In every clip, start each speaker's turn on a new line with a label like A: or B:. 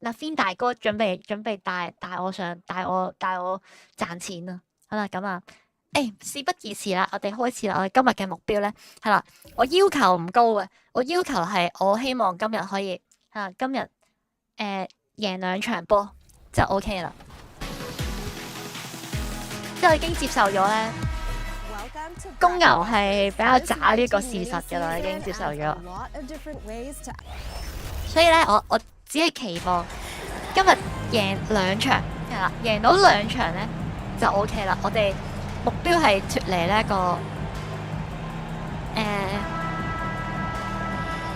A: 嗱 Fin 大哥準備帶我賺錢啦。好啦，咁啊，事不宜遲啦，我哋開始啦。我哋今日嘅目標咧係啦，我要求唔高嘅，我要求係我希望今日可以今日贏2場波就 OK 啦。即係我已經接受咗咧，公牛係比較渣呢個事實㗎啦，已經接受咗。所以咧，我只係期望今日贏2場，係啦，贏到2場咧就 OK 啦。我哋目標係脫離呢一個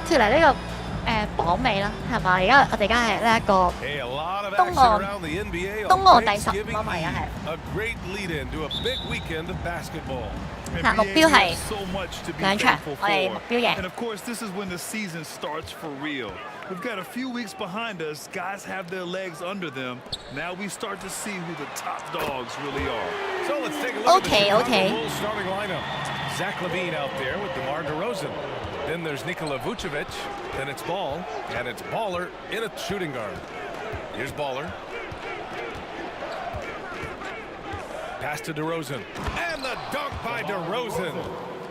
A: 脫離呢個榜尾啦，係嘛？我哋而家係呢一個東岸第15啊嘛，而家係。嗱，目標係2場，我哋目標贏。
B: We've got a few weeks behind us. Guys have their legs under them. Now we start to see who the top dogs really are.
C: So let's take a look at the Bulls starting lineup. Zach LaVine out there with DeMar DeRozan. Then there's Nikola Vucevic. Then it's Ball, and it's Baller in a shooting guard. Here's Baller. Pass to DeRozan. And the dunk by DeRozan.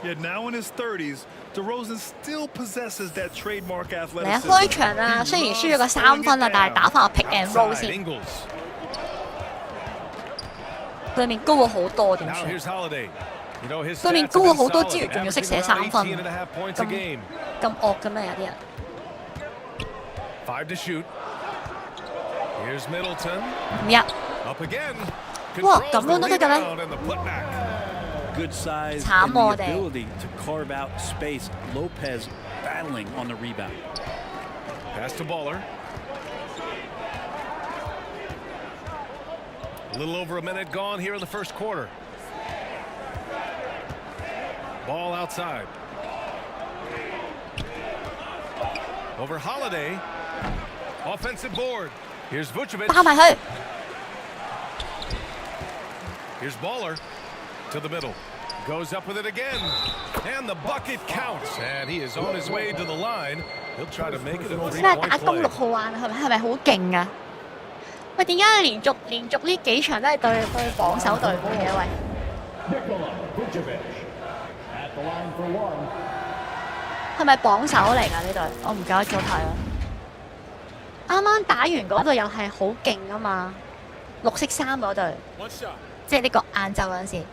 B: Yet now in his 30s, DeRozan still possesses that trademark athleticism.
A: 嚟開場啦，雖然輸咗個3分啦，但係打翻個 pick and roll 先。對面高咗好多點算？對面高咗好多之餘，仲要識射3分，咁惡嘅咩？有啲人。
C: 5 to shoot. Here's Middleton.
A: 唔入。
C: Up again.
A: 哇，咁樣都得嘅咩？
B: Good size and the ability to carve out space. Lopez battling on the rebound.
C: Pass to Baller. A little over a minute gone here in the first quarter. Ball outside. Over Holiday. Offensive board. Here's Vucevic.
A: 打埋去。
C: Here's Baller. To the middle. Goes up with it again. And the bucket counts. And he is on his way to the line. He'll try to make it a 3-point play. 打公6號啊，係咪好勁啊？喂，點解連續呢幾場都係對榜首隊伍嘅喂？係咪榜首嚟㗎呢隊？我唔記得咗睇啦。啱啱打完嗰隊又係好勁啊嘛，綠色衫嗰隊，即係呢個晏晝嗰陣時。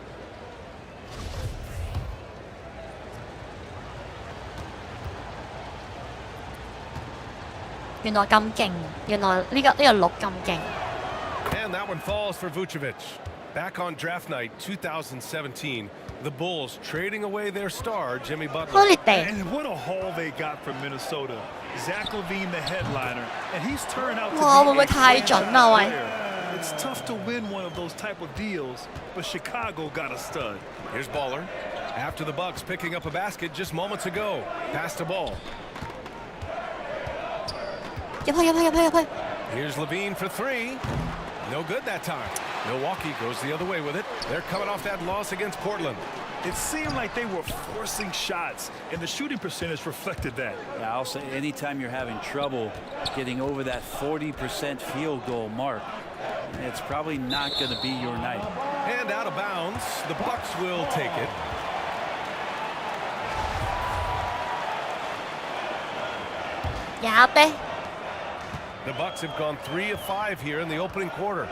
C: 原來咁勁，原來呢個鹿咁勁。And that one falls for Vucevic. Back on draft night 2017, the Bulls trading away their star Jimmy Butler.
B: And what a haul they got from Minnesota. Zach LaVine, the headliner, and he's turned out to be
A: 哇，會唔會太準啊？喂！
B: It's tough to win one of those type of deals, but Chicago got a stud.
C: Here's Baller. After the Bucks picking up a basket just moments ago. Pass to Ball.
A: 入去。
C: Here's LaVine for 3. No good that time. Milwaukee goes the other way with it. They're coming off that loss against Portland.
B: It seemed like they were forcing shots, and the shooting percentage reflected that.
D: Yeah, I'll say anytime you're having trouble getting over that 40% field goal mark, it's probably not going to be your night.
C: And out of bounds, the Bucks will take it. The Bucks have gone 3 of 5 here in the opening quarter.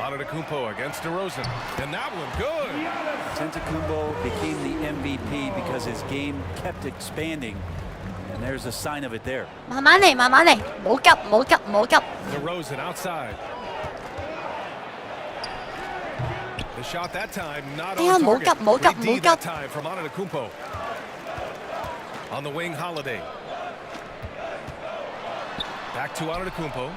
C: Antetokounmpo against DeRozan, and that one good.
D: Antetokounmpo became the MVP because his game kept expanding, and there's a sign of it there.
A: 慢慢嚟，唔好急。
C: DeRozan outside. The shot that time not on target.
A: 唔好急。
C: that time from Antetokounmpo. On the wing, Holiday. Back to Antetokounmpo.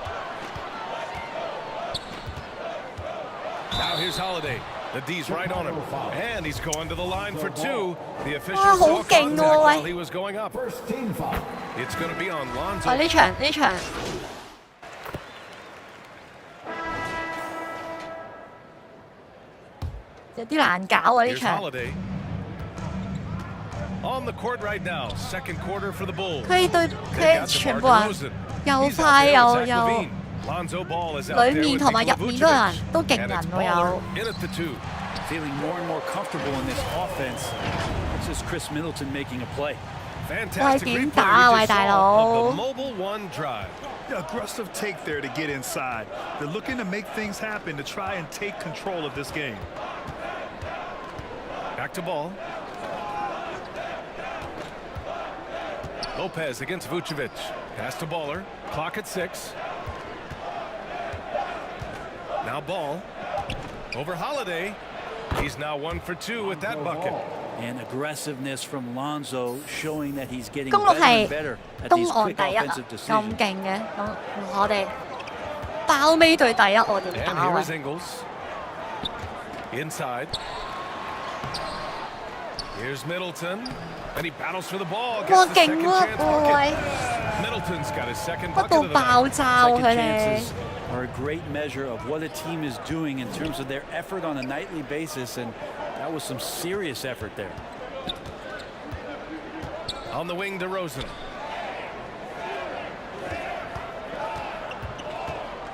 C: Now here's Holiday. The D's right on him. And he's going to the line for 2. The official saw contact while he was going up. It's going to be on Lonzo.
A: 呢場有啲難搞啊！呢場。
C: On the court right now, second quarter for the Bulls.
A: 佢對
C: They
A: 佢
C: got
A: 全
C: DeMar
A: 部人
C: DeRozan.
A: 又
C: He's out
A: 快
C: there
A: 又
C: with Zach
A: 又
C: Levine. Lonzo Ball is out
A: 裡
C: there
A: 面
C: with
A: 同埋
C: Nikola
A: 入面嗰個人
C: Vucevic.
A: 都勁
C: And
A: 人
C: it's
A: 喎有
C: Baller in at the 2.
D: Feeling more and more comfortable in this offense. This is Chris Middleton making a play.
C: Fantastic
A: 喂，點
C: replay
A: 打啊，
C: we
A: 喂，
C: just
A: 大
C: saw
A: 佬？
C: of the mobile one drive.
B: The aggressive take there to get inside. They're looking to make things happen to try and take control of this game.
C: Back to Ball. Lopez against Vucevic. Pass to Baller. Clock at 6. Now Ball. Over Holiday. He's now 1 for 2 with that bucket.
D: And aggressiveness from Lonzo showing that he's getting
A: 公鹿
D: better
A: 係
D: and better at
A: 東
D: these
A: 岸
D: quick
A: 第一啊，
D: offensive
A: 咁
D: decisions.
A: 勁嘅，咁我哋包尾隊第一，我點
C: And
A: 打
C: here
A: 啊
C: is？ Ingles. Inside. Here's Middleton. And he battles for the ball.
A: 哇，
C: Gets the
A: 勁
C: second
A: 喎
C: chance bucket.
A: 喂，
C: Middleton's got his second
A: 不
C: bucket
A: 到
C: of the night.
A: 爆炸喎
D: Second
A: 佢哋
D: chances。are a great measure of what a team is doing in terms of their effort on a nightly basis, and that was some serious effort there.
C: On the wing, DeRozan.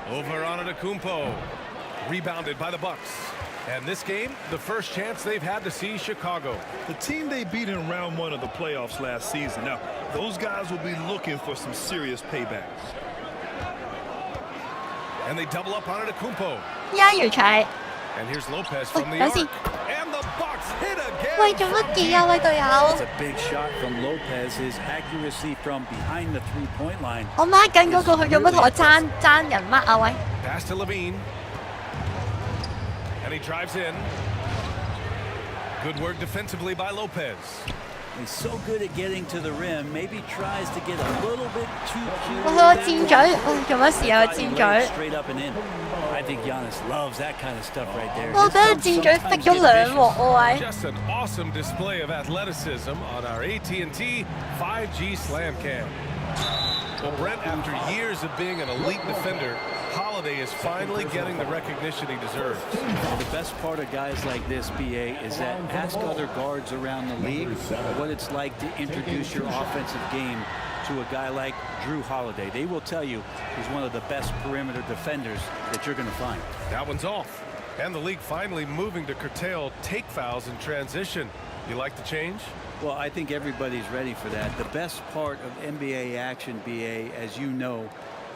C: Over on Antetokounmpo. Rebounded by the Bucks. And this game, the first chance they've had to see Chicago.
B: The team they beat in round 1 of the playoffs last season. Now, those guys will be looking for some serious payback.
C: And they double up on Antetokounmpo.
A: 一如齊，
C: And here's Lopez from the
A: 等
C: arc.
A: 先，
C: And the Bucks hit again.
A: 喂，做乜嘢啊？喂，隊友
D: It's，a big shot from Lopez. His accuracy from behind the three-point line.
A: 我 mark 緊嗰個，佢做乜同我爭人 mark 啊？喂，
C: Pass to Levine. And he drives in. Good work defensively by Lopez.
D: He's so good at getting to the rim. Maybe tries to get a little bit too cute.
A: 我個箭嘴，喂，做乜事啊？個箭嘴，
D: Straight up and in. I think Giannis loves that kind of stuff right there.
A: 我俾個箭嘴逼咗兩鑊喎喂。
C: Just an awesome display of athleticism on our AT&T 5G Slam Cam. Well, Brent, after years of being an elite defender, Holiday is finally getting the recognition he deserves.
D: Well, the best part of guys like this, BA, is that ask other guards around the league what it's like to introduce your offensive game to a guy like Drew Holiday. They will tell you he's one of the best perimeter defenders that you're going to find.
C: That one's off. And the league finally moving to curtail take fouls in transition. You like the change?
D: Well, I think everybody's ready for that. The best part of NBA action, BA, as you know,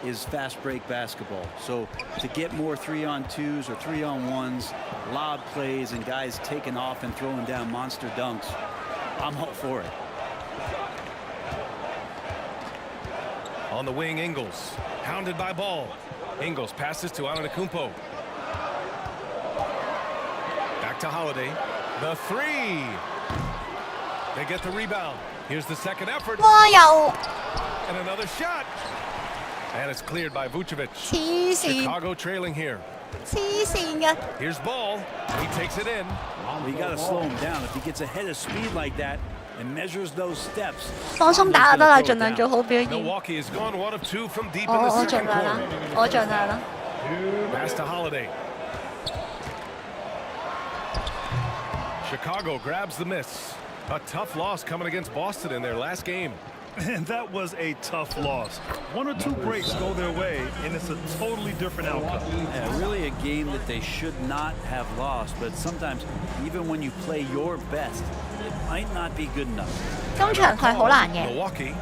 D: is fast break basketball. So to get more 3-on-2s or 3-on-1s, lob plays, and guys taking off and throwing down monster dunks, I'm all for it.
C: On the wing, Ingles. Hounded by Ball. Ingles passes to Antetokounmpo. Back to Holiday. The 3. They get the rebound. Here's the second effort.
A: 哇又
C: And another shot. And it's cleared by Vucevic.
A: 黐線，
C: Chicago trailing here.
A: 黐線嘅，
C: Here's Ball. He takes it in.
D: Well, you got to slow him down. If he gets ahead of speed like that and measures those steps,
A: 放鬆打就得啦，盡量做好表現。
C: Milwaukee has gone 1 of 2 from deep in
A: 我
C: the
A: 我盡
C: second
A: 量啦
C: quarter.，
A: 我盡量啦。
C: Pass to Holiday. Chicago grabs the miss. A tough loss coming against Boston in their last game.
B: And that was a tough loss. 1 or 2 breaks go their way, and it's a totally different outcome.
D: yeah, really a game that they should not have lost. But sometimes, even when you play your best, it might not be good enough.
A: 今場係好難嘅，
C: Milwaukee.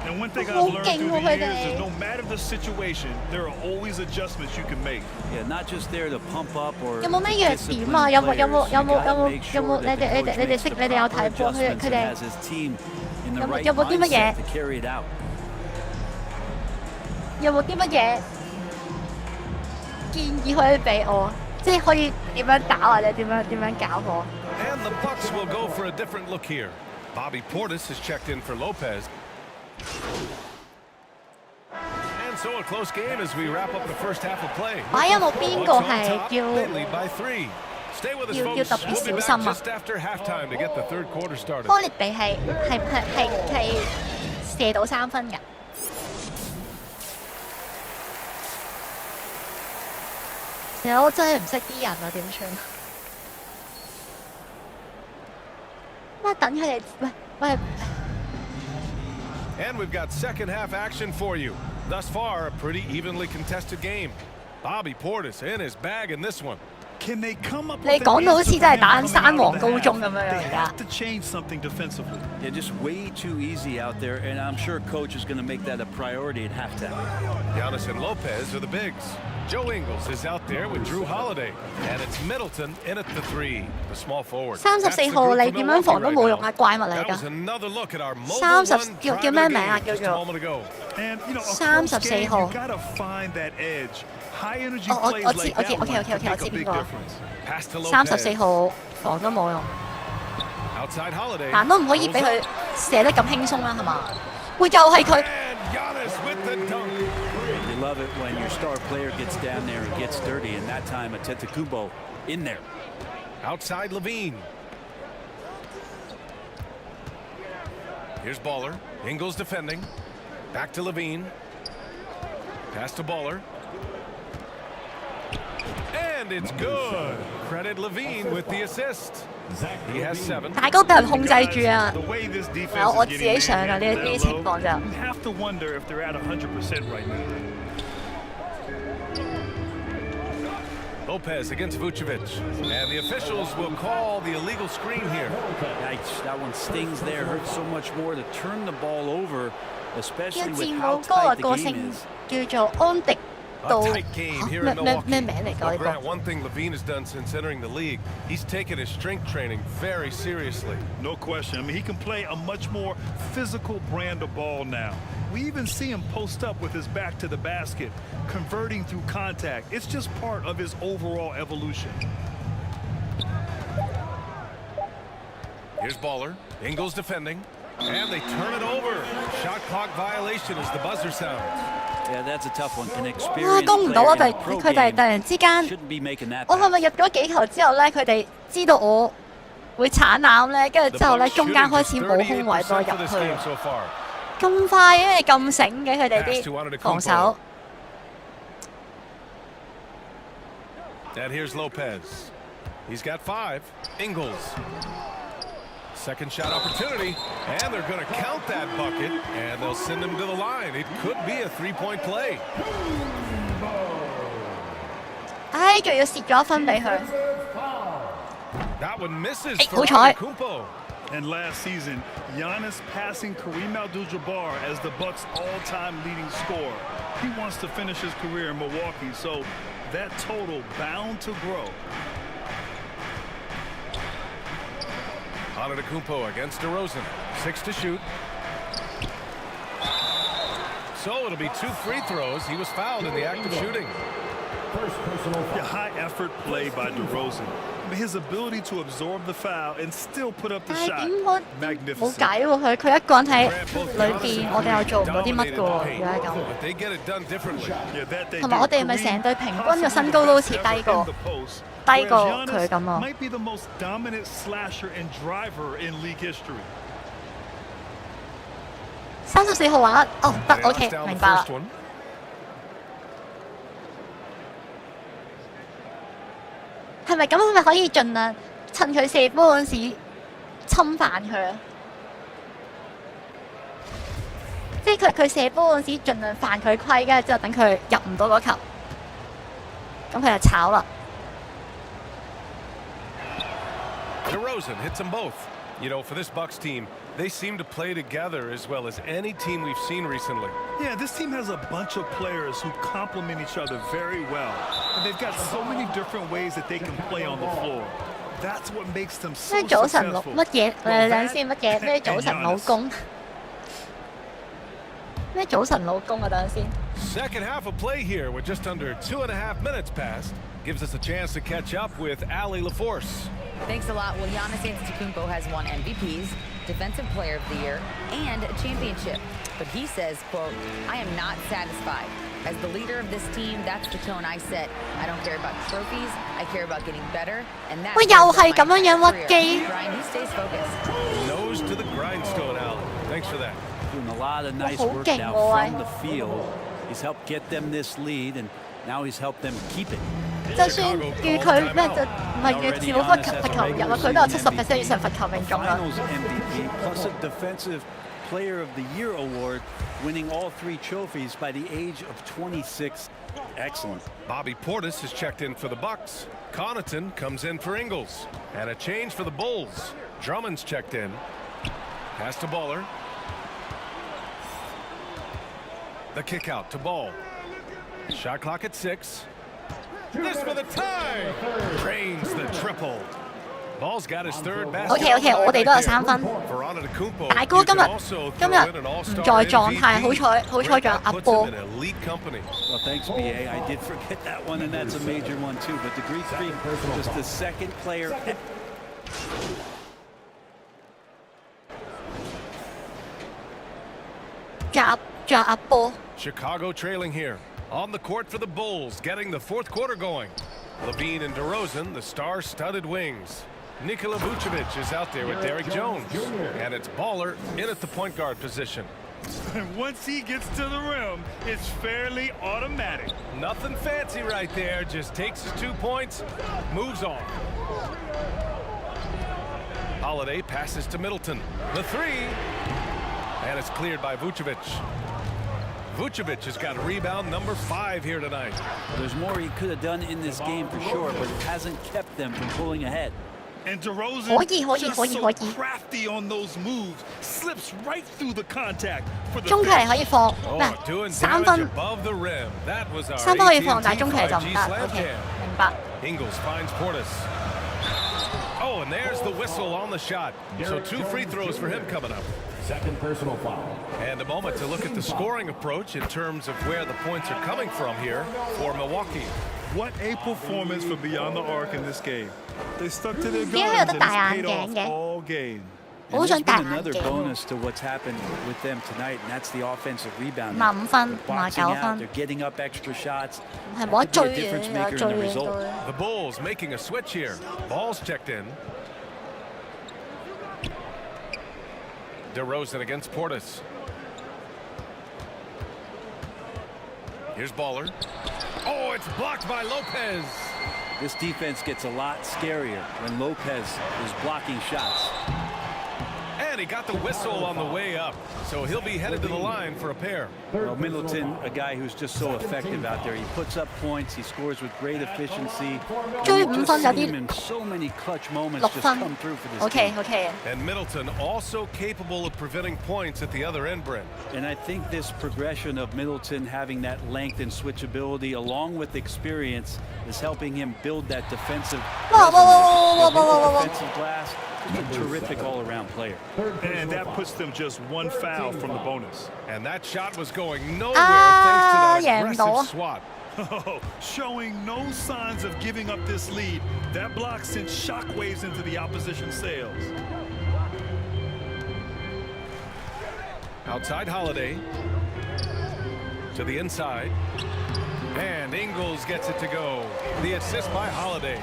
B: And one thing I've
A: Oh,
B: learned through the
A: okay.
B: years is no matter the situation, there are always adjustments you can make.
D: Yeah, not just there to pump up or
A: 有冇咩弱點啊？有冇有冇有冇有冇有冇？你哋識你哋有睇過佢哋
D: has his team in the
A: 有冇
D: right
A: 有冇啲乜嘢
D: mindset to carry it out.
A: 有冇啲乜嘢建議可以俾我？即係可以點樣打或者點樣搞我？
C: And the Bucks will go for a different look here. Bobby Portis has checked in for Lopez. And so a close game as we wrap up the first half of play.
A: 啊，有冇邊
C: Bucks
A: 個
C: on
A: 係
C: top,
A: 要
C: they lead by 3. Stay with us,
A: 要
C: folks.
A: 特別
C: We'll be
A: 小
C: back
A: 心啊
C: just after halftime to get the third quarter started.
A: 科列比係射到3分㗎？其實我真係唔識啲人啊，點算？乜等佢哋喂？喂。
C: And we've got second half action for you. Thus far, a pretty evenly contested game. Bobby Portis in his bag in this one.
B: Can they come up
A: 你講到好似真係打緊山王高中咁樣樣而家。
B: to change something defensively.
D: Yeah, just way too easy out there, and I'm sure coach is going to make that a priority at halftime.
C: Giannis and Lopez are the bigs. Joe Ingles is out there with Drew Holiday, and it's Middleton in at the 3, the small forward.
A: 34號你點樣防都冇用啊，怪物嚟
C: That was
A: 㗎。
C: another look at our mobile
A: 30
C: one
A: 叫咩名啊？
C: drive
A: 叫
C: of the game just a
A: 做
C: moment ago.
B: And you know, a
A: 34
B: close game,
A: 號
B: you gotta find that edge. High energy
A: 我
B: plays
A: 我
B: like
A: 知
B: that
A: 我
B: one
A: 知
B: can
A: ，OK，
B: make a
A: 知
B: big
A: 邊個？
B: difference.
C: Pass to Lopez.
A: 34號防都冇用，
C: Outside Holiday.
A: 但都唔可以俾佢射得咁輕鬆啦，係嘛？會又係佢。
C: And Giannis with the dunk.
D: You love it when your star player gets down there and gets dirty, and that time Antetokounmpo in there.
C: Outside Levine. Here's Baller. Ingles defending. Back to Levine. Pass to Baller. And it's good. Credit Levine with the assist. He has 7.
A: 大哥俾人控制住啊！
B: The way this defense
A: 我
B: is
A: 自
B: getting
A: 己上啊，呢
B: manhandled
A: 啲
B: that
A: 情
B: low,
A: 況就。
B: you have to wonder if they're at 100% right now.
C: Lopez against Vucevic. And the officials will call the illegal screen here.
D: Yikes, that one stings there. Hurts so much more to turn the ball over,
A: 一
D: especially
A: 戰
D: with
A: 冇
D: how
A: 嗰個
D: tight the
A: 個
D: game
A: 姓
D: is.
A: 叫做安迪
C: A
A: 道
C: tight game here
A: 咩
C: in
A: 咩
C: Milwaukee.
A: 咩名嚟㗎
C: Well,
A: 呢
C: Grant,
A: 個？
C: one thing Levine has done since entering the league, he's taken his strength training very seriously.
B: No question. I mean, he can play a much more physical brand of ball now. We even see him post up with his back to the basket, converting through contact. It's just part of his overall evolution.
C: Here's Baller. Ingles defending. And they turn it over. Shot clock violation as the buzzer sounds.
D: Yeah, that's a tough one. An
A: 哇，
D: experienced
A: 攻唔到
D: player
A: 啊！
D: in a
A: 突
D: pro
A: 佢哋
D: game
A: 突然之間，
D: shouldn't be making that
A: 我係咪
D: pass.
A: 入咗幾球之後咧，佢哋知道我會鏟攬咧，跟住
C: The
A: 之後咧
C: Bucks
A: 中間
C: shooting
A: 開
C: just
A: 始冇空位俾我
C: 38% for
A: 入
C: this
A: 去
C: game。so far.
A: 咁快嘅，咁醒嘅佢哋
C: Pass to
A: 啲
C: Antetokounmpo.
A: 防守。
C: And here's Lopez. He's got 5. Ingles. Second shot opportunity. And they're going to count that bucket. And they'll send him to the line. It could be a 3-point play.
A: 唉，仲要蝕咗分俾佢。
C: That one misses
A: 哎
C: for
A: 好彩。
C: Antetokounmpo.
B: And last season, Giannis passing Kareem Abdul-Jabbar as the Bucks' all-time leading scorer. He wants to finish his career in Milwaukee, so that total bound to grow.
C: Antetokounmpo against DeRozan. 6 to shoot. So it'll be 2 free throws. He was fouled in the act of shooting.
B: A high-effort play by DeRozan. I mean, his ability to absorb the foul and still put up the
A: 唉，
B: shot,
A: 點冇
B: magnificent.
A: 計喎佢一個人喺
C: Grant, both
A: 裏
C: Giannis
A: 邊，
C: and
A: 我哋又
C: Curry
A: 做唔到啲乜
C: dominated
A: 嘅
C: the
A: 喎，
C: paint,
A: 如果係咁。
C: but they get it done differently.
B: Yeah, that they
A: 同埋
B: do.
A: 我哋係咪
B: Kareem
A: 成隊平均個
B: constantly
A: 身高都好似
B: puts
A: 低
B: effort
A: 過
B: in the post,
A: 低過
B: whereas
A: 佢
B: Giannis
A: 咁啊？
B: might be the most dominant slasher and driver in league history.
A: 34號玩，哦得
C: They lost
A: ，OK，
C: down
A: 明
C: the
A: 白啦
C: first。one.
A: 係咪咁？係咪可以盡量趁佢射波嗰陣時侵犯佢啊？即係佢射波嗰陣時，盡量犯佢規，跟住之後等佢入唔到嗰球，咁佢就炒啦。
C: DeRozan hits them both. You know, for this Bucks team, they seem to play together as well as any team we've seen recently.
B: Yeah, this team has a bunch of players who complement each other very well. And they've got so many different ways that they can play on the floor. That's what makes them so
A: 咩早晨老
B: successful.
A: 乜嘢？
B: Well,
A: 等先乜嘢？咩
B: and
A: 早晨老
B: Giannis.
A: 公？咩早晨老公啊？等陣先。
C: Second half of play here with just under 2.5 minutes passed. Gives us a chance to catch up with Allie LaForce.
E: Thanks a lot. Well, Giannis Antetokounmpo has won MVPs, Defensive Player of the Year, and a championship. But he says, quote, I am not satisfied. As the leader of this team, that's the tone I set. I don't care about trophies. I care about getting better. And that's
A: 喂，又係咁樣樣屈機。
E: Brian, he stays focused.
C: Nose to the grindstone, Allie. Thanks for that.
D: Doing a lot of nice
A: h好
D: work
A: 勁
D: now
A: 喎，
D: from the field. He's helped get them this lead, and now he's helped them keep it.
A: 就算預佢咩就唔係預字冇罰球入啊，佢都有70%以上罰球命中啦。
D: Finals MVP plus a Defensive Player of the Year award, winning all 3 trophies by the age of 26. Excellent.
C: Bobby Portis is checked in for the Bucks. Connaughton comes in for Ingles. And a change for the Bulls. Drummond's checked in. Pass to Baller. The kick out to Ball. Shot clock at 6. This for the tie. Drains the triple. Ball's got his third basket.
A: OK， 我哋都有3分。大哥今日唔在狀態，好彩仲有阿波。
D: Well, thanks, BA. I did forget that one, and that's a major one too. But the Greek Freak was the second player.
A: 仲有阿波。
C: Chicago trailing here. On the court for the Bulls, getting the fourth quarter going. Levine and DeRozan, the star-studded wings. Nikola Vucevic is out there with Derrick Jones. And it's Baller in at the point guard position.
B: And once he gets to the rim, it's fairly automatic.
C: Nothing fancy right there, just takes his 2 points, moves on. Holiday passes to Middleton. The 3. And it's cleared by Vucevic. Vucevic has got rebound number 5 here tonight.
D: There's more he could have done in this game for sure, but it hasn't kept them from pulling ahead.
B: And DeRozan just so crafty on those moves, slips right through the contact for the
A: 中距離可以放，Oh, 咩
C: doing
A: 3
C: damage
A: 分
C: above the rim. That was our
A: 3分可以放，但係
C: AT&T
A: 中距離就唔
C: 5G
A: 得。
C: slam
A: OK，
C: jam.
A: 明白。
C: Ingles finds Portis. Oh, and there's the whistle on the shot. So 2 free throws for him coming up.
F: Second personal foul.
C: And a moment to look at the scoring approach in terms of where the points are coming from here for Milwaukee.
B: What a performance for Beyond the Arc in this game. They stuck to their
A: 點解有
B: guns
A: 得
B: and
A: 戴
B: it's
A: 眼
B: paid
A: 鏡
B: off
A: 嘅？
B: all game.
A: 我好
D: And
A: 想
D: there's
A: 戴
D: been
A: 眼
D: another
A: 鏡。
D: bonus to what's happened with them tonight, and that's the offensive rebounding.
A: 55分
D: They're boxing
A: 59
D: out,
A: 分
D: they're getting up extra shots.
A: 係冇得
D: Could be
A: 追
D: a
A: 嘅，
D: difference
A: 有
D: maker in
A: 追
D: the
A: 嘅
D: result.
A: 都。
C: The Bulls making a switch here. Ball's checked in. DeRozan against Portis. Here's Baller. Oh, it's blocked by Lopez.
D: This defense gets a lot scarier when Lopez is blocking shots.
C: And he got the whistle on the way up. So he'll be headed to the line for a pair.
D: Well, Middleton, a guy who's just so effective out there. He puts up points, he scores with great efficiency.
A: 追
D: And
A: 5
D: you've
A: 分
D: just
A: 有
D: seen
A: 啲
D: him in so many clutch moments
A: 6
D: just
A: 分
D: come through for this
A: OK
D: team.
A: OK。
C: And Middleton also capable of preventing points at the other end, Brent.
D: And I think this progression of Middleton having that length and switchability along with experience is helping him build that defensive
A: Whoa, whoa, whoa, whoa,
D: resume.
A: whoa, whoa, whoa.
D: Defensive glass, just a terrific all-around player.
B: And that puts them just 1 foul from the bonus.
C: And that shot was going nowhere
A: Ah,
C: thanks to that
A: yeah, no.
C: aggressive swat.
B: Oh, showing no signs of giving up this lead. That block sent shockwaves into the opposition sails.
C: Outside Holiday. To the inside. And Ingles gets it to go. The assist by Holiday.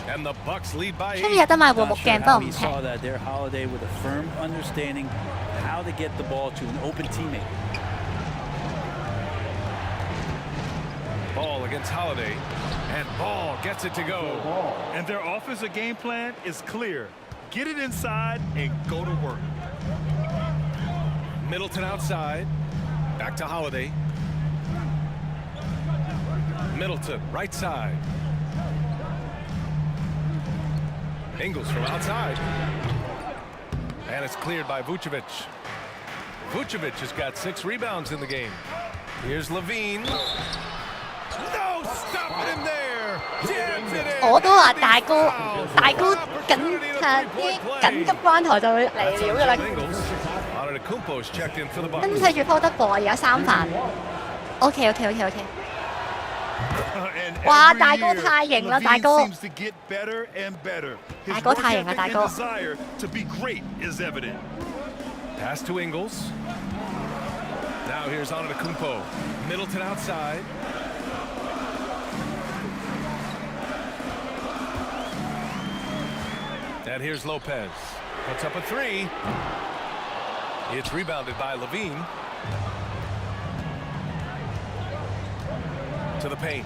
C: And the Bucks lead by
A: 出
C: 8.
A: 面有得買換
D: Not
A: 目
D: sure
A: 鏡，不過
D: how
A: 唔
D: he
A: 平。
D: saw that there. Holiday with a firm understanding of how to get the ball to an open teammate.
C: Ball against Holiday. And Ball gets it to go.
B: And their offensive game plan is clear. Get it inside and go to work.
C: Middleton outside. Back to Holiday. Middleton, right side. Ingles from outside. And it's cleared by Vucevic. Vucevic has got 6 rebounds in the game. Here's Levine. No, stop him there. Jams it in.
A: 我都話大哥緊係啲緊急關頭就會嚟料㗎啦。
C: Ingles. Antetokounmpo's checked in for the
A: 跟
C: Bucks.
A: 睇住科德博而家3犯。OK OK OK OK。
B: And
A: 哇
B: every
A: 大哥
B: year,
A: 太型啦
B: Levine
A: 大哥。
B: seems to get better and better. His
A: 大哥
B: work
A: 太型啦
B: ethic
A: 大
B: and
A: 哥。
B: desire to be great is evident.
C: Pass to Ingles. Now here's Antetokounmpo. Middleton outside. And here's Lopez. Puts up a 3. It's rebounded by Levine. To the paint.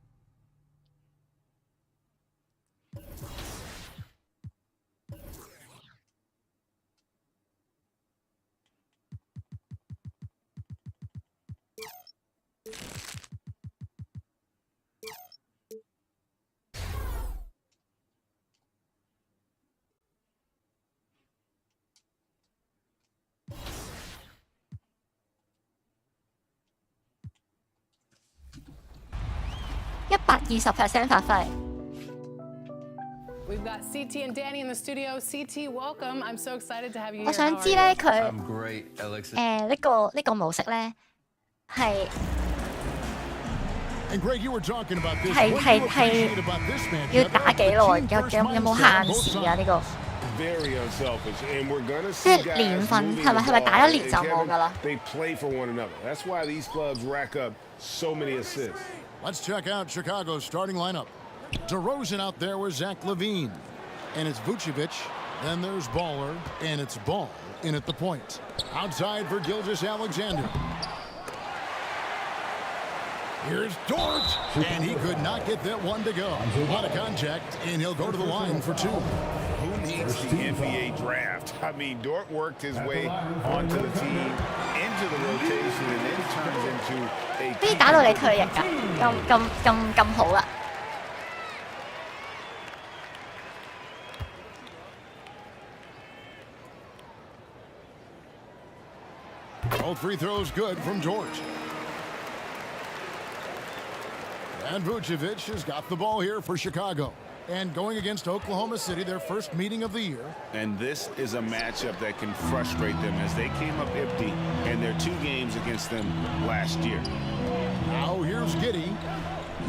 A: 120% 發揮。
G: We've got CT and Danny in the studio. CT, welcome. I'm so excited to have you here.
A: 我想知咧佢
H: I'm great, Alex.
A: 呢個模式咧係
F: And Greg, you were talking about this.
A: 係
F: What do you
A: 係
F: appreciate about this matchup?
A: 要打幾耐？有冇限時啊？呢個
I: Very unselfish, and we're gonna
A: 即
I: see
A: 係
I: guys
A: 年份
I: moving
A: 係咪
I: the
A: 打
I: ball.
A: 一年就
I: And
A: 冇㗎啦？
I: They play for one another. That's why these clubs rack up so many assists.
F: Let's check out Chicago's starting lineup. DeRozan out there with Zach LaVine. And it's Vucevic. Then there's Baller. And it's Ball in at the point. Outside for Gilgeous-Alexander. Here's Dort. And he could not get that one to go. A lot of contact. And he'll go to the line for two.
I: Who needs the NBA draft? I mean, Dort worked his way onto the team, into the rotation, and then turns into a...
A: 可以打到你退役㗎，咁好啦。
F: All free throws good from George. And Vucevic has got the ball here for Chicago. And going against Oklahoma City, their first meeting of the year.
I: And this is a matchup that can frustrate them as they came up empty in their 2 games against them last year.
F: Now here's Giddey.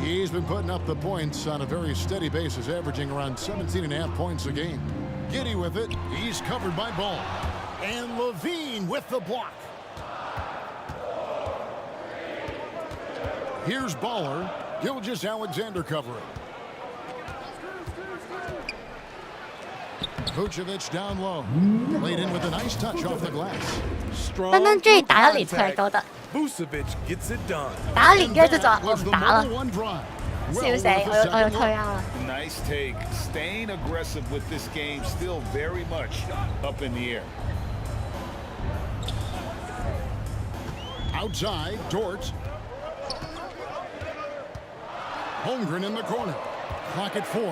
F: He's been putting up the points on a very steady basis, averaging around 17.5 points a game. Giddey with it. He's covered by Ball. And LaVine with the block. Here's Baller. Gilgeous-Alexander covering. Vucevic down low. Laid in with a nice touch off the glass.
A: 登登中意打一年退役都得，
C: Vucevic gets it done.
A: 打一年跟住就話我
F: Was
A: 唔
F: the
A: 打啦，
F: number one drive.
A: 笑死！我要退休啦。
I: Nice take. Staying aggressive with this game, still very much up in the air.
F: Outside, Dort. Holmgren in the corner. Clock at 4.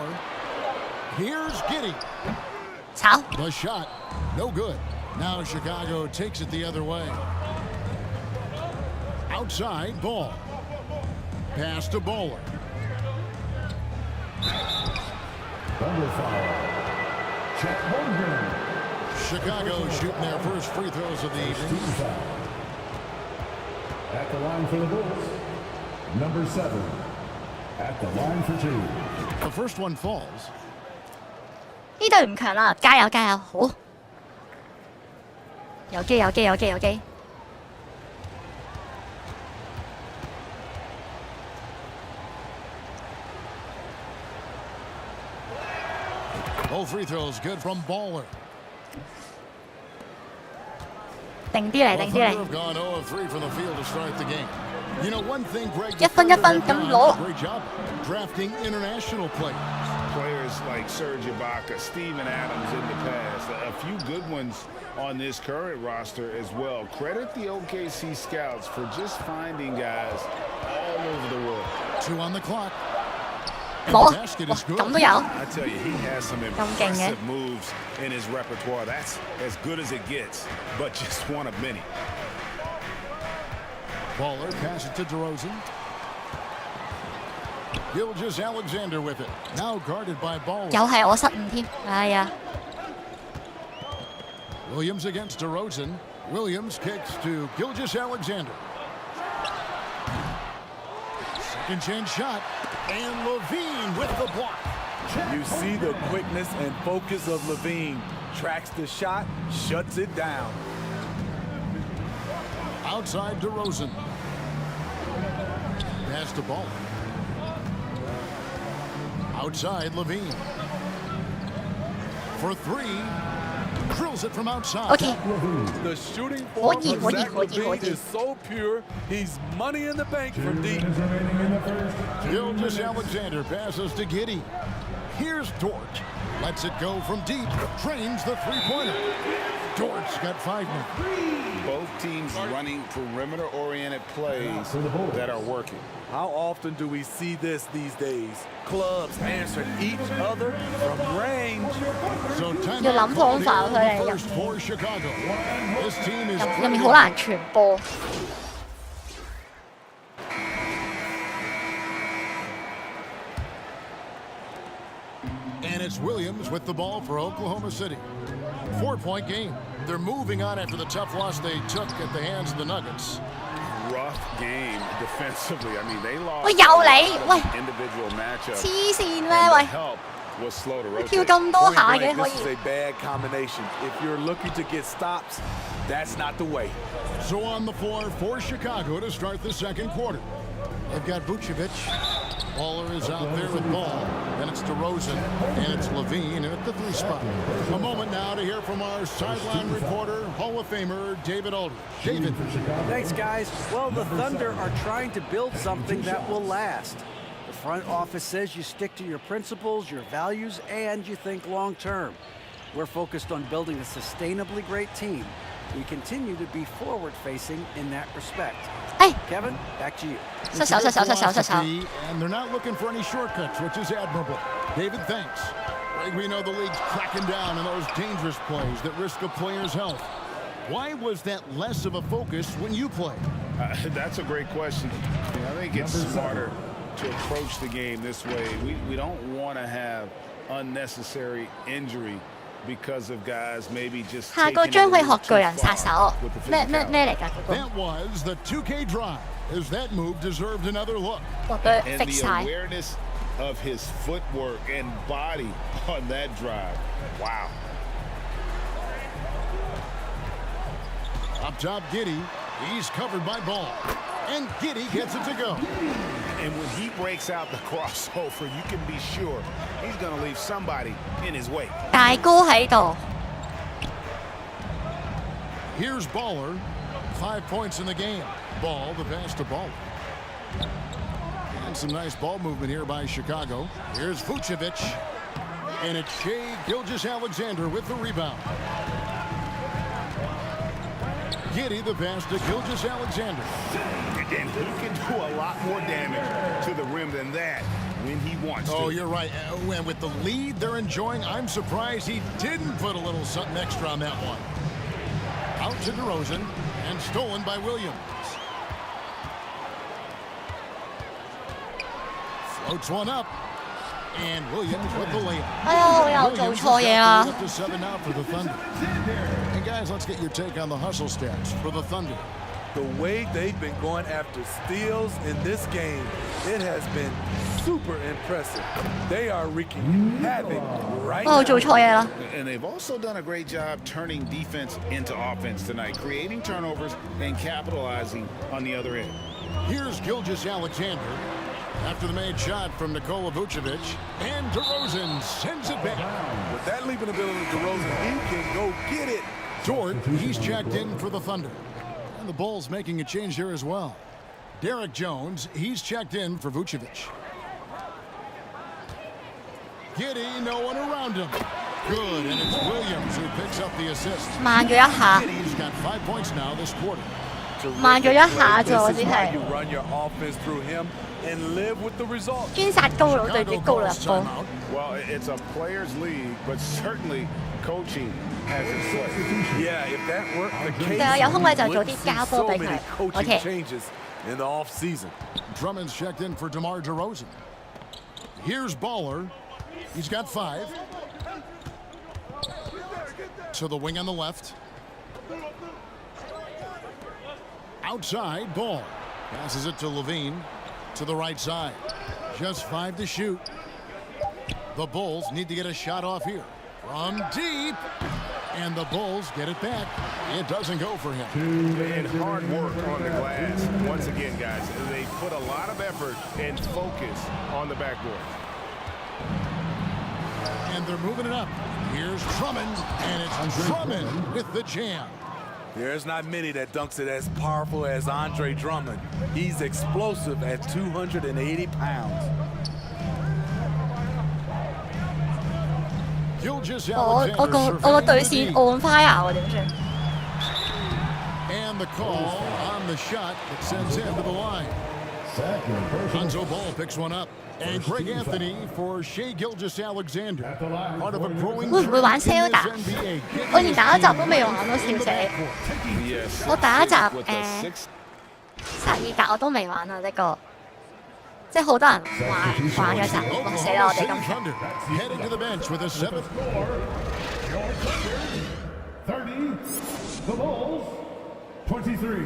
F: Here's Giddey.
A: 炒
F: The shot, no good. Now Chicago takes it the other way. Outside, Ball. Pass to Baller. Double foul. Chet Holmgren. Chicago shooting their first free throws of the evening.
J: At the line for the Bulls, number 7. At the line for 2.
F: The first one falls.
A: 呢隊唔強啦，加油加油，好！有機有機有機有機，
F: Both free throws good from Baller.
A: 定啲嚟定啲
F: Thunder
A: 嚟，
F: have gone 0 of 3 from the field to start the game. You know, one thing, Greg,
A: 一分一分咁攞。
F: great job drafting international players.
I: Players like Serge Ibaka, Steven Adams in the past, a few good ones on this current roster as well. Credit the OKC scouts for just finding guys all over the world.
F: 2 on the clock.
A: 攞
F: Basket
A: 哇
F: is good.
A: 咁都有，
I: I tell you, he has some
A: 咁勁嘅
I: impressive moves in his repertoire. That's as good as it gets, but just one of many.
F: Baller pass it to DeRozan. Gilgeous-Alexander with it. Now guarded by Baller.
A: 又係我失誤添，哎呀！
F: Williams against DeRozan. Williams kicks to Gilgeous-Alexander. Second chance shot. And LaVine with the block.
K: You see the quickness and focus of LaVine. Tracks the shot, shuts it down.
F: Outside DeRozan. Pass to Ball. Outside LaVine. For 3. Drills it from outside.
A: OK，
K: The shooting form of Zach
A: 可以
K: LaVine is so pure, he's money in the bank from deep.
F: Gilgeous-Alexander passes to Giddey. Here's Dort. Lets it go from deep. Drains the three-pointer. Dort's got 5 men.
I: Both teams running perimeter-oriented plays that are working.
K: How often do we see this these days? Clubs answering each other from range.
F: So time
A: 要諗方法佢哋
F: first for Chicago. This team is
A: 入面好難傳波。
F: And it's Williams with the ball for Oklahoma City. 4-point game. They're moving on after the tough loss they took at the hands of the Nuggets.
I: Rough game defensively. I mean, they lost
A: 喂，又你，喂，
I: individual matchup.
A: 黐線
I: And
A: 咩？
I: the
A: 喂，
I: help was slow to
A: 跳
I: rotate.
A: 咁多
K: Point
A: 下
K: blank,
A: 嘅可
K: this is
A: 以。
K: a bad combination. If you're looking to get stops, that's not the way.
F: So on the floor for Chicago to start the second quarter. They've got Vucevic. Baller is out there with ball. Then it's DeRozan. And it's Levine at the 3 spot. A moment now to hear from our sideline reporter, Hall of Famer David Aldridge. David.
H: Thanks, guys. Well, the Thunder are trying to build something that will last. The front office says you stick to your principles, your values, and you think long term. We're focused on building a sustainably great team. We continue to be forward-facing in that respect.
A: Hey.
H: Kevin, back to you.
A: 失手失手失手失手。
F: And they're not looking for any shortcuts, which is admirable. David, thanks. We know the league's cracking down on those dangerous plays that risk a player's health. Why was that less of a focus when you played?
I: That's a great question. I think it's smarter to approach the game this way. We don't want to have unnecessary injury because of guys maybe just
A: 下個
I: taking it
A: 將
I: a
A: 會
I: little
A: 學
I: too
A: 巨人殺
I: far
A: 手
I: with the
A: 咩
I: physicality.
A: 嚟㗎嗰個？
F: That was the 2K drive, as that move deserved another look.
A: 我對
I: And
A: fix
I: the
A: 晒。
I: awareness of his footwork and body on that drive. Wow.
F: Up top, Giddey. He's covered by Ball. And Giddey gets it to go.
I: And when he breaks out the crossover, you can be sure he's going to leave somebody in his wake.
A: 大哥喺度，
F: Here's Baller. 5 points in the game. Ball, the pass to Baller. And some nice ball movement here by Chicago. Here's Vucevic. And it's Shea Gilgeous-Alexander with the rebound. Giddey, the pass to Gilgeous-Alexander.
I: And he can do a lot more damage to the rim than that when he wants to.
F: Oh, you're right. And with the lead they're enjoying, I'm surprised he didn't put a little something extra on that one. Out to DeRozan, and stolen by Williams. Floats one up. And Williams with the layup.
A: 哎呀，我又做錯嘢啦！
F: Up to 7 now for the Thunder. And guys, let's get your take on the hustle stats for the Thunder.
K: The way they've been going after steals in this game, it has been super impressive. They are wreaking havoc right
A: 我又
K: now.
A: 做錯嘢啦！
I: And they've also done a great job turning defense into offense tonight, creating turnovers and capitalizing on the other end.
F: Here's Gilgeous-Alexander. After the made shot from Nikola Vucevic. And DeRozan sends it back.
K: With that leaping ability, DeRozan, he can go get it.
F: Dort, he's checked in for the Thunder. And the Bulls making a change here as well. Derek Jones, he's checked in for Vucevic. Giddey, no one around him. Good, and it's Williams who picks up the assist.
A: 慢咗一下，
F: Giddey's got 5 points now this quarter.
A: 慢咗一下啫，我
K: This
A: 只
K: is why
A: 係
K: you run your offense through him and live with the result.
A: 專殺高佬對啲高佬入
F: Chicago
A: 波
F: calls。timeout.
I: Well, it's a players' league, but certainly coaching has its place.
K: Yeah, if that weren't the case,
A: 對啊，有空你就
K: we
A: 做
K: wouldn't
A: 啲
K: see
A: 交
K: so
A: 波俾
K: many
A: 佢。
K: coaching
A: OK，
K: changes in the offseason.
F: Drummond's checked in for DeMar DeRozan. Here's Baller. He's got 5. To the wing on the left. Outside, Ball. Passes it to Levine. To the right side. Just 5 to shoot. The Bulls need to get a shot off here. From deep. And the Bulls get it back. It doesn't go for him.
I: And hard work on the glass. Once again, guys, they put a lot of effort and focus on the backboard.
F: And they're moving it up. Here's Drummond. And it's Drummond with the jam.
K: There's not many that dunks it as powerful as Andre Drummond. He's explosive at 280 pounds.
A: 我個對線 on fire 喎，點算？
F: And the call on the shot that sends him to the line. Hanzo Ball picks one up. And Greg Anthony for Shai Gilgeous-Alexander. Part of a growing
A: 會唔會玩 Zelda？ 我連第一集都未玩咯，笑死！我第一集薩爾達我都未玩啊，呢個即係好多人玩咗集，哇死啦！我哋咁長。
F: Heading to the bench with a 7th.
J: 30, the Bulls, 23.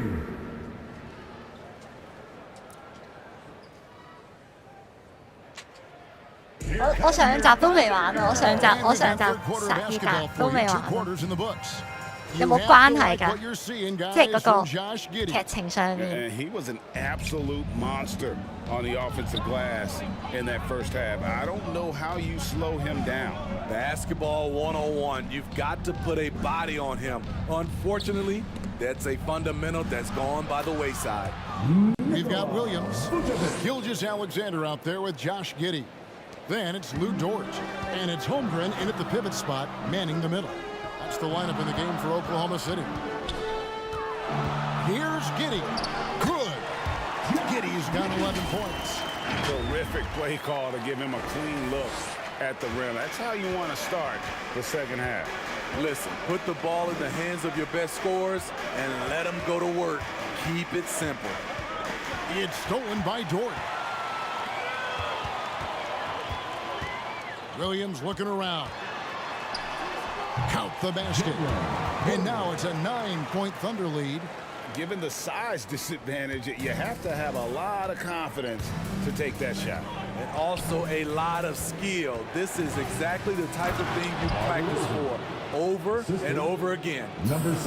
A: 我上集都未玩啊！我上集薩爾達都未玩，有冇關係㗎？即係嗰個劇情上面。
I: He was an absolute monster on the offensive glass in that first half. I don't know how you slow him down.
K: Basketball 101. You've got to put a body on him. Unfortunately, that's a fundamental that's gone by the wayside.
F: We've got Williams, Gilgeous-Alexander out there with Josh Giddey. Then it's Lou Dort, and it's Holmgren in at the pivot spot, manning the middle. That's the lineup in the game for Oklahoma City. Here's Giddey. Good. Giddey's got 11 points.
I: Terrific play call to give him a clean look at the rim. That's how you want to start the second half.
K: Listen, put the ball in the hands of your best scorers and let them go to work. Keep it simple.
F: It's stolen by Dort. Williams looking around. Count the basket. And now it's a 9-point Thunder lead.
I: Given the size disadvantage, you have to have a lot of confidence to take that shot.
K: And also a lot of skill. This is exactly the type of thing you practice for over and over again.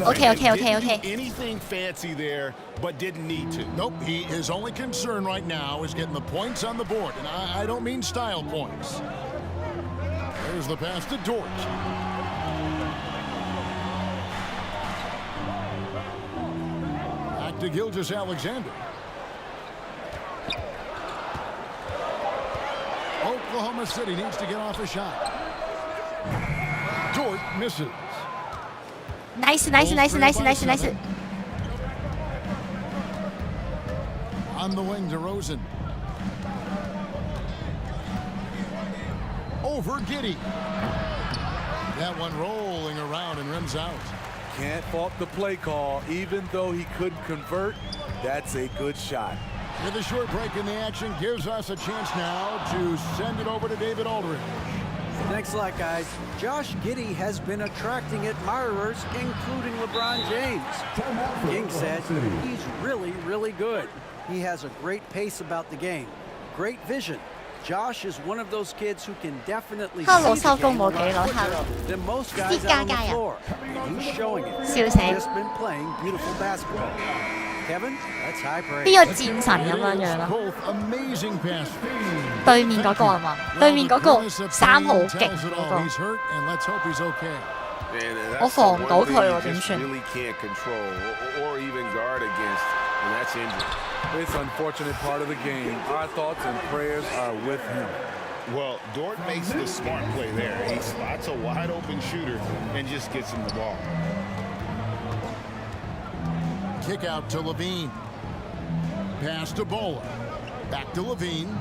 A: Okay.
I: Anything fancy there, but didn't need to.
F: Nope, his only concern right now is getting the points on the board. And I don't mean style points. There's the pass to Dort. Back to Gilgeous-Alexander. Oklahoma City needs to get off a shot. Dort misses.
A: Nice.
F: On the wing to Rosen. Over Giddey. That one rolling around and rims out.
K: Can't fault the play call. Even though he couldn't convert, that's a good shot.
F: With a short break in the action gives us a chance now to send it over to David Aldridge.
H: Thanks a lot, guys. Josh Giddey has been attracting admirers, including LeBron James. King said he's really, really good. He has a great pace about the game, great vision. Josh is one of those kids who can definitely see the game than most guys out on the floor. And he's showing it. He's just been playing beautiful basketball. Kevin, that's high praise.
A: 邊個戰神咁樣樣啊？對面嗰個係嘛？對面嗰個3號勁嗰個。我防唔到佢喎，點算？
I: And that's injured.
K: It's an unfortunate part of the game. Our thoughts and prayers are with him.
I: Well, Dort makes the smart play there. He spots a wide open shooter and just gets him the ball.
F: Kick out to Levine. Pass to Bola. Back to Levine.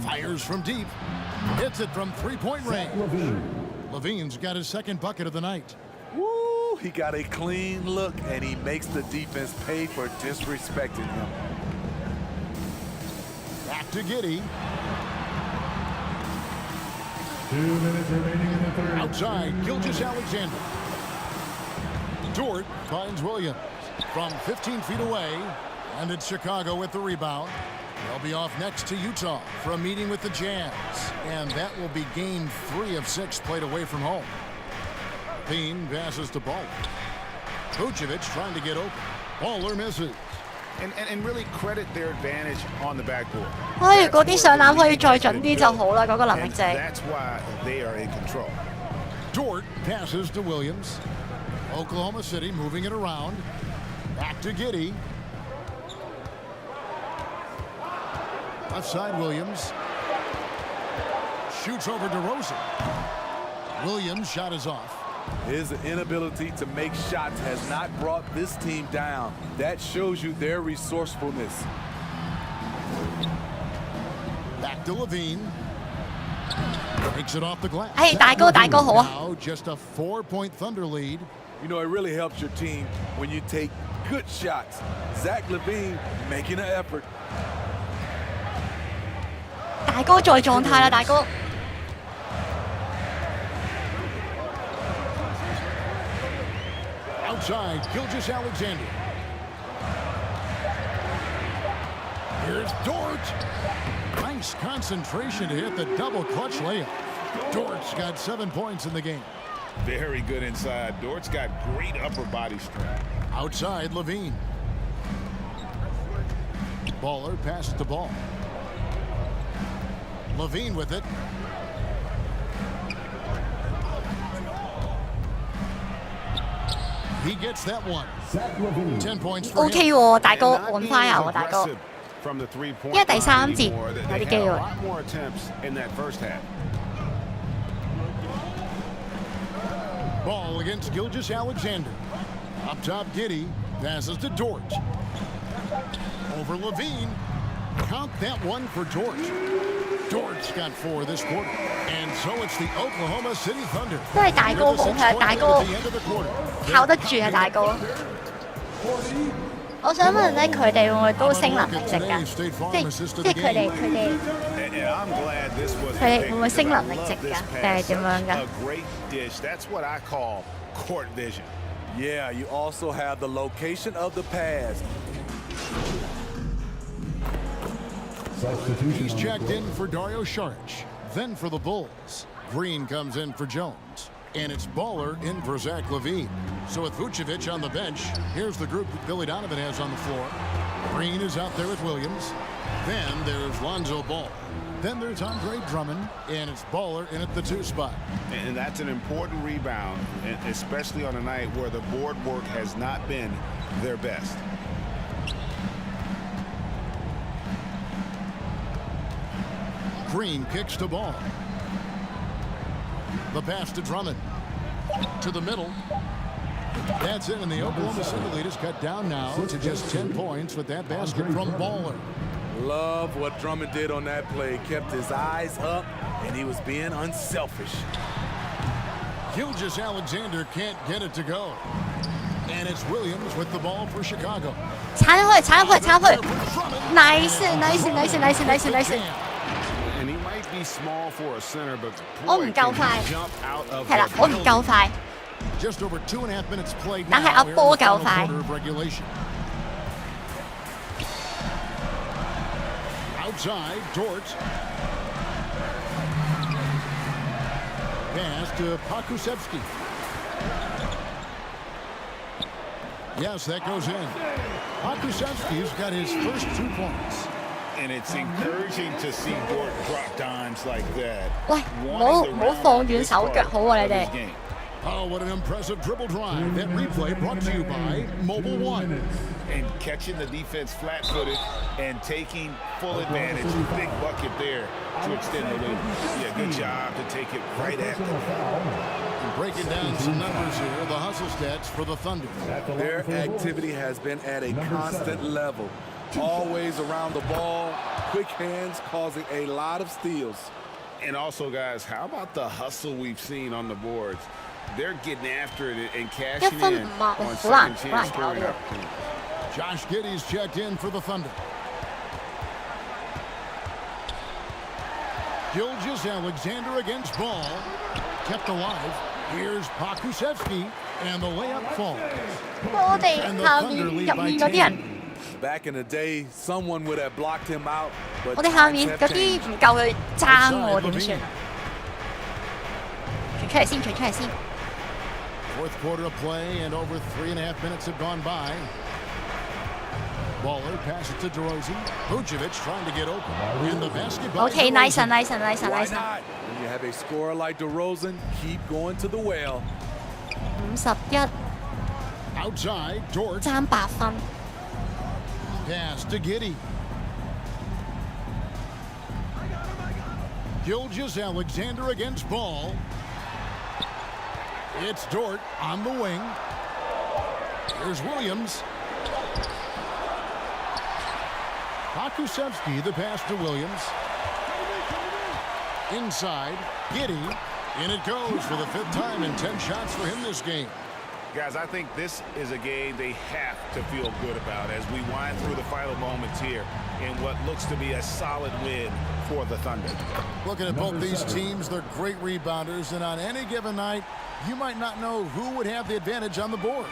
F: Fires from deep. Hits it from three-point range. Levine's got his second bucket of the night.
K: Woo! He got a clean look, and he makes the defense pay for disrespecting him.
F: Back to Giddey.
J: 2 minutes remaining in the third.
F: Outside, Gilgeous-Alexander. Dort finds Williams from 15 feet away, and it's Chicago with the rebound. They'll be off next to Utah for a meeting with the Jazz, and that will be game 3 of 6 played away from home. Bean passes to Baller. Vucevic trying to get open. Baller misses.
I: And really credit their advantage on the backboard.
A: 如果啲上籃可以再準啲就好啦，嗰個能力值。
I: That's why they are in control.
F: Dort passes to Williams. Oklahoma City moving it around. Back to Giddey. Left side Williams. shoots over DeRozan. Williams' shot is off.
K: His inability to make shots has not brought this team down. That shows you their resourcefulness.
F: Back to Levine. Takes it off the glass.
A: 大哥好啊。
F: Now just a 4-point Thunder lead.
K: You know, it really helps your team when you take good shots. Zach LaVine making an effort.
A: 大哥在狀態啦，大哥。
F: Outside, Gilgeous-Alexander. Here's Dort. Nice concentration to hit the double clutch layup. Dort's got 7 points in the game.
I: Very good inside. Dort's got great upper body strength.
F: Outside, Levine. Baller passes the ball. Levine with it. He gets that one. 10 points for him.
A: OK 喎，大哥 on fire 喎，大哥。
I: From the three-point
A: 因為第三
I: line
A: 節
I: anymore.
A: 有
I: They
A: 啲機
I: had a
A: 會。
I: lot more attempts in that first half.
F: Ball against Gilgeous-Alexander. Up top, Giddey passes to Dort. Over Levine. Count that one for Dort. Dort's got 4 this quarter. And so it's the Oklahoma City Thunder.
A: 都係大哥好，係大哥
F: At the end of the quarter.
A: 靠得住啊，大哥。我想問咧，佢哋會唔會都升能力值㗎？即係佢哋
I: And I'm glad this was
A: 佢哋會唔會升能力值㗎？定係點樣㗎？
I: a great dish. That's what I call court vision.
K: Yeah, you also have the location of the pass.
F: He's checked in for Dario Saric. Then for the Bulls. Green comes in for Jones. And it's Baller in for Zach LaVine. So with Vucevic on the bench, here's the group that Billy Donovan has on the floor. Green is out there with Williams. Then there's Lonzo Ball. Then there's Andre Drummond, and it's Baller in at the 2 spot.
I: And that's an important rebound, especially on a night where the board work has not been their best.
F: Green kicks the ball. The pass to Drummond. To the middle. That's it, and the Oklahoma City lead is cut down now to just 10 points with that basket from Baller.
K: Love what Drummond did on that play. Kept his eyes up, and he was being unselfish.
F: Gilgeous-Alexander can't get it to go. And it's Williams with the ball for Chicago.
A: 鏟入去 ，nice。
I: And he might be small for a center, but
A: 我
I: boy,
A: 唔夠
I: can
A: 快
I: he jump out of
A: 係啦，
I: the
A: 我唔夠快。
F: Just over 2.5 minutes played
A: 但係
F: now
A: 阿
F: here in
A: 波
F: the
A: 夠
F: final
A: 快。
F: quarter of regulation. Outside, Dort. Pass to Pakusevsky. Yes, that goes in. Pakusevsky's got his first 2 points.
I: And it's encouraging to see Dort drop dimes like that.
A: 喂，唔好放軟手腳好啊，你哋。
F: Oh, what an impressive dribble drive. That replay brought to you by Mobile One.
I: And catching the defense flat-footed and taking full advantage. Big bucket there to extend the lead. Yeah, good job to take it right at them.
F: Breaking down some numbers here, the hustle stats for the Thunder.
K: Their activity has been at a constant level. Always around the ball, quick hands causing a lot of steals.
I: And also, guys, how about the hustle we've seen on the boards? They're getting after it and cashing in on second chance scoring opportunities.
F: Josh Giddey's checked in for the Thunder. Gilgeous-Alexander against Ball. Kept alive. Here's Pakusevsky, and the layup falls.
A: 我哋下面入面嗰啲人，
K: Back in the day, someone would have blocked him out, but
A: 我哋下
K: times
A: 面
K: have
A: 嗰啲
K: changed.
A: 唔夠佢爭喎，點算？傳出嚟先，傳出嚟先。
F: Fourth quarter of play, and over 3.5 minutes have gone by. Baller passes to DeRozan. Vucevic trying to get open. And the basketball.
A: OK, nice.
K: Why not? When you have a scorer like DeRozan, keep going to the well.
A: 51
F: Outside, Dort.
A: 爭8分。
F: Pass to Giddey. Gilgeous-Alexander against Ball. It's Dort on the wing. Here's Williams. Pakusevsky, the pass to Williams. Inside, Giddy. In it goes for the 5th time in 10 shots for him this game.
I: Guys, I think this is a game they have to feel good about as we wind through the final moments here in what looks to be a solid win for the Thunder.
F: Looking at both these teams, they're great rebounders, and on any given night, you might not know who would have the advantage on the board.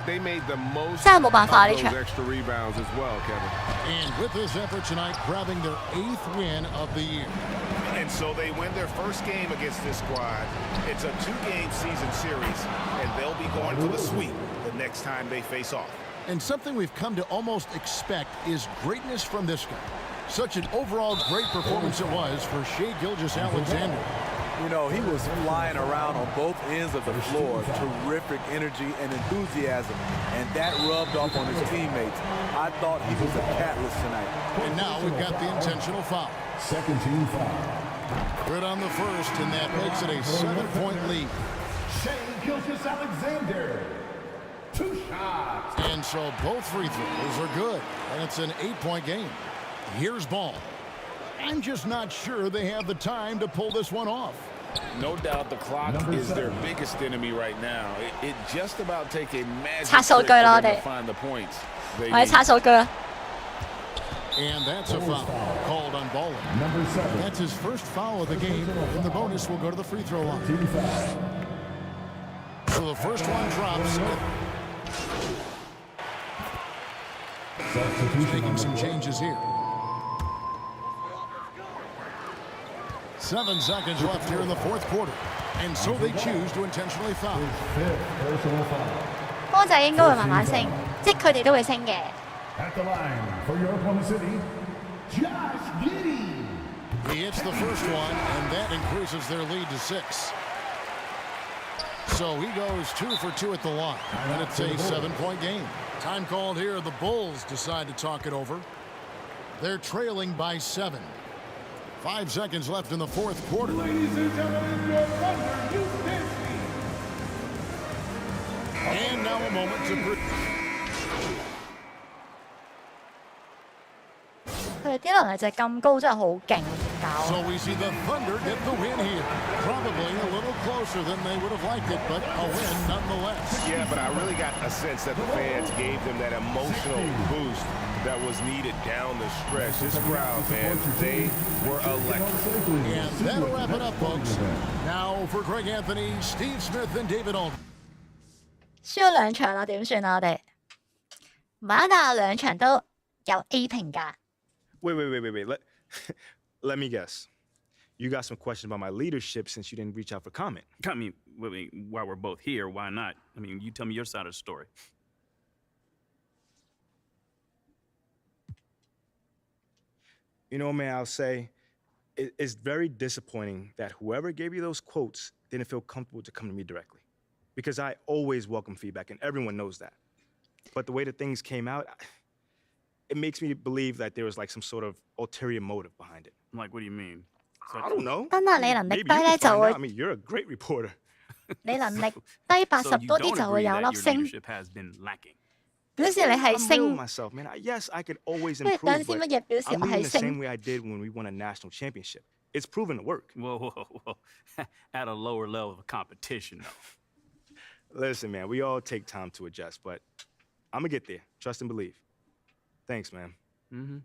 I: They made the most
A: 真係冇辦法，
I: of
A: 呢
I: those
A: 場。
I: extra rebounds as well, Kevin.
F: And with this effort tonight, grabbing their 8th win of the year.
I: And so they win their first game against this squad. It's a 2-game season series, and they'll be going for the sweep the next time they face off.
F: And something we've come to almost expect is greatness from this guy. Such an overall great performance it was for Shai Gilgeous-Alexander.
K: You know, he was flying around on both ends of the floor. Terrific energy and enthusiasm. And that rubbed off on his teammates. I thought he was a catalyst tonight.
F: And now we've got the intentional foul.
J: Second team foul.
F: Good on the first, and that makes it a 7-point lead.
J: Shai Gilgeous-Alexander. 2 shots.
F: And so both free throws are good, and it's an 8-point game. Here's Ball. I'm just not sure they have the time to pull this one off.
I: No doubt the clock is their biggest enemy right now. It just about take a magic
A: 刷數
I: trick
A: 據
I: for
A: 啦，我
I: them
A: 哋
I: to find the points.
A: 我哋刷數據啦。
F: And that's a foul called on Ball.
J: Number 7.
F: That's his first foul of the game, and the bonus will go to the free throw line.
J: Team foul.
F: So the first one drops. Making some changes here. 7 seconds left here in the 4th quarter. And so they choose to intentionally foul.
A: 波仔應該會慢慢升，即係佢哋都會升嘅。
J: At the line for your Oklahoma City, Josh Giddey.
F: He hits the first one, and that increases their lead to 6. So he goes 2 for 2 at the line, and it's a 7-point game. Time called here. The Bulls decide to talk it over. They're trailing by 7. 5 seconds left in the 4th quarter.
J: Ladies and gentlemen, your Thunder,
F: And now a moment to...
A: 佢哋啲能力就係咁高，真係好勁，搞。
F: So we see the Thunder get the win here. Probably a little closer than they would have liked it, but a win nonetheless.
I: Yeah, but I really got a sense that the fans gave them that emotional boost that was needed down the stretch. This crowd, man, they were electric.
F: And that'll wrap it up, folks. Now for Greg Anthony, Steve Smith, and David Aldridge.
A: 輸咗2場啦，點算啊？我哋唔係，但係2場都有 A 評價。
L: Wait. Let me guess. You got some questions about my leadership since you didn't reach out for comment.
M: I mean, while we're both here, why not? I mean, you tell me your side of the story.
L: You know, man, I'll say it's very disappointing that whoever gave you those quotes didn't feel comfortable to come to me directly. Because I always welcome feedback, and everyone knows that. But the way that things came out, it makes me believe that there was like some sort of ulterior motive behind it.
M: Like, what do you mean? So,
L: I don't know.
A: 真係你能力
L: Maybe
A: 低
L: you
A: 咧
L: can
A: 就
L: find
A: 會
L: out. I mean, you're a great reporter.
A: 你能力低80多啲就會有粒星，
M: leadership has been lacking.
A: 表示你係
L: I'm real
A: 星。
L: myself, man. Yes, I could always
A: 因為
L: improve,
A: 等先
L: but
A: 乜嘢表示
L: I'm
A: 我
L: leading
A: 係
L: the same
A: 星？
L: way I did when we won a national championship. It's proven to work.
M: Whoa. At a lower level of competition, though.
L: Listen, man, we all take time to adjust, but I'm gonna get there. Trust and believe. Thanks, man.
M: Mm-hmm. .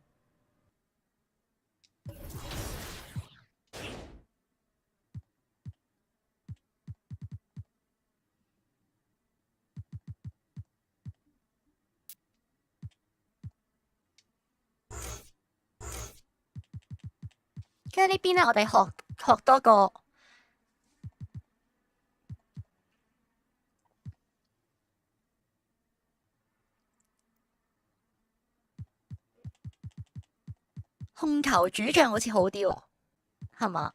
A: 跟住呢邊咧，我哋學多個控球主將，好似好啲喎，係嘛？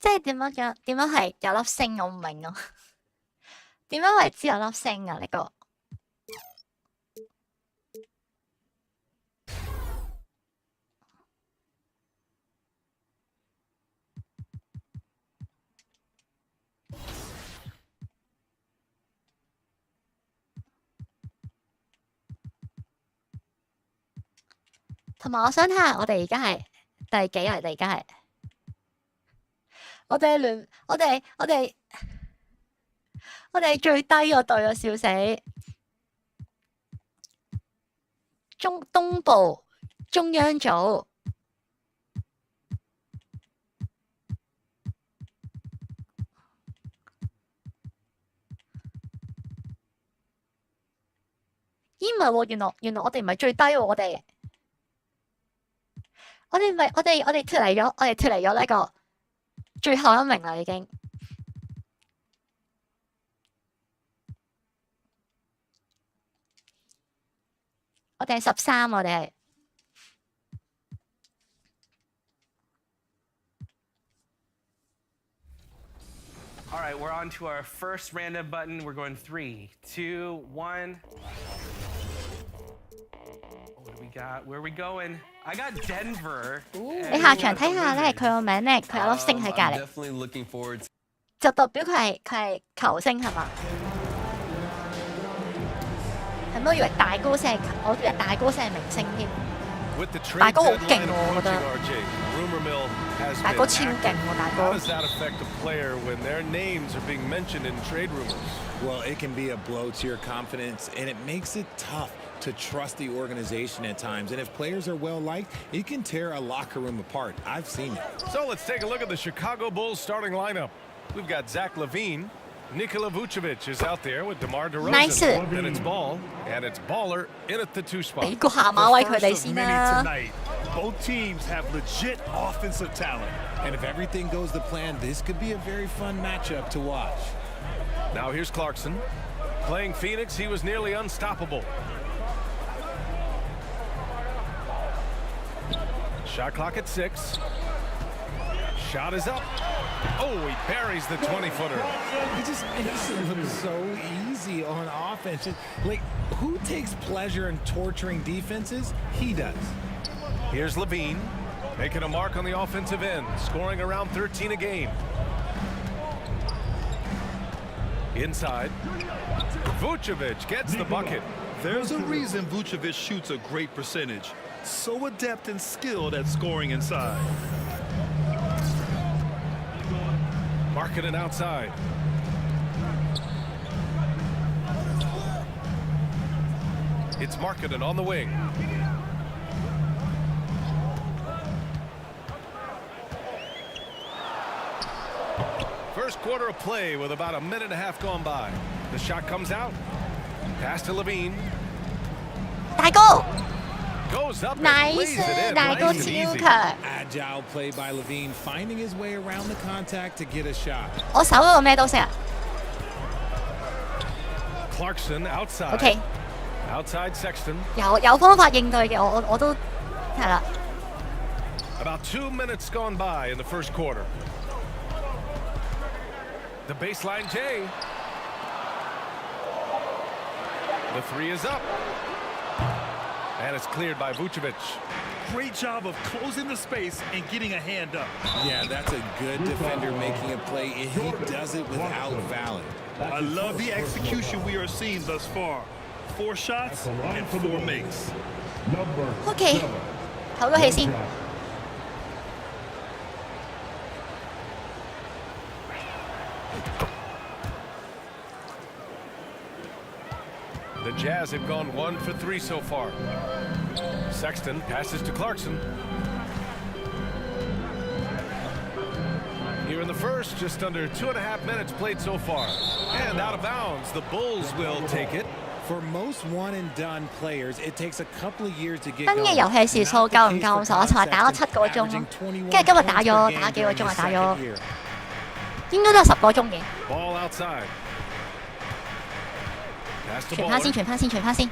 A: 即係點樣係有粒星？我唔明啊。點樣為之有粒星啊？呢個同埋我想睇下我哋而家係第幾啊？我哋而家係我哋最低嗰隊啊，笑死！東部中央組咦唔係喎，原來我哋唔係最低喎，我哋脫離咗呢個最後一名啦，已經。我哋係13，我哋係。
N: All right, we're on to our first random button. We're going 3, 2, 1. What do we got? Where are we going? I got Denver.
A: 你下場睇下咧，佢個名咧，佢有粒星喺隔離，
N: Definitely looking forward to
A: 就代表佢係球星係嘛？係咪？我以為大哥先係，我以為大哥先係明星添。大哥好勁喎，我覺得。大哥超勁喎，大哥。
C: How does that affect a player when their names are being mentioned in trade rumors?
O: Well, it can be a blow to your confidence, and it makes it tough to trust the organization at times. And if players are well liked, it can tear a locker room apart. I've seen it.
C: So let's take a look at the Chicago Bulls starting lineup. We've got Zach LaVine. Nikola Vucevic is out there with DeMar DeRozan.
A: Nice.
C: Then it's Ball, and it's Baller in at the 2 spot.
A: 俾個下馬威佢哋先啦。
B: Both teams have legit offensive talent.
O: And if everything goes to plan, this could be a very fun matchup to watch.
C: Now here's Clarkson. Playing Phoenix, he was nearly unstoppable. Shot clock at 6. Shot is up. Oh, he buries the 20-footer.
O: He just makes it look so easy on offense. Like, who takes pleasure in torturing defenses? He does.
C: Here's LaVine, making a mark on the offensive end, scoring around 13 a game. Inside, Vucevic gets the bucket.
B: There's a reason Vucevic shoots a great percentage. So adept and skilled at scoring inside.
C: Marketing outside. It's Marketing on the wing. First quarter of play with about a minute and a half gone by. The shot comes out. Pass to LaVine.
A: 大哥
C: Goes up and
A: ，nice，
C: lays it in.
A: 大哥
C: Nice and
A: 超
C: easy.
A: 強。
O: Agile play by LaVine, finding his way around the contact to get a shot.
A: 我手嗰個咩都識啊。
C: Clarkson outside.
A: OK，
C: Outside Sexton.
A: 有方法應對嘅，我都係啦。
C: About 2 minutes gone by in the first quarter. The baseline J. The 3 is up. And it's cleared by Vucevic.
B: Great job of closing the space and getting a hand up.
O: Yeah, that's a good defender making a play, and he does it without fouling.
B: I love the execution we are seeing thus far. 4 shots and 4 makes.
A: OK， 唞咗氣先。
C: The Jazz have gone 1 for 3 so far. Sexton passes to Clarkson. Here in the first, just under 2.5 minutes played so far. And out of bounds, the Bulls will take it.
O: For most one-and-done players, it takes a couple of years to get
A: 新嘅遊戲時數夠唔夠？我尋日打咗7個鐘咯，跟住今日打幾個鐘啊？打咗應該都係10個鐘嘅。
C: Ball outside.
A: 傳翻先。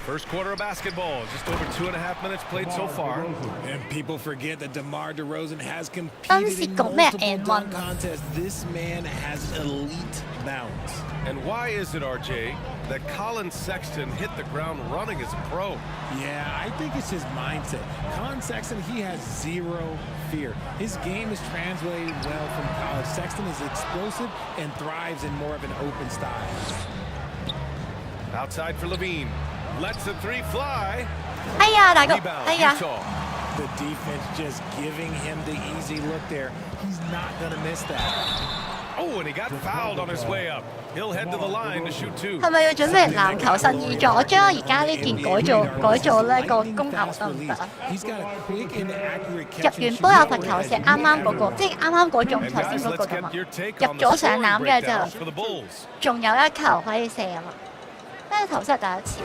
C: First quarter of basketball, just over 2.5 minutes played so far.
O: And people forget that DeMar DeRozan has
A: 當
O: competed
A: 時
O: in
A: 講咩
O: multiple
A: and
O: dunk
A: one
O: contests. This man has elite bounce.
C: And why is it, RJ, that Colin Sexton hit the ground running as a pro?
O: Yeah, I think it's his mindset. Colin Sexton, he has zero fear. His game is translated well from college. Sexton is explosive and thrives in more of an open style.
C: Outside for Levine. Lets the three fly.
A: 哎呀，大哥，
C: Rebound,
A: 哎呀，
C: Utah.
O: The defense just giving him the easy look there. He's not going to miss that.
C: Oh, and he got fouled on his way up. He'll head to the line to shoot two.
A: 係咪要準備籃球新衣裝？我將而家呢件改做呢個公牛得唔得啊？
O: He's got a quick and accurate
A: 入
O: catch
A: 完波有罰球射，啱啱嗰個，即係啱啱嗰種頭先嗰個㗎嘛。入咗上籃嘅之後，
C: for the Bulls.
A: 仲有一球可以射啊嘛。呢個頭先係第一次，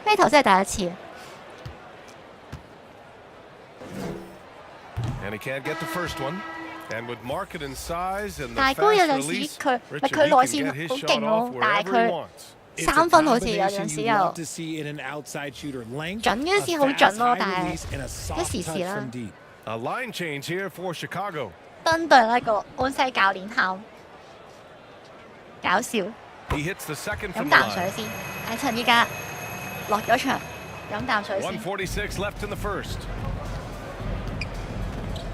A: 呢頭先係第一次。
C: And he can't get the first one. And with market and size and the
A: 大哥有
C: fast
A: 陣時
C: release,
A: 佢
C: Richard,
A: 佢
C: he
A: 內
C: can
A: 線
C: get his
A: 好
C: shot
A: 勁
C: off
A: 咯，但係
C: wherever he
A: 佢
C: wants.
A: 3分好似有陣時
O: Combination you
A: 又
O: love to see in an outside shooter. Length,
A: 準嗰陣時好
O: a
A: 準
O: fast
A: 咯，
O: high
A: 但係
O: release, and a
A: 一
O: soft
A: 時
O: touch
A: 時啦
O: from。deep.
C: A line change here for Chicago.
A: 登對呢個安西教練喊，搞笑。
C: He hits the second
A: 飲
C: from the
A: 啖水
C: line.
A: 先。阿陳依家落咗場，飲啖水先。
C: 146 left in the first.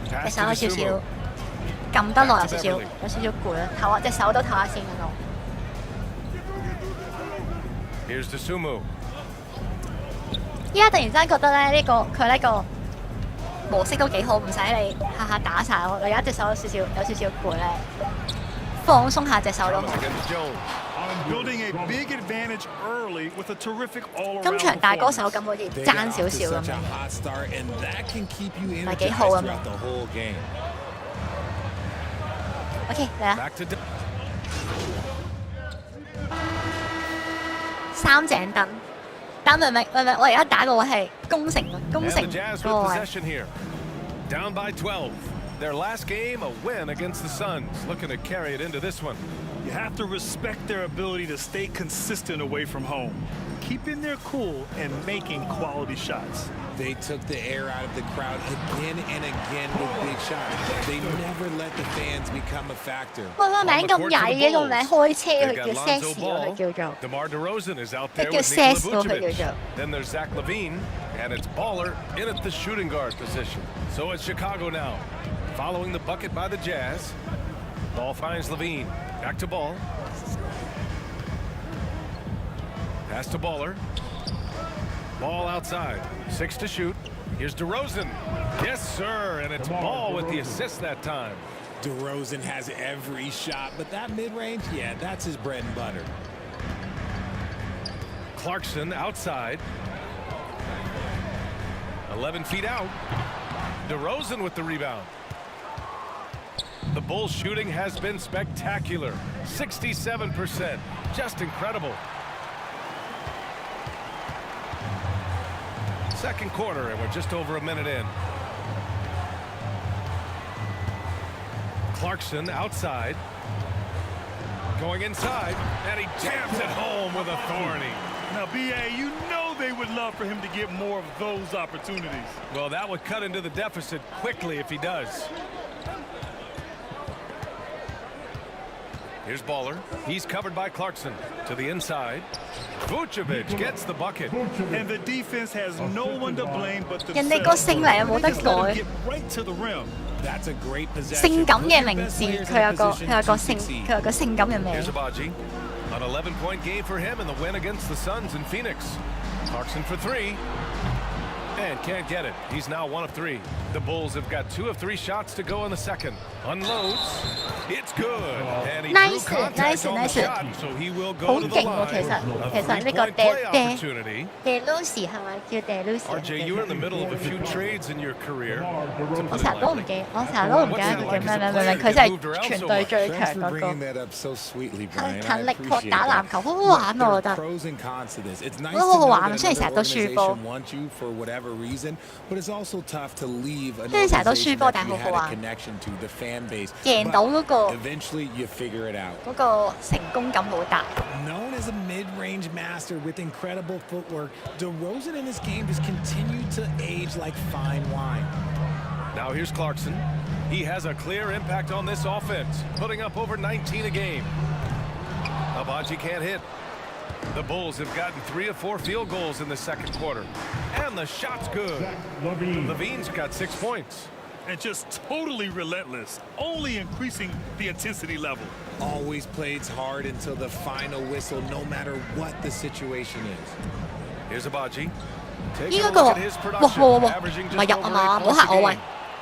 A: 隻
C: Pass
A: 手
C: to
A: 有少
C: Sumo.
A: 少撳得耐，有少少攰啦，唞下隻手都唞下先嗰度。
C: Here's to Sumo.
A: 依家突然之間覺得咧，佢呢個模式都幾好，唔使你下下打晒我。而家隻手有少少攰咧，放鬆下隻手都好。
C: Against Jones.
B: Building a big advantage early with a terrific all-around
A: 今場大哥手
B: performance.
A: 感好似
O: They
A: 爭
O: got
A: 少
O: off to
A: 少
O: such
A: 咁
O: a
A: 樣。
O: hot start, and that can keep you
A: 唔係幾
O: energized
A: 好咁樣。
O: throughout the whole game.
A: OK，嚟啦，
C: Back to
A: 三井燈。但明明，我而家打個位係攻城
C: And the Jazz
A: 嗰個
C: with
A: 位。
C: possession here. Down by 12. Their last game, a win against the Suns. Looking to carry it into this one.
B: You have to respect their ability to stay consistent away from home, keeping their cool and making quality shots.
O: They took the air out of the crowd again and again with big shots. They never let the fans become a factor.
A: 喂，個名咁曳嘅，個名開車
C: They've
A: 佢
C: got
A: 叫
C: Lonzo
A: Sassy 喎，
C: Ball.
A: 佢叫做。
C: DeMar DeRozan is out there
A: It
C: with
A: gets
C: Nikola
A: sassy, okay,
C: Vucevic.
A: yeah.
C: Then there's Zach LaVine, and it's Baller in at the shooting guard position. So it's Chicago now, following the bucket by the Jazz. Ball finds LaVine. Back to Ball. Pass to Baller. Ball outside. 6 to shoot. Here's DeRozan. Yes, sir, and it's Ball with the assist that time.
O: DeRozan has every shot, but that mid-range, yeah, that's his bread and butter.
C: Clarkson outside. 11 feet out. DeRozan with the rebound. The Bulls' shooting has been spectacular. 67%. Just incredible. Second quarter, and we're just over a minute in. Clarkson outside. Going inside, and he jams it home with authority.
B: Now, BA, you know they would love for him to get more of those opportunities.
C: Well, that would cut into the deficit quickly if he does. Here's Baller. He's covered by Clarkson. To the inside. Vucevic gets the bucket.
B: And the defense has no one to blame but
A: 人哋個
B: themselves.
A: 姓嚟冇得
B: Just let him
A: 改。
B: get right to the rim.
O: That's a great possession.
A: 性感嘅
O: Put the
A: 名
O: best
A: 字，
O: players in
A: 佢有個
O: a position to
A: 性感嘅名
C: Here's。Abaji. An 11-point game for him in the win against the Suns in Phoenix. Clarkson for 3. And can't get it. He's now 1 of 3. The Bulls have got 2 of 3 shots to go in the second. Unloads. It's good. And he
A: Nice,
C: drew contact
A: nice,
C: on the
A: nice.
C: shot, so he will
A: 好
C: go to the
A: 勁喎，
C: line.
A: 其實
C: A
A: 呢個
C: 3-point play
A: De
C: opportunity.
A: Lucy 係咪叫 De Lucy？
C: RJ, you were in the middle of a few trades in your career.
A: 我成日都唔記，我成日都唔記得佢叫咩，佢真係全隊最強
O: Thanks for
A: 嗰個
O: bringing。that up so sweetly, Brian.
A: 勤
O: I
A: 力擴
O: appreciate
A: 打
O: that.
A: 籃球，好好玩啊！我覺
O: There are
A: 得。
O: pros and cons to this. It's nice
A: 好好
O: to know
A: 玩
O: that
A: 雖然成日
O: another
A: 都輸波
O: organization wants you for whatever reason, but it's also tough to leave an
A: 雖然成日都輸
O: organization
A: 波，
O: that
A: 但係
O: you
A: 好
O: had
A: 好
O: a
A: 玩。
O: connection to, the fan base.
A: 贏到嗰個
O: But eventually, you figure it out.
A: 嗰個成功感好大。
O: Known as a mid-range master with incredible footwork, DeRozan in his game just continued to age like fine wine.
C: Now here's Clarkson. He has a clear impact on this offense, putting up over 19 a game. Abaji can't hit. The Bulls have gotten 3 of 4 field goals in the second quarter. And the shot's good. Levine's got 6 points.
B: And just totally relentless, only increasing the intensity level.
O: Always plays hard until the final whistle, no matter what the situation is.
C: Here's Abaji.
A: 呢一個，唔係入啊嘛，唔好嚇我喂。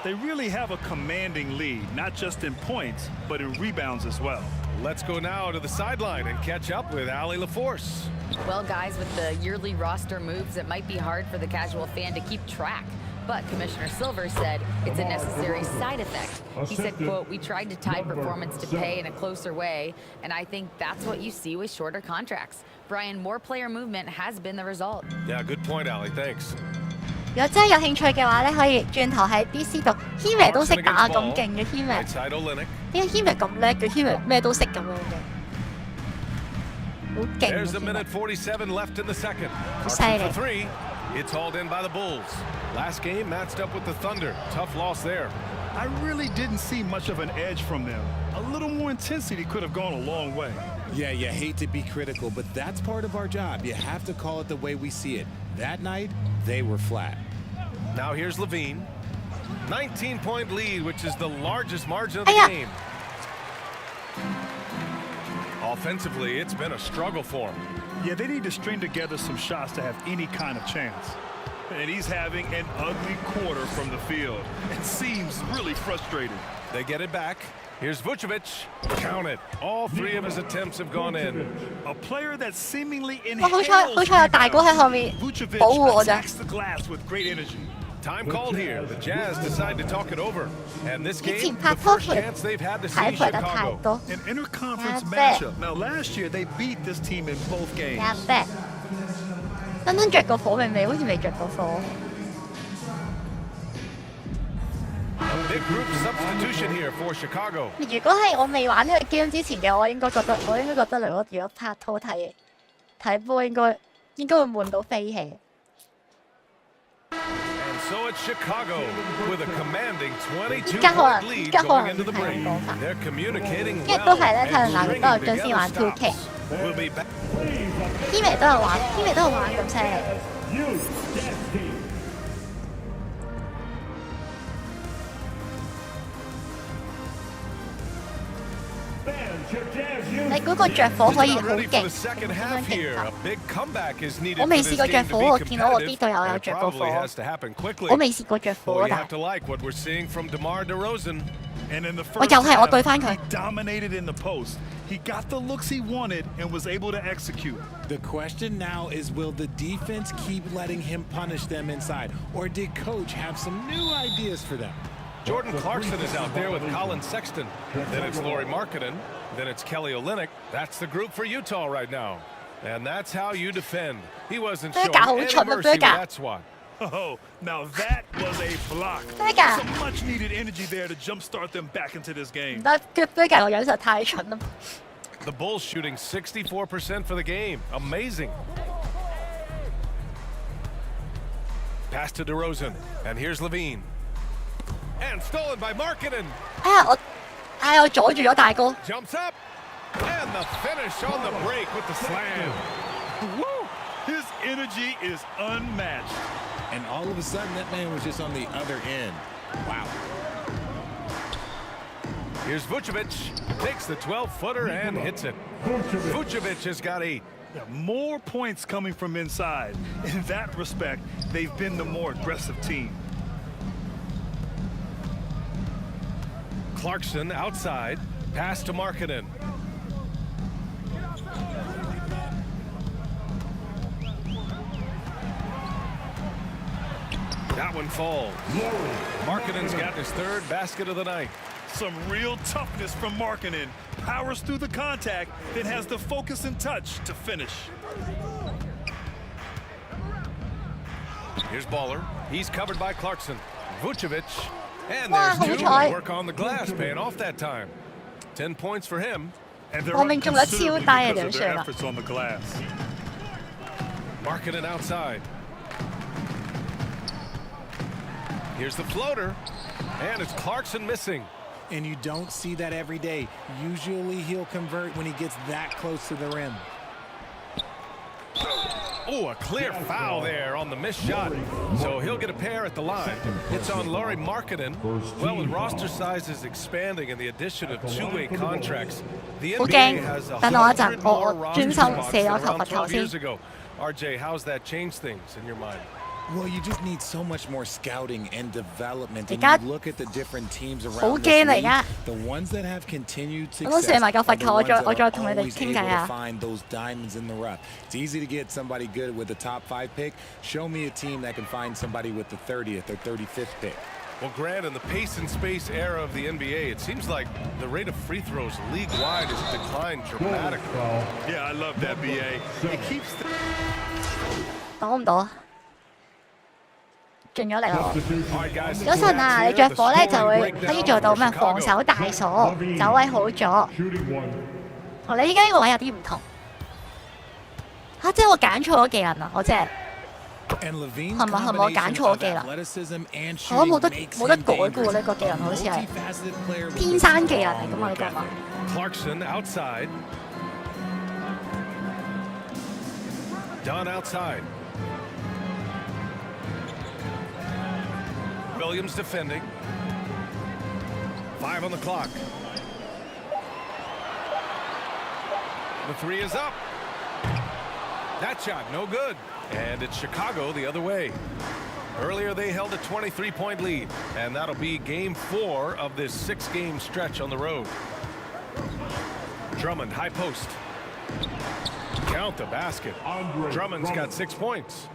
B: They really have a commanding lead, not just in points, but in rebounds as well.
C: Let's go now to the sideline and catch up with Allie LaForce.
E: Well, guys, with the yearly roster moves, it might be hard for the casual fan to keep track. But Commissioner Silver said it's a necessary side effect. He said, quote, we tried to tie performance to pay in a closer way, and I think that's what you see with shorter contracts. Brian, more player movement has been the result.
C: Yeah, good point, Allie. Thanks.
A: 如果真係有興趣嘅話咧，可以轉頭喺 DC 度 ，Hime 都識打咁勁嘅 Hime。點解 Hime 咁叻嘅 Hime 咩都識咁樣嘅？好勁。
C: There's a minute 47 left in the second.
A: 好犀利。
C: For 3, it's hauled in by the Bulls. Last game matched up with the Thunder. Tough loss there.
B: I really didn't see much of an edge from them. A little more intensity could have gone a long way.
O: Yeah, you hate to be critical, but that's part of our job. You have to call it the way we see it. That night, they were flat.
C: Now here's Levine. 19-point lead, which is the largest margin of the game. Offensively, it's been a struggle for him.
B: Yeah, they need to string together some shots to have any kind of chance. And he's having an ugly quarter from the field. It seems really frustrated.
C: They get it back. Here's Vucevic. Count it. All 3 of his attempts have gone in.
B: A player that seemingly
A: 好彩有大哥喺後面保護我啫。
B: the glass with great energy.
C: Time called here. The Jazz decide to talk it over. And this game,
A: 拍
C: the
A: 拖
C: first
A: 佢
C: chance they've had to
A: 睇
C: see
A: 佢得太
C: Chicago.
A: 多。
B: An interconference matchup. Now last year they beat this team in both games.
A: 燈燈着過火未？好似未着過火。
C: Big group substitution here for Chicago.
A: 如果係我未玩呢個 game 之前嘅，我應該覺得如果拍拖睇波應該會悶到飛起。
C: And so it's Chicago with a commanding 22-point lead going into the break. They're communicating
A: 因為
C: well
A: 都係咧，
C: and
A: 睇人都有最先玩 2K。
C: We'll be back.
A: Hime 都有玩咁犀利。 你估個着火可以好勁，點樣勁法？我未試過着火，我見到我啲隊友有着過火。我未試過着火，但係我又係我對翻佢。
B: Dominated in the post. He got the looks he wanted and was able to execute.
O: The question now is, will the defense keep letting him punish them inside, or did coach have some new ideas for them?
C: Jordan Clarkson is out there with Colin Sexton. Then it's Lauri Markkanen. Then it's Kelly Olynyk. That's the group for Utah right now. And that's how you defend. He wasn't showing any mercy, that's why.
B: Oh, now that was a block. Some much needed energy there to jumpstart them back into this game.
A: The
C: Bulls shooting 64% for the game. Amazing. Pass to DeRozan. And here's Levine. And stolen by Markkanen.
A: 我阻住咗大哥。
C: Jumps up. And the finish on the break with the slam.
B: Woo! His energy is unmatched.
O: And all of a sudden, that man was just on the other end. Wow.
C: Here's Vucevic. Takes the 12-footer and hits it. Vucevic has got 8.
B: Yeah, more points coming from inside. In that respect, they've been the more aggressive team.
C: Clarkson outside. Pass to Markkanen. That one falls. Markkanen's got his 3rd basket of the night.
B: Some real toughness from Markkanen. Powers through the contact, then has the focus and touch to finish.
C: Here's Baller. He's covered by Clarkson. Vucevic. And there's 2. Work on the glass, paying off that time. 10 points for him.
B: And they're
A: 我命中率
B: up
A: 超低
B: considerably
A: 啊，
B: because
A: 點
B: of
A: 算
B: their
A: 啊？
B: efforts on the glass.
C: Marking it outside. Here's the floater. And it's Clarkson missing.
O: And you don't see that every day. Usually he'll convert when he gets that close to the rim.
C: Oh, a clear foul there on the missed shot. So he'll get a pair at the line. It's on Laurie Markkinen. Well, with roster sizes expanding and the addition of two-way contracts, the NBA has 100 more roster spots than around 12 years ago. RJ, how's that change things in your mind?
O: Well, you just need so much more scouting and development. And
A: Got-
O: you look at the different teams
A: 好
O: around
A: 驚
O: this
A: 嚟
O: league,
A: 㗎。
O: the ones that have continued
A: 我都
O: success
A: 射埋嚿
O: are
A: 罰
O: the
A: 球，我
O: ones
A: 再
O: that
A: 我再
O: are
A: 同你哋
O: always
A: 傾
O: able
A: 偈
O: to
A: 啊！
O: find those diamonds in the rough. It's easy to get somebody good with the top 5 pick. Show me a team that can find somebody with the 30th or 35th pick.
C: Well, Grant, in the pace and space era of the NBA, it seems like the rate of free throws league-wide has declined dramatically.
B: Yeah, I love that, BA. It keeps the
A: 擋唔到啊！進咗嚟咯！
C: All right, guys.
A: 早晨啊，你着火咧就會可以做到咩防守大鎖，走位好咗。同你依家呢個位有啲唔同。嚇！即係我揀錯咗技能啊！我即係
O: And Levine's
A: 係咪我揀
O: combination
A: 錯
O: of
A: 技能？
O: athleticism and
A: 我冇
O: shooting
A: 得
O: makes
A: 冇得
O: him
A: 改嘅喎，
O: dangerous.
A: 呢個技能好似係
O: Multifaceted player with
A: 天生技能嚟㗎嘛？你講嘛？
C: Clarkson outside. Dunn outside. Williams defending. 5 on the clock. The three is up. That shot no good. And it's Chicago the other way. Earlier they held a 23-point lead, and that'll be game 4 of this 6-game stretch on the road. Drummond, high post. Count the basket. Drummond's got 6 points.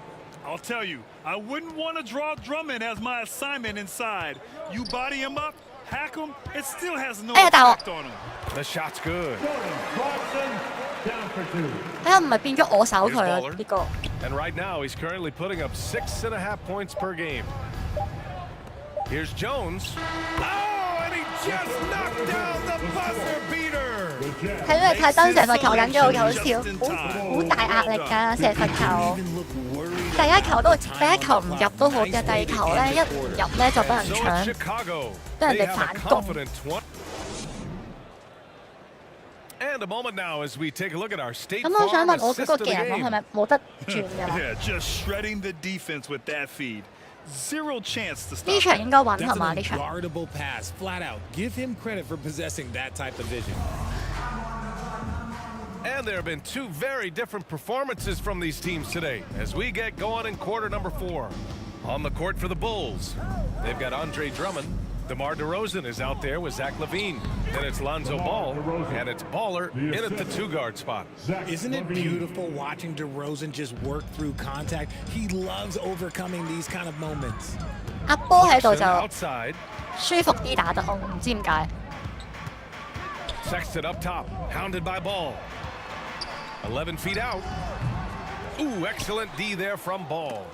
B: I'll tell you, I wouldn't want to draw Drummond as my assignment inside. You body him up, hack him, it still has no effect on him.
C: The shot's good.
A: 唔係變咗我守佢啊？呢個
C: And right now he's currently putting up 6.5 points per game. Here's Jones. Oh, and he just knocked down the buzzer beater.
A: 睇到你睇燈射罰球緊咗好搞笑，好大壓力㗎射罰球。第一球唔入都好嘅，第二球咧一唔入咧就俾人
C: So
A: 搶
C: it's Chicago.
A: 俾人
C: They
A: 哋
C: have
A: 反
C: a
A: 攻。
C: confident 20. And a moment now as we take a look at our State
A: 咁我想
C: Farm
A: 問我嗰
C: assist
A: 個
C: of the
A: 技能我係
C: game.
A: 咪冇得轉㗎啦？
B: Yeah, just shredding the defense with that feed. Zero chance to
A: 呢
B: stop.
A: 場應該穩
O: That's
A: 係嘛？
O: an
A: 呢場
O: unguardable pass, flat out. Give him credit for possessing that type of vision.
C: And there have been 2 very different performances from these teams today as we get going in quarter number 4. On the court for the Bulls, they've got Andre Drummond. DeMar DeRozan is out there with Zach LaVine. Then it's Lonzo Ball, and it's Baller in at the 2-guard spot.
O: Isn't it beautiful watching DeRozan just work through contact? He loves overcoming these kind of moments.
A: 壓波喺度
C: Clarkson
A: 就
C: outside.
A: 舒服啲打得，我唔知點解。
C: Sexton up top, hounded by Ball. 11 feet out. Ooh, excellent D there from Ball.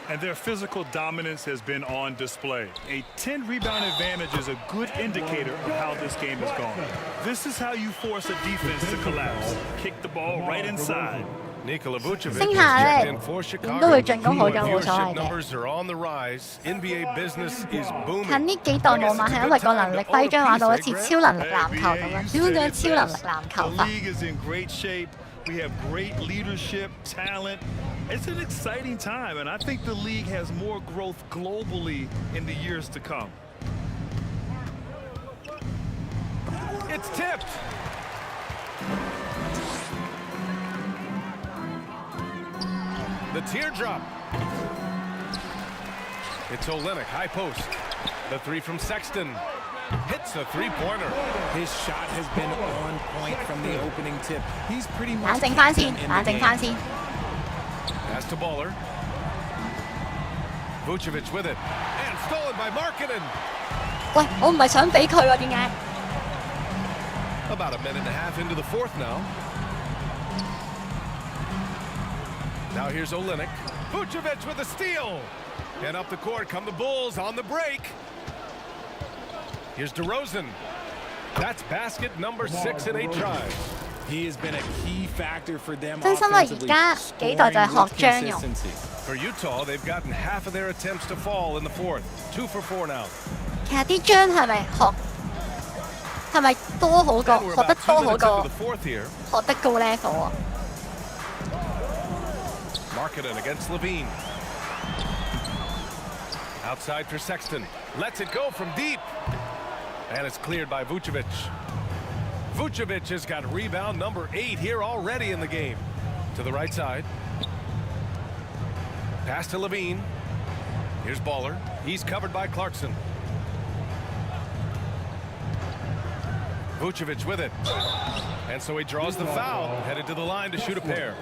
B: And their physical dominance has been on display. A 10-rebound advantage is a good indicator of how this game has gone. This is how you force a defense to collapse. Kick the ball right inside.
C: Nikola Vucevic
A: 升
C: is
A: 下
C: checked
A: 咧
C: in for
A: 點
C: Chicago.
A: 都會進攻好咗，冇所
C: Viewership
A: 謂嘅。
C: numbers are on the rise. NBA business is booming.
A: 近呢幾代冇馬係因為個能力徽章玩到好似超能力籃球咁樣，點樣超能力籃
B: The
A: 球法？
B: league is in great shape. We have great leadership, talent. It's an exciting time, and I think the league has more growth globally in the years to come.
C: It's tipped. The teardrop. It's Olynyk, high post. The 3 from Sexton. Hits a 3-pointer.
O: His shot has been on point from the opening tip. He's pretty
A: 冷
O: much
A: 靜翻
O: captain
A: 先，
O: in
A: 冷
O: the
A: 靜翻
O: game.
A: 先。
C: Pass to Baller. Vucevic with it. And stolen by Markkinen.
A: 喂，我唔係想俾佢喎，點解？
C: About a minute and a half into the 4th now. Now here's Olynyk. Vucevic with a steal. And up the court come the Bulls on the break. Here's DeRozan. That's basket number 6 in 8 tries.
O: He has been a key factor for them
A: 真心話而
O: offensively,
A: 家幾代就係
O: scoring
A: 學
O: with
A: 張用。
O: consistency.
C: For Utah, they've gotten half of their attempts to fall in the 4th. 2 for 4 now.
A: 其實啲張係咪多好過
C: And we're
A: 學得
C: about 2
A: 多好
C: minutes
A: 過
C: into the 4th here.
A: 學得高 level 啊？
C: Marketing against Levine. Outside for Sexton. Lets it go from deep. And it's cleared by Vucevic. Vucevic has got rebound number 8 here already in the game. To the right side. Pass to Levine. Here's Baller. He's covered by Clarkson. Vucevic with it. And so he draws the foul. Headed to the line to shoot a pair.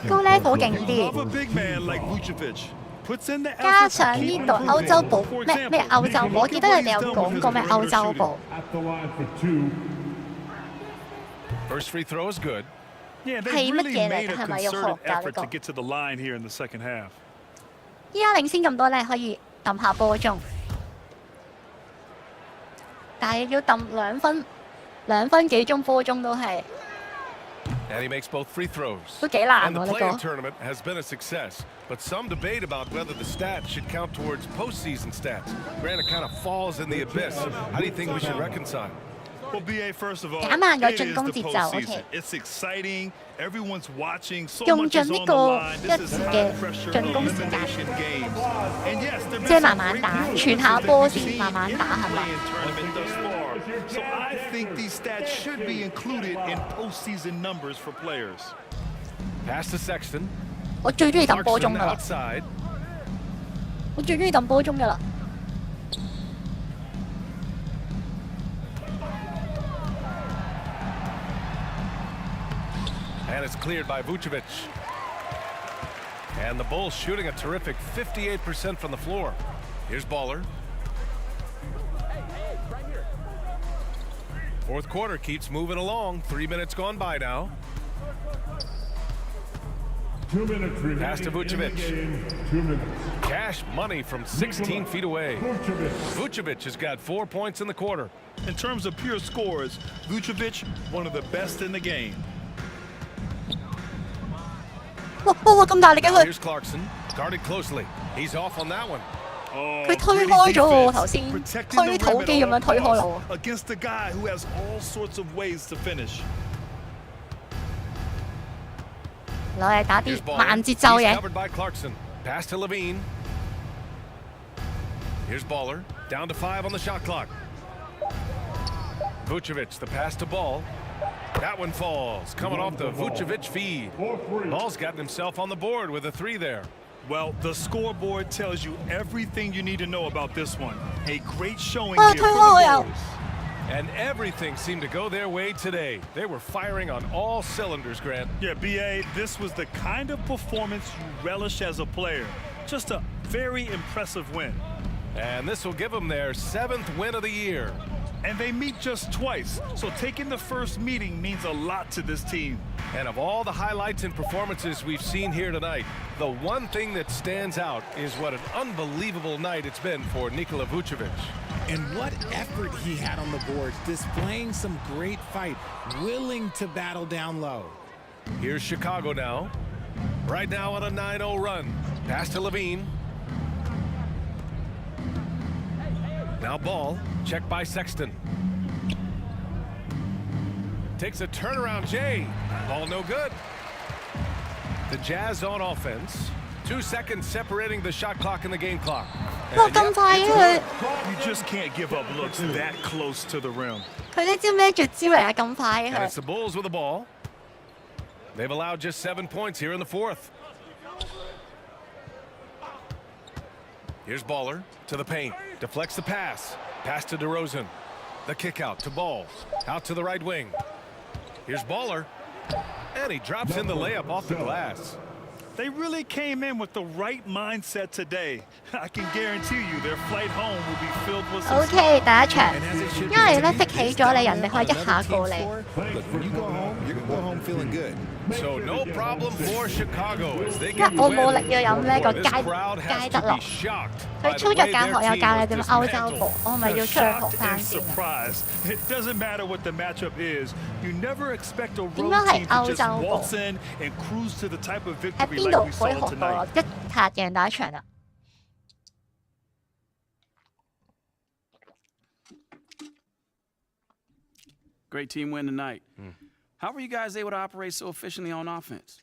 A: 高 level 勁
B: Love a
A: 啲，
B: big man like Vucevic. Puts in the
A: 加
B: effort to
A: 上
B: keep
A: 呢度歐
B: improving.
A: 洲部
B: For
A: 咩
B: example,
A: 歐洲部，我記得你哋有講過咩歐洲部。
J: At the line for 2.
C: First free throw is good.
B: Yeah, they
A: 係乜
B: really
A: 嘢嚟
B: made
A: 㗎？
B: a
A: 係咪要學
B: concerted
A: 㗎呢
B: effort
A: 個
B: to？get to the line here in the second half.
A: 依家領先咁多咧，可以揼下波鐘，但係要揼2分幾鐘波鐘都係
C: And he makes both free throws.
A: 都幾難
C: And the
A: 喎呢
C: play-in
A: 個。
C: tournament has been a success, but some debate about whether the stats should count towards postseason stats. Granted, kind of falls in the abyss. How do you think we should reconcile?
B: Well, BA, first of all,
A: 減慢咗
B: it is
A: 進攻
B: the
A: 節奏
B: postseason.
A: OK
B: It's exciting. Everyone's watching. So
A: 用
B: much
A: 盡
B: is
A: 呢
B: on
A: 個
B: the line.
A: 一
B: This is
A: 節
B: high
A: 嘅
B: pressure
A: 進攻時間，
B: elimination games. And yes, there've been
A: 即係
B: some
A: 慢慢
B: great
A: 打，
B: moves
A: 傳下
B: that
A: 波
B: we've
A: 先，
B: seen
A: 慢慢
B: in
A: 打
B: the
A: 係咪？
B: play-in tournament thus far. So I think these stats should be included in postseason numbers for players.
C: Pass to Sexton.
A: 我最中意揼波
C: Clarkson
A: 鐘㗎啦，
C: outside.
A: 我最中意揼波鐘㗎啦。
C: And it's cleared by Vucevic. And the Bulls shooting a terrific 58% from the floor. Here's Baller. Fourth quarter keeps moving along. 3 minutes gone by now.
J: 2 minutes remaining.
C: Pass to Vucevic.
J: 2 minutes.
C: Cash money from 16 feet away. Vucevic has got 4 points in the quarter.
B: In terms of pure scores, Vucevic, one of the best in the game.
A: 哇咁大力嘅佢，
C: Here's Clarkson. Guarded closely. He's off on that one.
A: 佢推開咗我頭先，推土機咁樣推開我。
B: Against a guy who has all sorts of ways to finish.
A: 攞嚟打啲
C: Here's Ball.
A: 慢節奏
C: He's
A: 嘢。
C: covered by Clarkson. Pass to Levine. Here's Baller. Down to 5 on the shot clock. Vucevic, the pass to Ball. That one falls. Coming off the Vucevic feed. Ball's gotten himself on the board with a 3 there.
B: Well, the scoreboard tells you everything you need to know about this one. A great showing
A: Ah,
B: here for the
A: 推開我又。
B: Bulls.
C: And everything seemed to go their way today. They were firing on all cylinders, Grant.
B: Yeah, BA, this was the kind of performance you relish as a player. Just a very impressive win.
C: And this will give them their 7th win of the year.
B: And they meet just twice, so taking the first meeting means a lot to this team.
C: And of all the highlights and performances we've seen here tonight, the one thing that stands out is what an unbelievable night it's been for Nikola Vucevic.
O: And what effort he had on the boards, displaying some great fight, willing to battle down low.
C: Here's Chicago now. Right now on a 9-0 run. Pass to Levine. Now Ball, checked by Sexton. Takes a turnaround Jay. Ball no good. The Jazz on offense. 2 seconds separating the shot clock and the game clock.
A: 哇咁快嘅佢，
B: You just can't give up looks that close to the rim.
A: 佢呢招咩絕招嚟啊？咁快嘅
C: And
A: 佢
C: it's。the Bulls with the ball. They've allowed just 7 points here in the 4th. Here's Baller to the paint. Deflects the pass. Pass to DeRozan. The kick out to Ball. Out to the right wing. Here's Baller. And he drops in the layup off the glass.
B: They really came in with the right mindset today. I can guarantee you their flight home will be filled with some
A: OK，
B: smiles.
A: 第一場，因為咧逼起咗你，人哋可以一下過你。
C: Look, when you go home, you're gonna go home feeling good. So no problem for Chicago as they
A: 因為
C: get the
A: 我冇
C: win.
A: 力要飲呢個
C: This
A: 街
C: crowd has
A: 得
C: to
A: 落
C: be。shocked
A: 佢
C: by
A: 操
C: the
A: 作
C: way
A: 教
C: their
A: 學有
C: team
A: 教你
C: was
A: 點樣歐洲步，
C: dismantled.
A: 我係咪要出去
B: Shocked
A: 學翻
B: and
A: 先啊？
B: surprised. It doesn't matter what the matchup is. You never expect a
A: 點
B: road
A: 樣係
B: team to
A: 歐
B: just
A: 洲步？
B: waltz in and cruise to the type of
A: 喺
B: victory
A: 邊
B: like
A: 度
B: we
A: 可以
B: saw
A: 學到啊？
B: tonight.
A: 一下贏第一場啊！
M: Great team win tonight. How were you guys able to operate so efficiently on offense?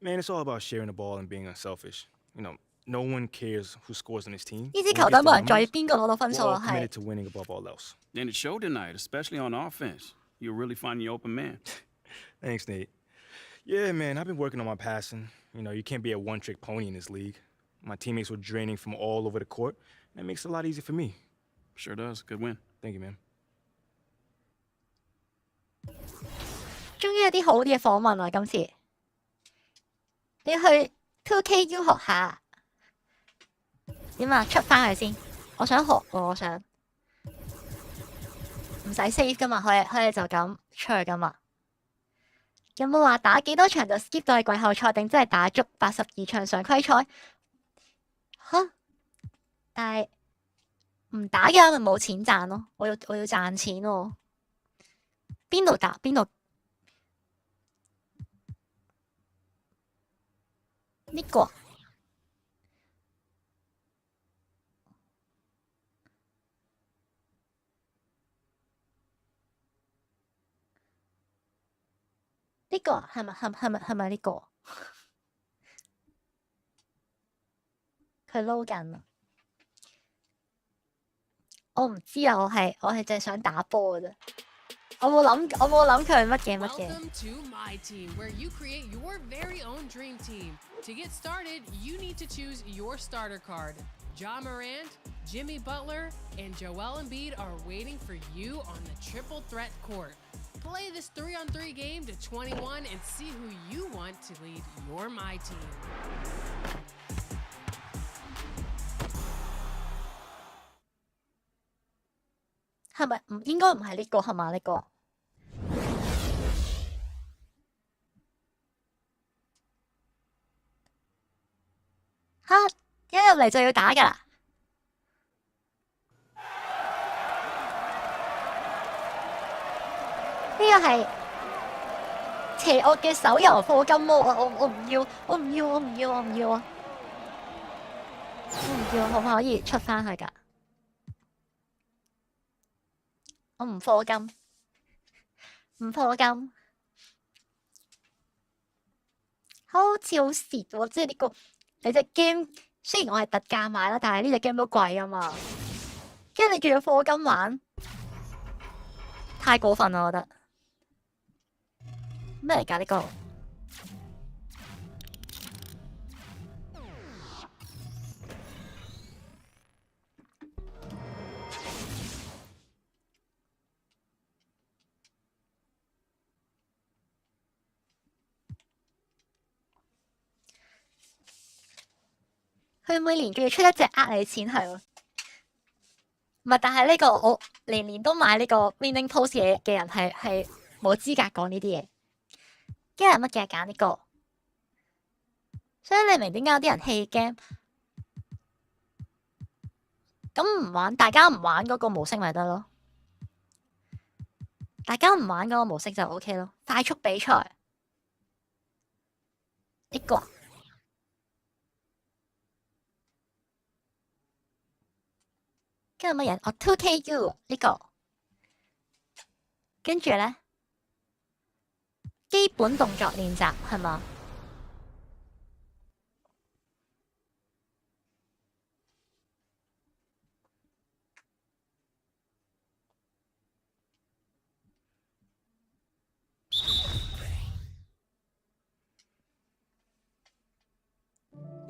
L: Man, it's all about sharing the ball and being unselfish. You know, no one cares who scores on his team.
A: 呢支球隊冇人在意邊個攞到分
L: We're
A: 數
L: all
A: 啊，係
L: committed to winning above all else.
M: And it showed tonight, especially on offense. You're really finding your open man.
L: Thanks, Nate. Yeah, man, I've been working on my passing. You know, you can't be a one-trick pony in this league. My teammates were draining from all over the court. That makes it a lot easier for me.
M: Sure does. Good win.
L: Thank you, man.
A: 終於有啲好啲嘅訪問啦！今次你要去 2KU 學下點啊？出翻去先，我想學喎，我想唔使 save 噶嘛，佢哋就咁出去噶嘛。有冇話打幾多場就 skip 到去季後賽，定真係打足82場常規賽？嚇！但係唔打嘅話咪冇錢賺咯，我要賺錢喎。邊度打邊度？呢個呢個係咪呢個？佢撈緊啊！我唔知啊，我係淨係想打波嘅啫。我冇諗佢係乜嘢乜嘢。
G: Welcome to my team, where you create your very own dream team. To get started, you need to choose your starter card. Ja Morant, Jimmy Butler, and Joel Embiid are waiting for you on the triple threat court. Play this 3-on-3 game to 21 and see who you want to lead your my team.
A: 係咪唔應該唔係呢個係嘛？呢個嚇一入嚟就要打㗎啦！呢個係邪惡嘅手遊課金魔啊！我唔要，我唔要，我唔要，我唔要啊！我唔要，可唔可以出翻去㗎？我唔課金，唔課金，好似好蝕喎！即係呢個你隻 game 雖然我係特價買啦，但係呢隻 game 都貴啊嘛。跟住你叫佢課金玩，太過分啦！我覺得咩嚟㗎呢個？佢每年仲要出一隻呃你錢係喎，唔係？但係呢個我年年都買呢個 winning post 嘅人係冇資格講呢啲嘢。跟住乜嘢揀呢個？所以你明點解有啲人棄 game？咁唔玩，大家唔玩嗰個模式咪得咯？大家唔玩嗰個模式就 OK 咯。快速比賽呢個。跟住乜嘢？我 2KU 呢個，跟住咧基本動作練習係嘛？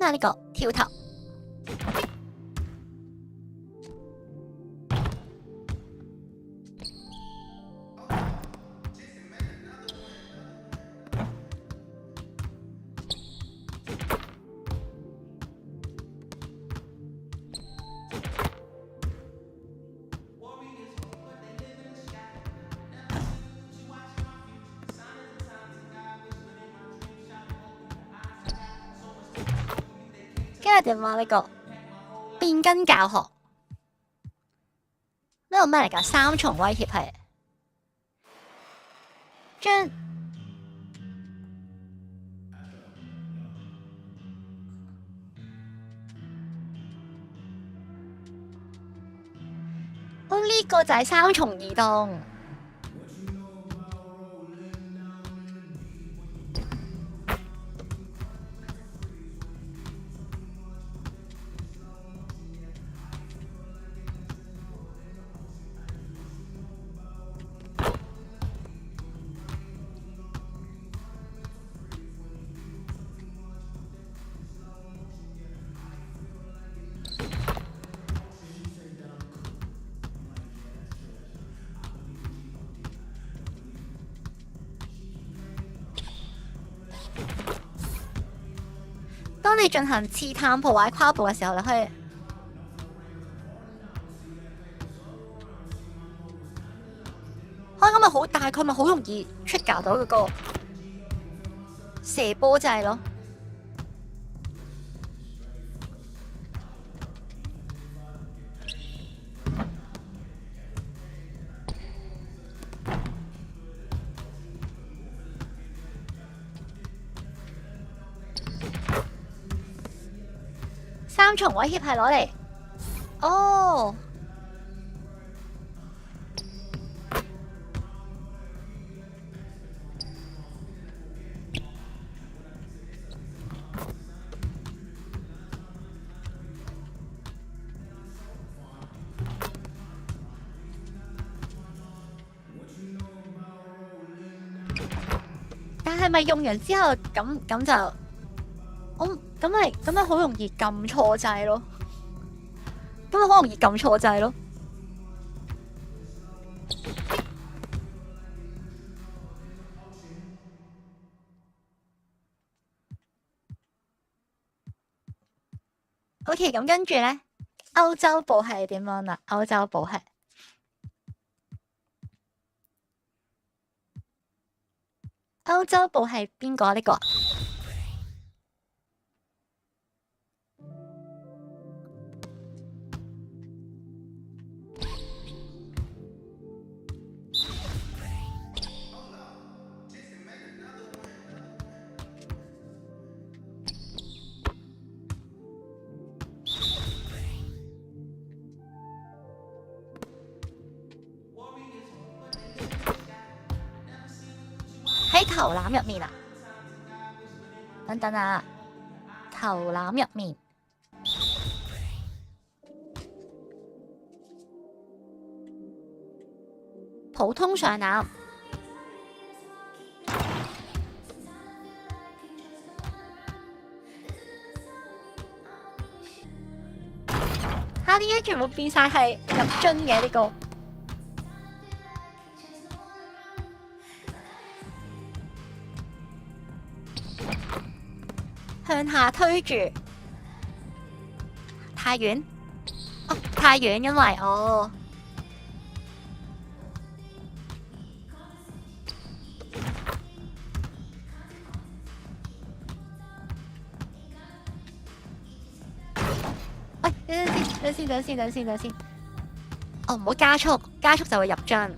A: 嗱呢個跳投。跟住點啊？呢個變更教學呢個咩嚟㗎？三重威脅係將呢個就係三重移動。當你進行刺探步或者跨步嘅時候，你可以咁咪好大，佢咪好容易trigger到嗰個射波掣咯。三重威脅係攞嚟，哦，但係咪用完之後咁就？咁咪好容易撳錯掣咯，咁咪好容易撳錯掣咯。OK， 咁跟住咧，歐洲部係點樣啦？歐洲部係邊個？呢個？喺投籃入面啊，等等啊，投籃入面，普通上籃，點解全部變晒係入樽嘅呢個？向下推住，太遠，哦，太遠，因為喂，等先，哦，唔好加速，加速就會入樽。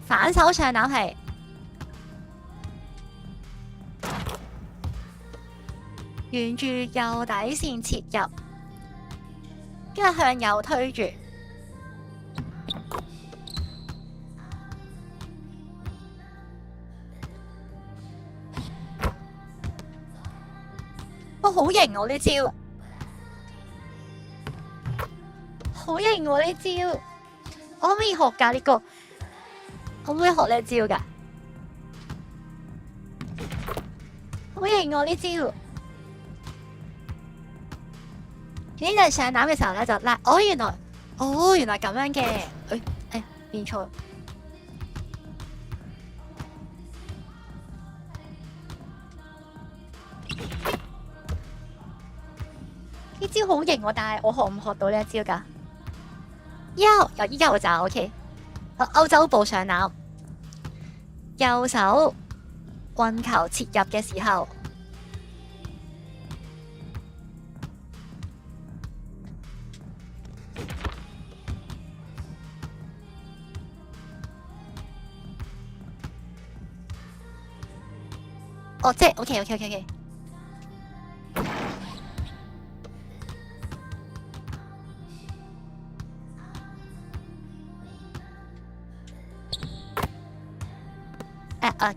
A: 反手上籃係沿住右底線切入，跟住向右推住，哇，好型喎呢招，好型喎呢招，我可唔可以學㗎呢個？可唔可以學呢招噶？好型喎呢招！呢就係上籃嘅時候咧，就拉。原來咁樣嘅。變錯。呢招好型喎，但係我學唔學到呢一招㗎？右就 OK。歐洲步上籃，右手運球切入嘅時候，哦，即係 OK。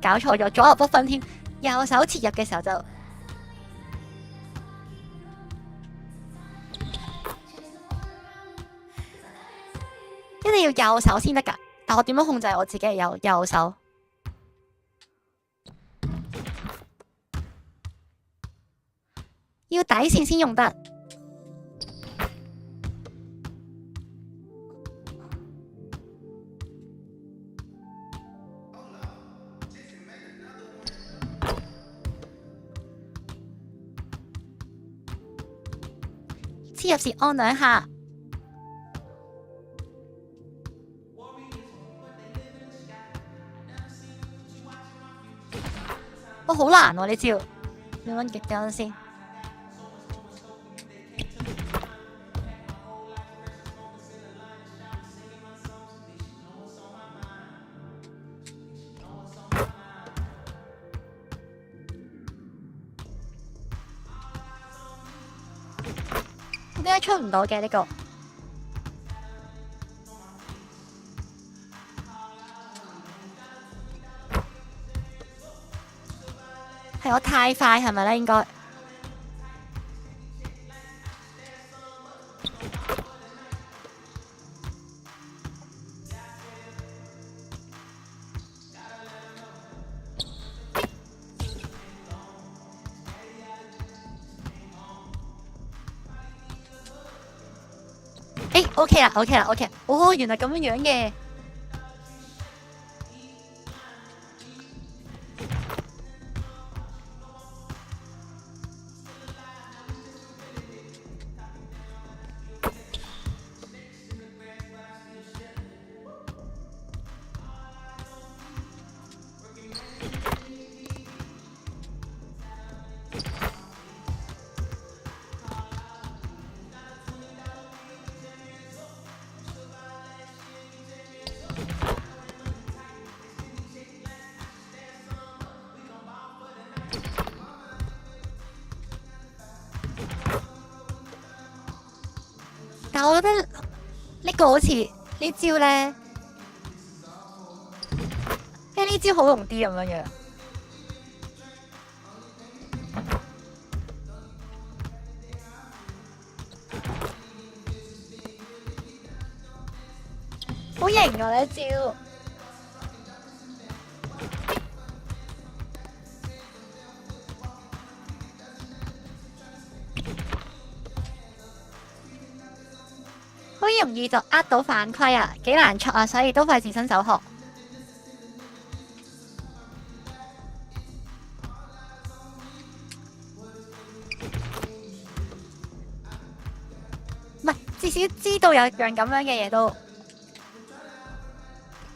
A: 搞錯咗，左右不分添。右手切入嘅時候就一定要右手先得㗎。但我點樣控制我自己嘅右手？要底線先用得。切入時按2下，好難喎呢招，你揾極等先。點解出唔到嘅呢個？係我太快係咪咧？應該。OK 啦，哦，原來咁樣嘅。但我覺得呢個好似呢招咧，因為呢招好用啲咁樣樣。好型啊呢招！好容易就呃到犯規啊，幾難出啊，所以都費事新手學。唔係，至少知道有樣咁樣嘅嘢都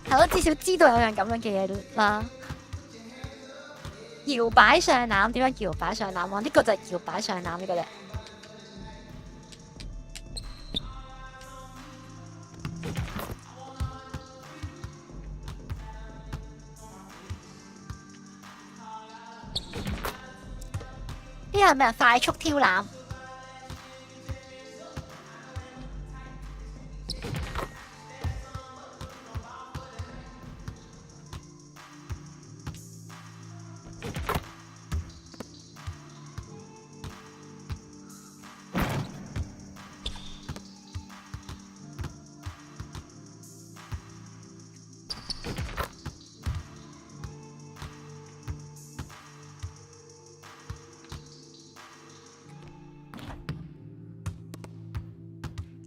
A: 係咯，至少知道有樣咁樣嘅嘢啦。搖擺上籃點樣搖擺上籃啊？呢個就係搖擺上籃呢個咧。呢個係咩啊？快速挑籃。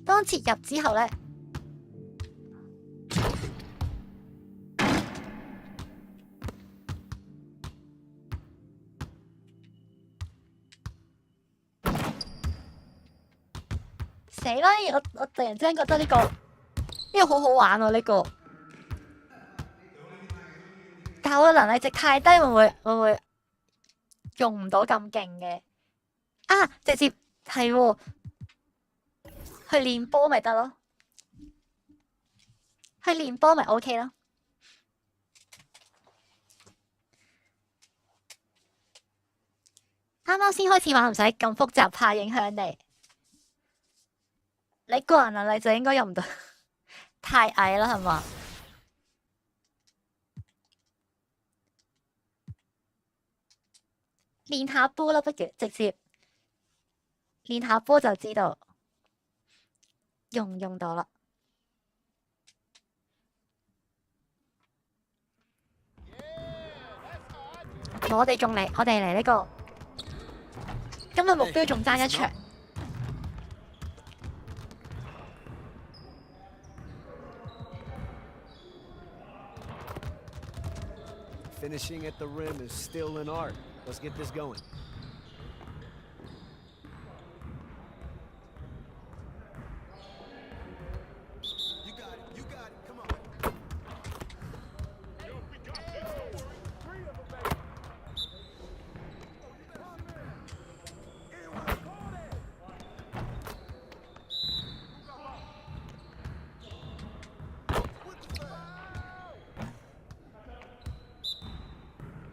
A: 當切入之後咧，死啦！我突然之間覺得呢個好好玩喎，呢個。但係我嘅能力值太低，會唔會用唔到咁勁嘅？啊，直接係喎，去練波咪得咯，去練波咪 OK 咯。啱啱先開始玩，唔使咁複雜，怕影響你。你個人能力就應該用唔到，太矮啦，係嘛？練下波啦，不如直接練下波就知道用唔用到啦。我哋嚟呢個，今日目標仲爭一場。
P: Finishing at the rim is still an art. Let's get this going. You got it. You got it. Come on. Yo, we got this. 3 of them, baby.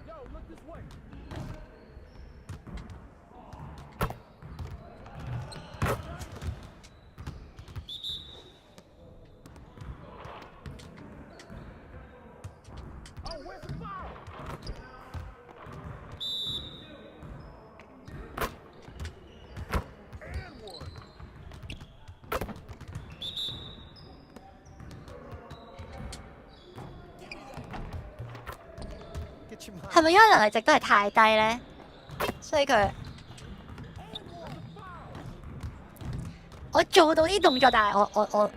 P: Yo, look this way.
A: 係咪因為能力值都係太低咧？所以我做到啲動作，但係我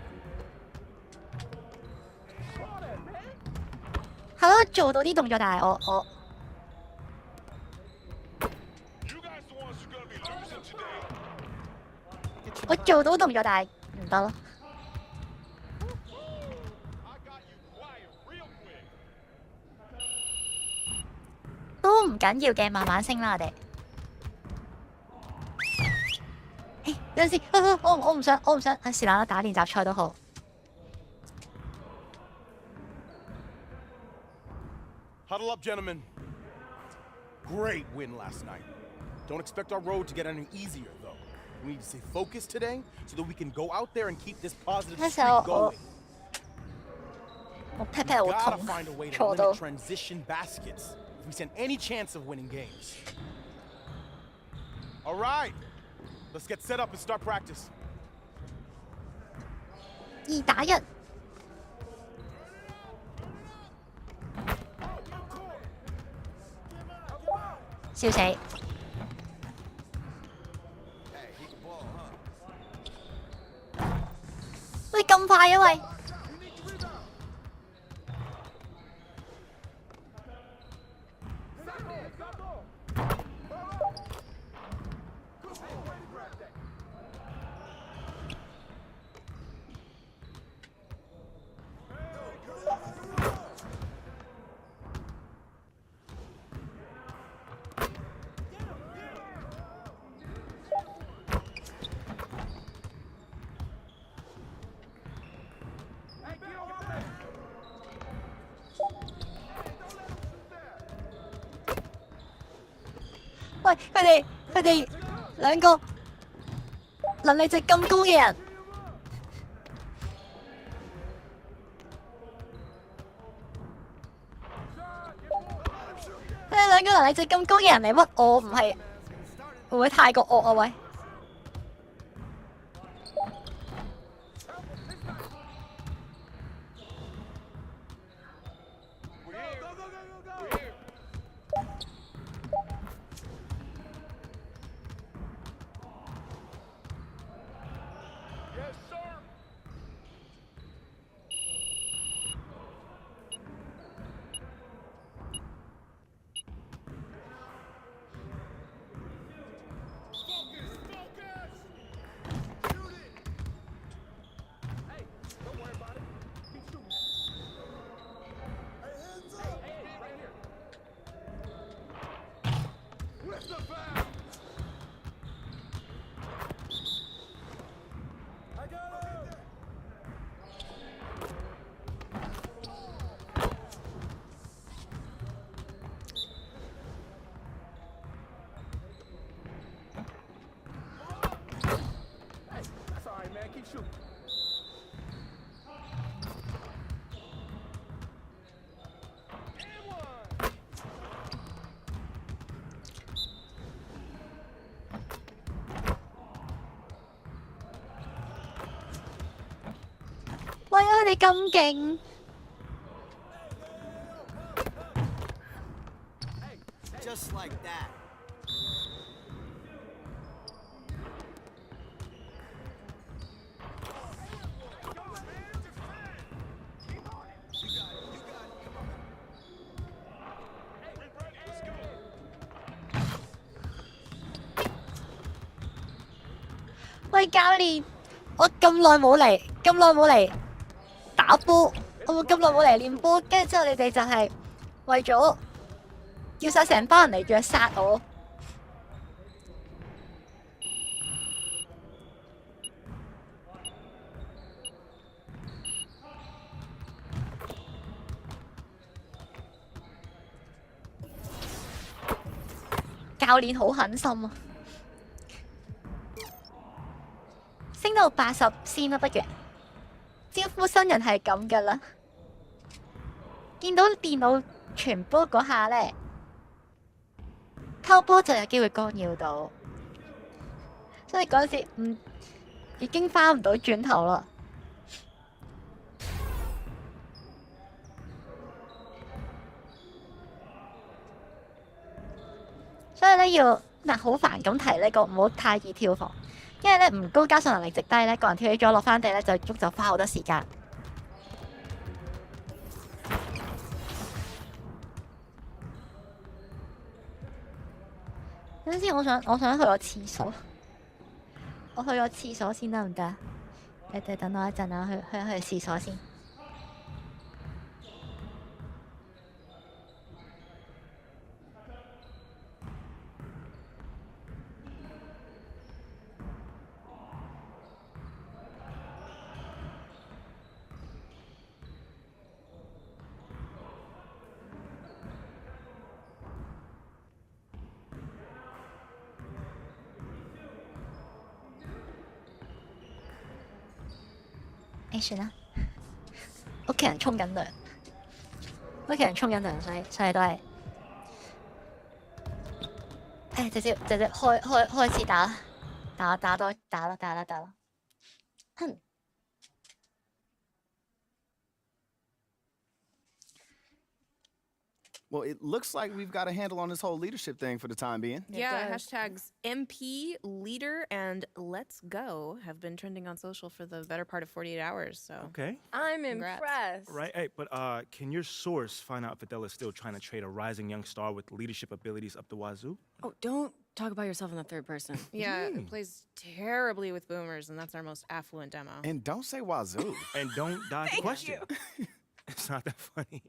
A: 係咯，做到啲動作，但係我做到動作，但係唔得咯。都唔緊要嘅，慢慢升啦，我哋。有陣時，我唔想，是但啦，打練習賽都好。
Q: Huddle up, gentlemen. Great win last night. Don't expect our road to get any easier, though. We need to stay focused today so that we can go out there and keep this positive streak going.
A: 我 pat pat 好
Q: Gotta
A: 痛，
Q: find a way to
A: 坐到
Q: limit transition baskets if we stand any chance of winning games. All right, let's get set up and start practice.
A: 2打1。笑死！喂，咁快啊喂！喂，佢哋兩個能力值咁高嘅人，佢哋兩個能力值咁高嘅人嚟屈我，唔係會唔會太過惡啊？喂！喂啊！你咁勁，
P: Just like that.
A: 喂教練，我咁耐冇嚟打波，我咁耐冇嚟練波，跟住之後你哋就係為咗叫晒成班人嚟虐殺我。教練好狠心啊！升到80先啦，不如招呼新人係咁噶啦。見到電腦傳波嗰下咧，偷波就有機會干擾到，所以嗰陣時已經翻唔到轉頭啦。所以咧要好煩咁提呢個，唔好太易跳防。因為咧唔高加上能力值低咧，個人跳起咗落翻地咧就花好多時間。等陣先，我想去個廁所，我去個廁所先得唔得？你哋等我一陣啊，去廁所先。算啦，屋企人沖緊涼，所以都係，直接開始打啦，哼。
R: Well, it looks like we've got a handle on this whole leadership thing for the time being.
S: Yeah, hashtags MP, leader, and let's go have been trending on social for the better part of 48 hours, so.
L: Okay.
S: I'm impressed.
L: Right, hey, but can your source find out if Adela's still trying to trade a rising young star with leadership abilities up the wazoo?
S: Oh, don't talk about yourself in the third person. Yeah, it plays terribly with boomers, and that's our most affluent demo.
R: And don't say wazoo.
L: And don't dodge the question. It's not that funny.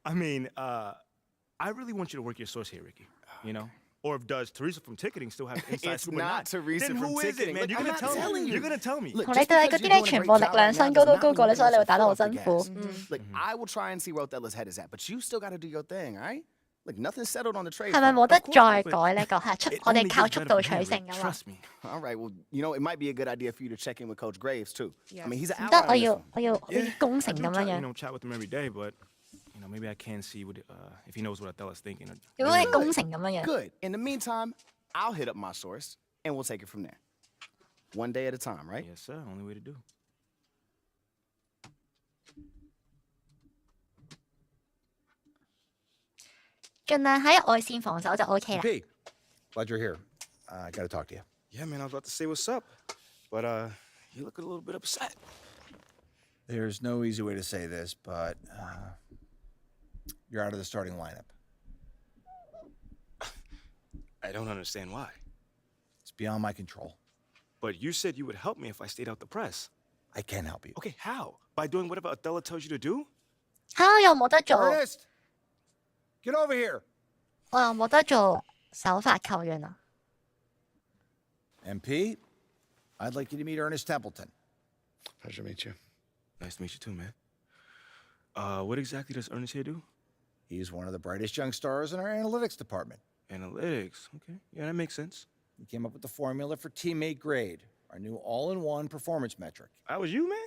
L: I mean, I really want you to work your source here, Ricky. You know? Or if does Teresa from ticketing still have inside
R: It's not Teresa
L: then
R: from
L: who is it,
R: ticketing.
L: man?
R: Look,
L: You're
R: I'm
L: gonna
R: not
L: tell
R: telling
L: me.
R: you.
L: You're gonna tell me.
R: Look,
A: 同你對嗰啲咧，全部力量身高都高過你，所以你會打得好辛苦。
R: Look, I will try and see where Othello's head is at, but you still got to do your thing, all right? Look, nothing's settled on the trade.
A: 係咪冇得再改呢個？係我哋靠速度取勝㗎嘛？
R: All right, well, you know, it might be a good idea for you to check in with Coach Graves, too. I mean, he's an
A: 唔得，
R: ally on this
A: 我要
R: one.
A: 攻城咁樣
L: You
A: 樣。
L: know, chat with him every day, but you know, maybe I can see what if he knows what Othello's thinking.
A: 如果你攻城咁樣樣。
R: Good. In the meantime, I'll hit up my source, and we'll take it from there. One day at a time, right?
L: Yes, sir. Only way to do.
A: 盡量喺外線防守就 OK 啦。
T: P, glad you're here. I got to talk to you.
L: Yeah, man, I was about to say what's up, but you look a little bit upset.
T: There's no easy way to say this, but you're out of the starting lineup.
L: I don't understand why.
T: It's beyond my control.
L: But you said you would help me if I stayed out the press.
T: I can help you.
L: Okay, how? By doing whatever Othello tells you to do?
A: 嚇！我又冇得做，
T: Ernest, get over here.
A: 我又冇得做手法球員啊！
T: MP, I'd like you to meet Ernest Templeton.
L: Pleasure to meet you. Nice to meet you too, man. What exactly does Ernest here do?
T: He's one of the brightest young stars in our analytics department.
L: Analytics. Okay. Yeah, that makes sense.
T: He came up with the formula for teammate grade. our new all-in-one performance metric.
L: That was you, man?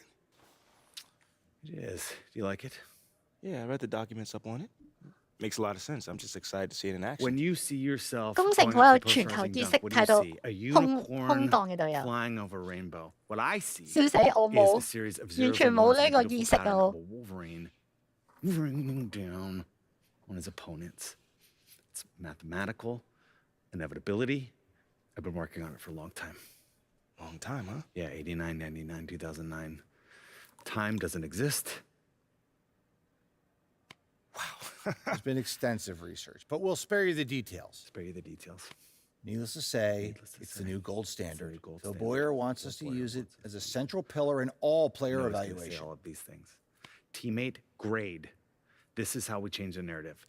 T: It is. Do you like it?
L: Yeah, I read the documents up on it. Makes a lot of sense. I'm just excited to see it in action.
U: When you see yourself
A: 工程
U: going
A: 好有
U: up to
A: 全
U: post
A: 球
U: rising
A: 知
U: dunk,
A: 識，
U: what do
A: 睇
U: you
A: 到
U: see? A
A: 空
U: unicorn
A: 蕩嘅隊友。
U: flying over a rainbow. What I see
A: 笑死我
U: is
A: 冇
U: a series of
A: 完
U: zeros
A: 全
U: and
A: 冇
U: ones
A: 呢
U: in
A: 個
U: a
A: 意
U: beautiful
A: 識
U: pattern
A: 啊！
U: of a Wolverine raining down on his opponents. It's mathematical inevitability. I've been working on it for a long time.
L: Long time, huh?
U: Yeah, 89, 99, 2009. Time doesn't exist.
T: There's been extensive research, but we'll spare you the details.
U: Spare you the details.
T: Needless to say, it's the new gold standard. Phil Boyer wants us to use it as a central pillar in all player
U: I was gonna say
T: evaluation.
U: all of these things. Teammate grade. This is how we change the narrative.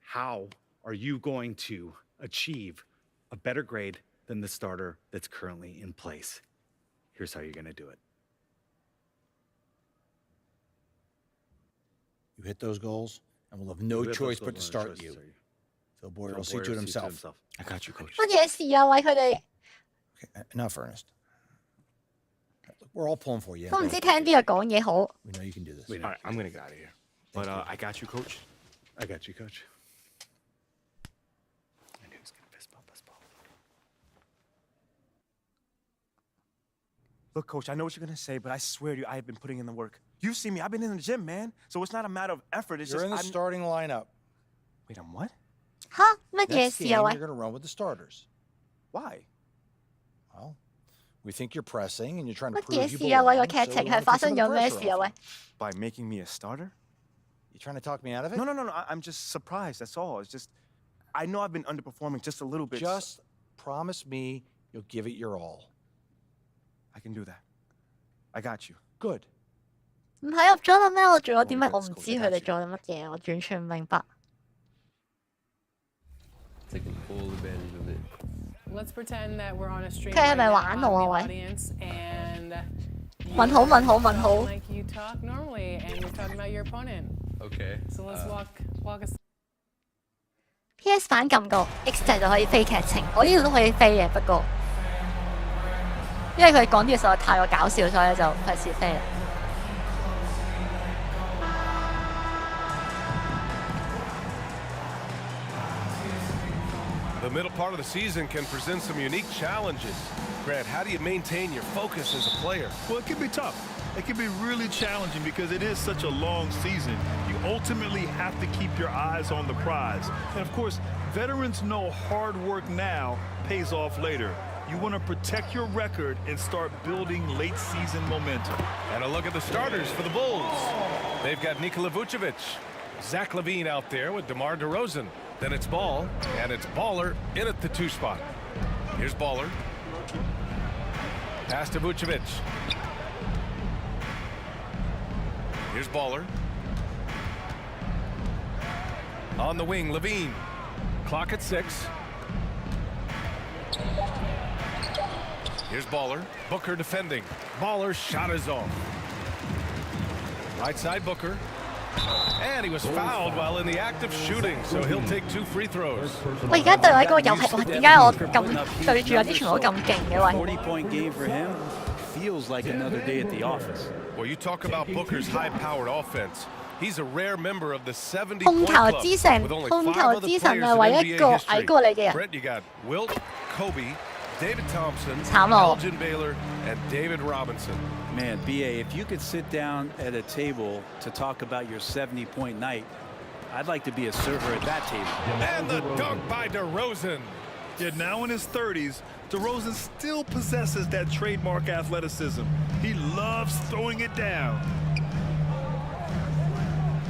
U: How are you going to achieve a better grade than the starter that's currently in place? Here's how you're going to do it.
T: You hit those goals, and we'll have no choice but to start you. Phil Boyer will see to it himself.
L: I got you, coach.
A: 乜嘢事啊？喂，佢哋
T: Okay, enough, Ernest. Look, we're all pulling for you.
A: 都唔知聽邊個講嘢好。
T: We know you can do this.
L: All right, I'm going to get out of here. But I got you, coach.
U: I got you, coach. I knew he was going to fist bump us both.
L: Look, coach, I know what you're going to say, but I swear to you, I have been putting in the work. You've seen me. I've been in the gym, man. So it's not a matter of effort. It's
T: You're
L: just
T: in the starting lineup.
L: Wait, I'm what?
A: 吓乜嘢
T: Next
A: 事
T: game,
A: 啊？喂
T: you're，going to run with the starters.
L: Why?
T: Well, we think you're pressing and you're trying to
A: 乜
T: prove
A: 嘢
T: you
A: 事啊？喂，個
T: belong.
A: 劇
T: So
A: 情
T: we
A: 係
T: wanna
A: 發
T: take
A: 生
T: some of
A: 咗
T: the
A: 咩
T: pressure
A: 事啊？
T: off
A: 喂
T: you.，
L: By making me a starter?
T: You trying to talk me out of it?
L: No, I'm just surprised. That's all. It's just, I know I've been underperforming just a little bit.
T: Just promise me you'll give it your all.
L: I can do that. I got you. Good.
A: 唔係入咗啦咩？我做咗啲乜？我唔知佢哋做咗乜嘢，我完全唔明白。
V: Taking full advantage of it.
G: Let's pretend that we're on a stream
A: 佢係
G: right
A: 咪
G: now
A: 玩
G: on
A: 我
G: the
A: 啊？喂，
G: audience, and
A: 問好問好問
G: you
A: 好
G: sound。like you talk normally, and you're talking about your opponent.
V: Okay.
G: So let's walk us.
A: PS 版撳個 X 掣就可以飛劇情，我呢度都可以飛嘅，不過因為佢講啲嘢實在太過搞笑，所以就費事飛啦。
C: The middle part of the season can present some unique challenges. Grant, how do you maintain your focus as a player?
B: Well, it can be tough. It can be really challenging because it is such a long season. You ultimately have to keep your eyes on the prize. And of course, veterans know hard work now pays off later. You want to protect your record and start building late season momentum.
C: And a look at the starters for the Bulls. They've got Nikola Vucevic, Zach LaVine out there with DeMar DeRozan. Then it's Ball, and it's Baller in at the 2 spot. Here's Baller. Pass to Vucevic. Here's Baller. On the wing, LaVine. Clock at 6. Here's Baller. Booker defending. Baller's shot is off. Right side Booker. And he was fouled while in the act of shooting, so he'll take 2 free throws.
A: 喂，而家對位嗰個又係，哇！點解我咁對住有啲全部都咁勁嘅喂？
D: 40-point game for him feels like another day at the office.
C: Well, you talk about Booker's high-powered offense. He's a rare member of the 70-point
A: 控球
C: club
A: 之神，
C: with only
A: 控
C: 5
A: 球
C: other
A: 之神
C: players
A: 係
C: in
A: 唯一
C: NBA
A: 一個矮
C: history.
A: 過你嘅人。
C: Brent, you got Wilt, Kobe, David Thompson,
A: 慘咯。
C: Elgin Baylor, and David Robinson.
D: Man, BA, if you could sit down at a table to talk about your 70-point night, I'd like to be a server at that table.
C: And the dunk by DeRozan.
B: Yet now in his 30s, DeRozan still possesses that trademark athleticism. He loves throwing it down.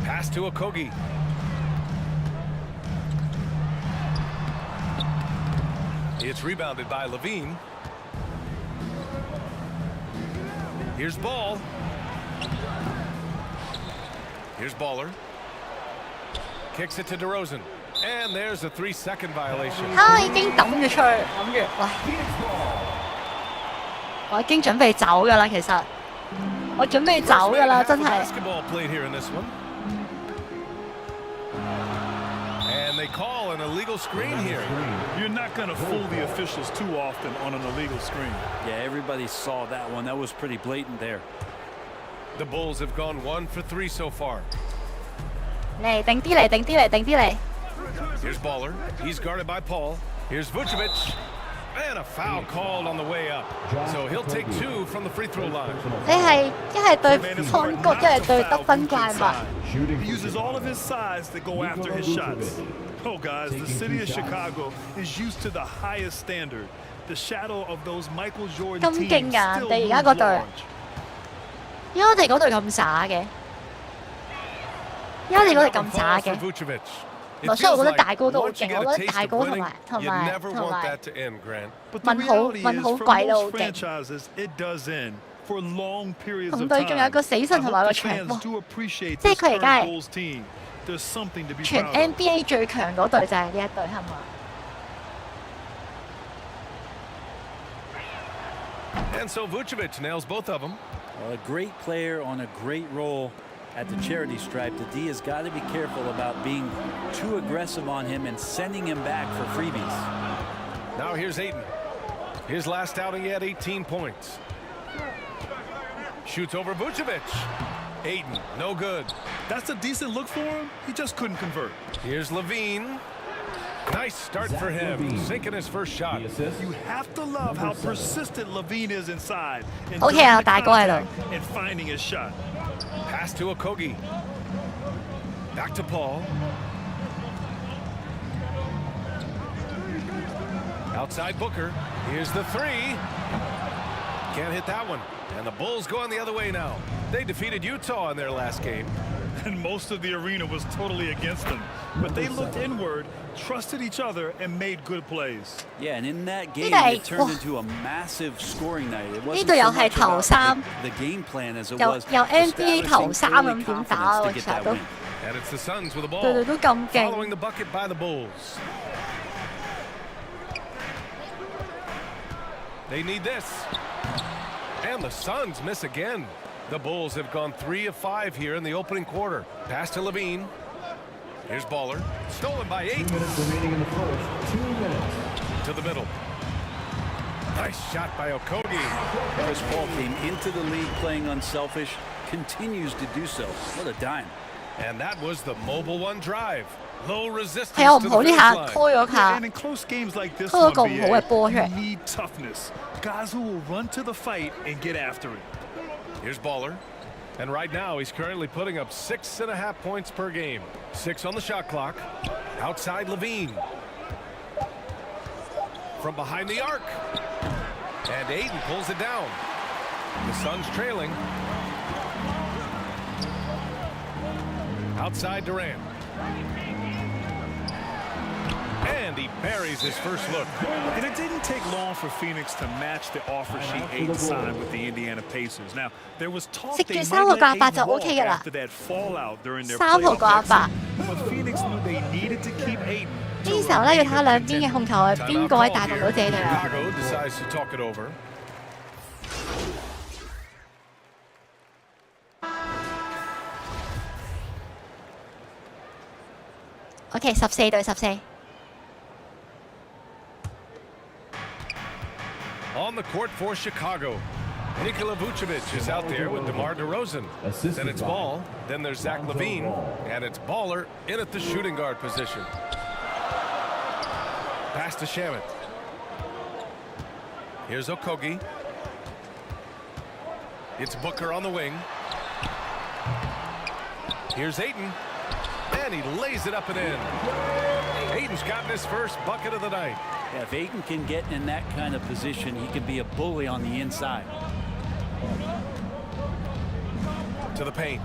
C: Pass to Okogie. It's rebounded by LaVine. Here's Ball. Here's Baller. Kicks it to DeRozan. And there's a 3-second violation.
A: 嚇！已經抌咗出去，諗住喂，我已經準備走㗎啦，其實我準備走㗎啦，真係。
C: Basketball played here in this one. And they they call an illegal screen here.
B: You're not going to fool the officials too often on an illegal screen.
D: Yeah, everybody saw that one. That was pretty blatant there.
C: The Bulls have gone 1 for 3 so far.
A: 嚟定啲嚟，定啲嚟，定啲嚟。
C: Here's Baller. He's guarded by Paul. Here's Vucevic. And a foul called on the way up. So he'll take 2 from the free throw line.
A: 你係一係對方角，一係對得分怪物。
B: He uses all of his size to go after his shots. Oh, guys, the city of Chicago is used to the highest standard. The shadow of those Michael Jordan
A: 咁
B: teams
A: 勁㗎，
B: still
A: 人哋而家
B: looms
A: 嗰隊，
B: large.
A: 因為我哋嗰隊咁渣嘅，因為我哋嗰隊咁渣嘅。
C: Vucevic.
A: 所以我覺得大哥都好勁，我覺得大哥同埋問好鬼都好勁。同隊仲有個死神同埋個長波，即係佢而家係全 NBA 最強嗰隊就係呢一隊係嘛？
C: And so Vucevic nails both of them.
D: A great player on a great role at the charity stripe. The D has got to be careful about being too aggressive on him and sending him back for freebies.
C: Now here's Ayton. His last outing, he had 18 points. Shoots over Vucevic. Ayton, no good.
B: That's a decent look for him. He just couldn't convert.
C: Here's Levine. Nice start for him, sinking his first shot.
B: You have to love how persistent Levine is inside.
A: OK 啊，大哥喺度。
B: And finding his shot.
C: Pass to Okogie. Back to Paul. Outside Booker. Here's the 3. Can't hit that one. And the Bulls going the other way now. They defeated Utah in their last game.
B: And most of the arena was totally against them. But they looked inward, trusted each other, and made good plays.
D: Yeah, and in that game, it turned into a massive scoring night. It wasn't so much about the game plan as it was
A: NBA 頭三咁點打啊？我成日都。
C: And it's the Suns with the ball.
A: 隊隊都咁勁。
C: Following the bucket by the Bulls. They need this. And the Suns miss again. The Bulls have gone 3 of 5 here in the opening quarter. Pass to Levine. Here's Baller. Stolen by 8.
J: 2 minutes remaining in the first. 2 minutes.
C: To the middle. Nice shot by Okogie.
D: Chris Paul came into the league playing unselfish, continues to do so. What a dime.
C: And that was the Mobile One drive. Low resistance
A: 係我唔
C: to
A: 好
C: the
A: 呢下
C: finish line.
A: 拖咗下，
B: And in close games like this
A: 拖
B: one,
A: 咗個唔好嘅波出
B: BA,
A: 嚟。
B: you need toughness. Guys who will run to the fight and get after it.
C: Here's Baller. And right now, he's currently putting up 6.5 points per game. 6 on the shot clock. Outside Levine. From behind the arc. And Ayton pulls it down. The Suns trailing. Outside Durant. And he buries his first look.
B: And it didn't take long for Phoenix to match the offer sheet Ayton signed with the Indiana Pacers. Now, there was talk they might let Ayton walk after that fallout during their playoff exit. But Phoenix knew they needed to keep Ayton.
A: 呢時候咧要睇下兩邊嘅控球係邊個可以帶動到自己隊啊？
C: Chicago decides to talk it over.
A: OK， 14對14。
C: On the court for Chicago. Nikola Vucevic is out there with DeMar DeRozan. Then it's Ball. Then there's Zach LaVine. And it's Baller in at the shooting guard position. Pass to Shamet. Here's Okogie. It's Booker on the wing. Here's Ayton. And he lays it up and in. Ayton's gotten his first bucket of the night.
D: Yeah, if Ayton can get in that kind of position, he can be a bully on the inside.
C: To the paint.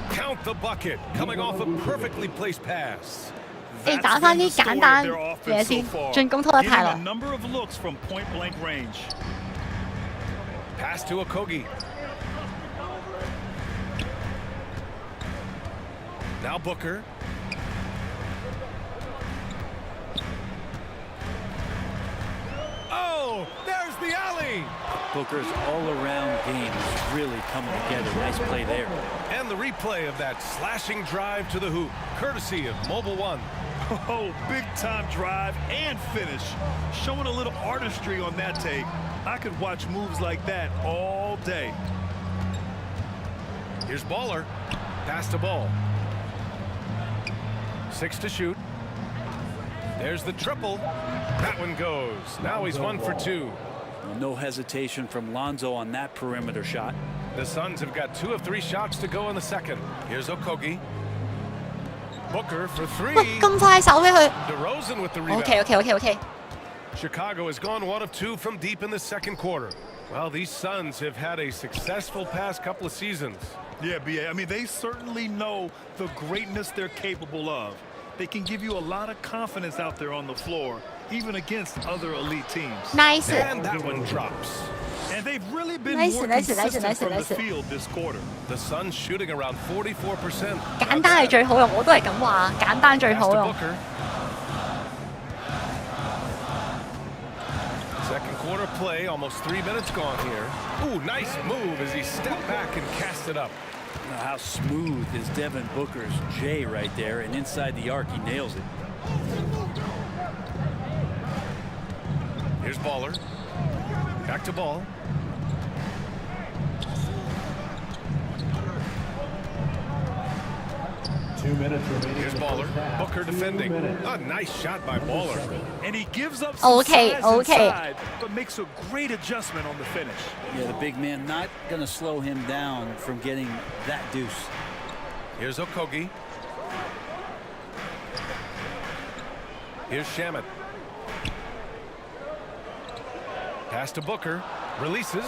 C: Count the bucket. Coming off a perfectly placed pass.
A: 你打翻啲簡單嘢先，進攻拖得太耐。
B: number of looks from point blank range.
C: Pass to Okogie. Now Booker. Oh, there's the alley.
D: Booker's all-around game is really coming together. Nice play there.
C: And the replay of that slashing drive to the hoop, courtesy of Mobile One.
B: Oh, big time drive and finish. Showing a little artistry on that take. I could watch moves like that all day.
C: Here's Baller. Pass to Ball. 6 to shoot. There's the triple. That one goes. Now he's 1 for 2.
D: No hesitation from Lonzo on that perimeter shot.
C: The Suns have got 2 of 3 shots to go in the second. Here's Okogie. Booker for 3.
A: 喂，咁快手嘅佢。
C: DeRozan with the rebound.
A: OK。
C: Chicago has gone 1 of 2 from deep in the second quarter. Well, these Suns have had a successful past couple of seasons.
B: Yeah, BA. I mean, they certainly know the greatness they're capable of. They can give you a lot of confidence out there on the floor, even against other elite teams.
A: Nice.
C: And that one drops.
B: And they've really been
A: Nice,
B: more
A: nice,
B: consistent
A: nice,
B: from
A: nice.
B: the field this quarter.
C: The Suns shooting around 44%.
A: 簡單係最好用，我都係咁話，簡單最好用。
C: Second quarter play, almost 3 minutes gone here. Ooh, nice move as he stepped back and cast it up.
D: Now, how smooth is Devin Booker's J right there, and inside the arc, he nails it.
C: Here's Baller. Back to Ball. Here's Baller. Booker defending. A nice shot by Baller.
B: And he gives up some size inside, but makes a great adjustment on the finish.
D: Yeah, the big man not going to slow him down from getting that deuce.
C: Here's Okogie. Here's Shamet. Pass to Booker. Releases.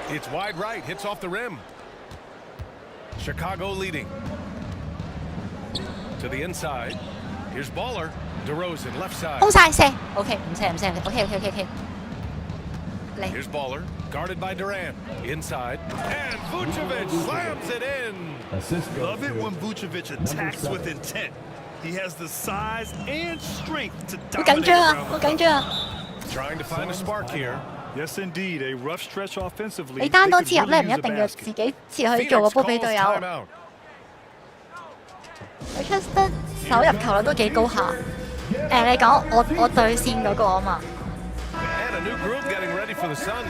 C: It's wide right. Hits off the rim. Chicago leading. To the inside. Here's Baller. DeRozan left side.
A: 空晒射 ，OK， 唔射。OK。嚟。
C: Here's Baller. Guarded by Durant. Inside. And Vucevic slams it in.
B: Love it when Vucevic attacks with intent. He has the size and strength to
A: 好緊
B: dominate
A: 張啊！
B: around
A: 好
B: the
A: 緊張啊！
C: Trying to find a spark here.
B: Yes, indeed. A rough stretch offensively.
A: 你單刀
B: They
A: 切入
B: could
A: 咧，唔
B: really
A: 一
B: use a
A: 定要
B: basket.
A: 自己切去做個波俾隊友。
C: Timeout.
A: 佢出得手入球率都幾高下。你講我對線嗰個啊嘛。
C: And a new group getting ready for the Suns.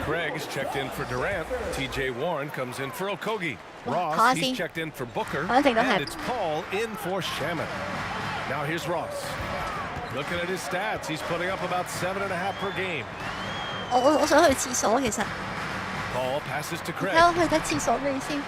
C: Craig is checked in for Durant. TJ Warren comes in for Okogie. Ross, he's checked in for Booker. And it's Paul in for Shamet. Now here's Ross. Looking at his stats, he's putting up about 7.5 per game.
A: 我想去廁所其實。
C: Paul passes to Craig.
A: 睇我去得廁所未先。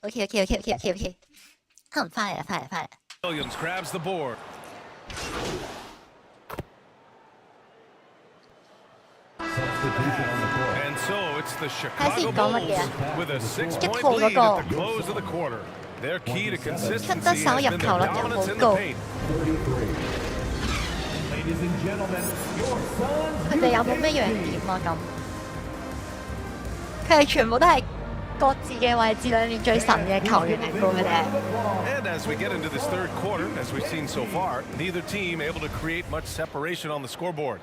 A: OK，可能翻嚟啦。
C: Williams grabs the board. And so it's the Chicago Bulls with a 6-point lead at the close of the quarter. Their key to consistency has been their dominance in the paint.
J: Ladies and gentlemen, your sons.
A: 佢哋有冇咩樣點啊？咁佢哋全部都係各自嘅位置兩年最神嘅球員嚟㗎，佢哋。
C: And as we get into this third quarter, as we've seen so far, neither team able to create much separation on the scoreboard.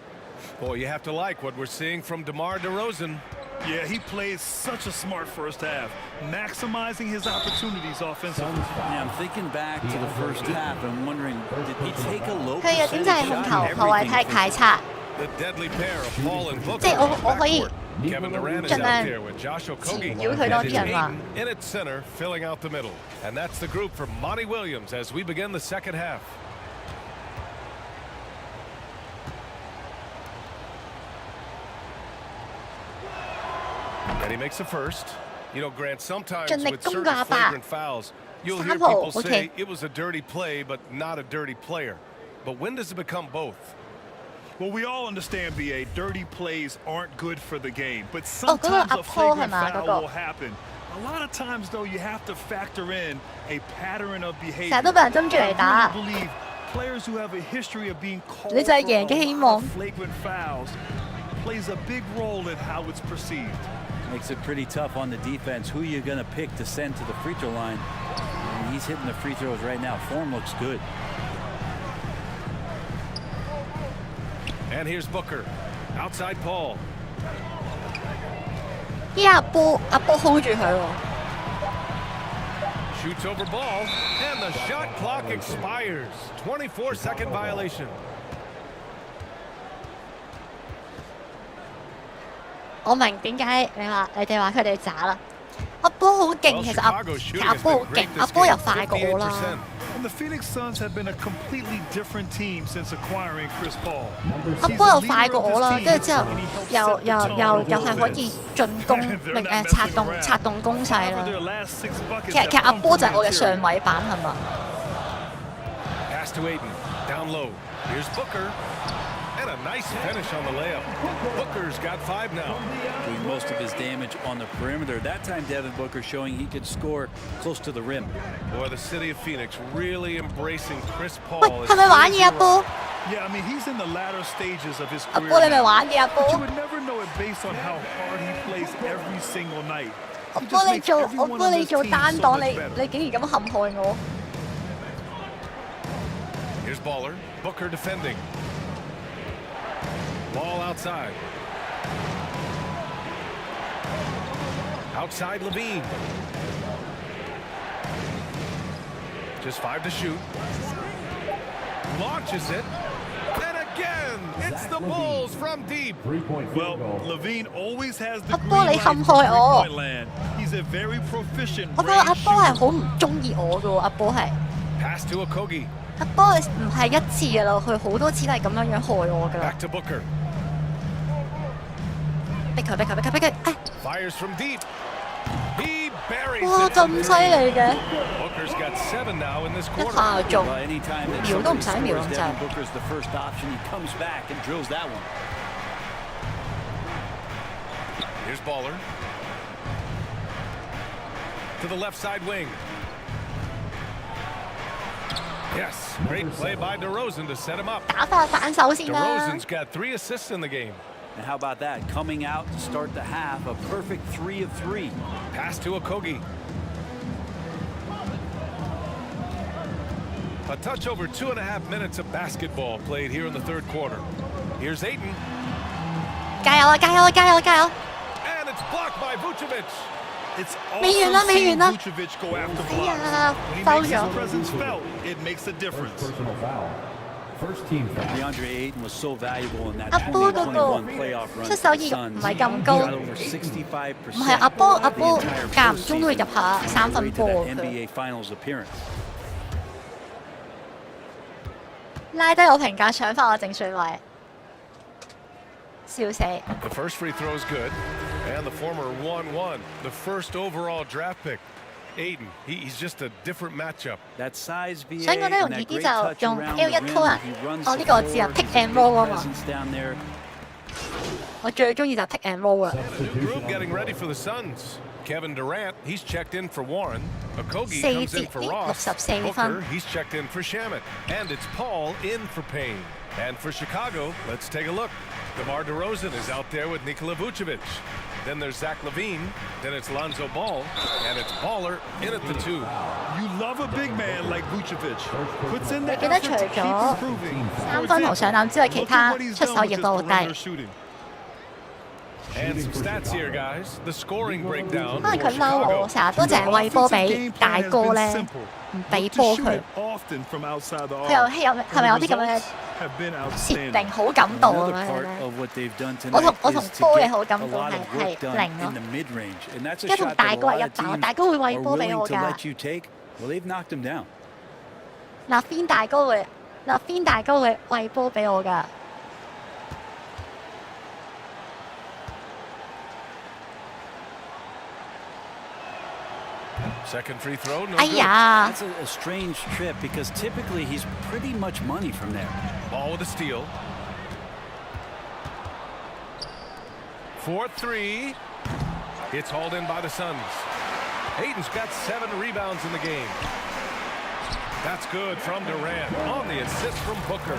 C: Boy, you have to like what we're seeing from DeMar DeRozan.
B: Yeah, he played such a smart first half, maximizing his opportunities offensively.
D: Yeah, I'm thinking back to the first half and wondering, did he take a low
A: 佢嘅經濟控球後衞睇太差。
C: The deadly pair of Paul and Booker.
A: 即係我可以
C: Kevin Durant is out there with Josh Okogie.
A: 擾佢多啲人嘛。
C: In its center, filling out the middle. And that's the group for Monty Williams as we begin the second half. And he makes a first. You know, Grant, sometimes with certain flagrant fouls, you'll hear people say it was a dirty play, but not a dirty player. But when does it become both?
B: Well, we all understand, BA, dirty plays aren't good for the game, but sometimes a flagrant foul will happen. A lot of times, though, you have to factor in a pattern of behavior. I really believe players who have a history of being called for flagrant fouls plays a big role in how it's perceived.
D: Makes it pretty tough on the defense. Who you're going to pick to send to the free throw line? And he's hitting the free throws right now. Form looks good.
C: And here's Booker. Outside Paul.
A: 阿波 hold 住佢喎。
C: Shoots over ball, and the shot clock expires. 24-second violation.
A: 我明點解你哋話佢哋渣啦。阿波好勁，其實阿波好勁，阿波又快過我啦。
B: And the Phoenix Suns have been a completely different team since acquiring Chris Paul.
A: 阿波又快過我啦，跟住之後又係可以進攻，策動攻勢啦。其實阿波就係我嘅上位版係嘛？
C: Pass to Aiden, down low. Here's Booker. And a nice finish on the layup. Booker's got 5 now.
D: Doing most of his damage on the perimeter. That time, Devin Booker showing he could score close to the rim.
C: Boy, the city of Phoenix really embracing Chris Paul.
A: 喂，係咪玩嘢阿波？
B: Yeah, I mean, he's in the latter stages of his
A: 阿
B: career.
A: 波你咪玩嘢阿波？
B: But you would never know it based on how hard he plays every single night.
A: 我幫你做單檔，你竟然咁陷害我。
C: Here's Baller. Booker defending. Ball outside. Outside Levine. Just 5 to shoot. Launches it. And again, it's the Bulls from deep.
B: Well, Levine always has the
A: 阿波你陷害我。
B: He's a very proficient.
A: 我覺得阿波係好唔中意我嘅喎，阿波係。
C: Pass to Okogie.
A: 阿波唔係一次嘅啦，佢好多次都係咁樣害我㗎啦。
C: Back to Booker.
A: 逼佢！
C: Fires from deep. He buries
A: 哇，
C: it.
A: 咁犀利嘅！
C: Booker's got 7 now in this
A: 一
C: quarter.
A: 下就中，
D: Anytime that
A: 瞄都唔
D: somebody
A: 使瞄
D: scores,
A: 咁就。
D: Devin Booker's the first option. He comes back and drills that one.
C: Here's Baller. To the left side wing. Yes, great play by DeRozan to set him up.
A: 打翻反手先啦。
C: DeRozan's got 3 assists in the game.
D: And how about that? Coming out to start the half, a perfect 3 of 3.
C: Pass to Okogie. A touch over 2.5 minutes of basketball played here in the third quarter. Here's Ayton.
A: 加油啊！加油啊！加油啊！加油！
C: And it's blocked by Vucevic.
B: It's
A: 未完啦，
B: awesome
A: 未
B: seeing
A: 完啦。
B: Vucevic go after
A: 哎
B: blocks.
A: 呀，
B: When he
A: 收
B: makes
A: 咗
B: his。presence felt, it makes a difference.
J: Personal foul. First team foul.
D: DeAndre Ayton was so valuable in that
A: 阿波嗰個
D: 2021 playoff run.
A: 出手意唔係咁高，
D: Shot over 65%.
A: 唔係阿波間唔中都會入下三分波佢。
D: NBA Finals appearance.
A: 拉低我評價，搶翻我正水位，笑死！
C: The first free throw is good. And the former 1-1, the first overall draft pick. Aiden, he's just a different matchup.
D: That size VA
A: 所以我覺得容
D: and
A: 易
D: that
A: 啲
D: great
A: 就
D: touch
A: 用
D: around
A: L1
D: the
A: 拖
D: rim.
A: 人
D: He runs。
A: 哦
D: the
A: 呢個字啊
D: floor.
A: pick
D: He's a
A: and
D: big
A: roll 啊嘛。
D: presence down there.
A: 我最中意就係 pick and roll 啊。
C: A new group getting ready for the Suns. Kevin Durant, he's checked in for Warren. Okogie comes in for Ross.
A: 4節
C: Booker, he's checked in for Shamit. And it's Paul in for Payne. And for Chicago, let's take a look. DeMar DeRozan is out there with Nikola Vucevic. Then there's Zach LaVine. Then it's Lonzo Ball. And it's Baller in at the 2.
B: You love a big man like Vucevic. Puts in the
A: 你記得
B: effort
A: 除
B: to keep
A: 咗
B: improving.
A: 3分同上籃之外，其他出手亦都好低。
C: And some stats here, guys. The scoring breakdown.
A: 可能佢嬲我，成日都淨係餵波俾大哥咧，唔俾波佢。佢有係咪有啲咁嘅設定好感度咁
D: Another
A: 樣
D: part
A: 咧？
D: of what they've done
A: 我
D: tonight
A: 同
D: is to
A: 波嘅
D: get
A: 好感
D: a
A: 度
D: lot
A: 係
D: of work done
A: 零
D: in
A: 咯
D: the。mid-range, and that's a
A: 跟住
D: shot
A: 大
D: that a
A: 哥
D: lot
A: 入
D: of
A: 球，
D: teams
A: 大哥會
D: are
A: 餵波俾
D: willing
A: 我
D: to
A: 㗎。
D: let you take. Well, they've knocked him down.
A: 邊大哥會邊大哥會餵波俾我㗎。
C: Second free throw, no
A: 哎
C: good.
A: 呀！
D: That's a strange trip because typically he's pretty much money from there.
C: Ball with a steal. 4-3. It's hauled in by the Suns. Aiden's got 7 rebounds in the game. That's good from Durant on the assist from Booker.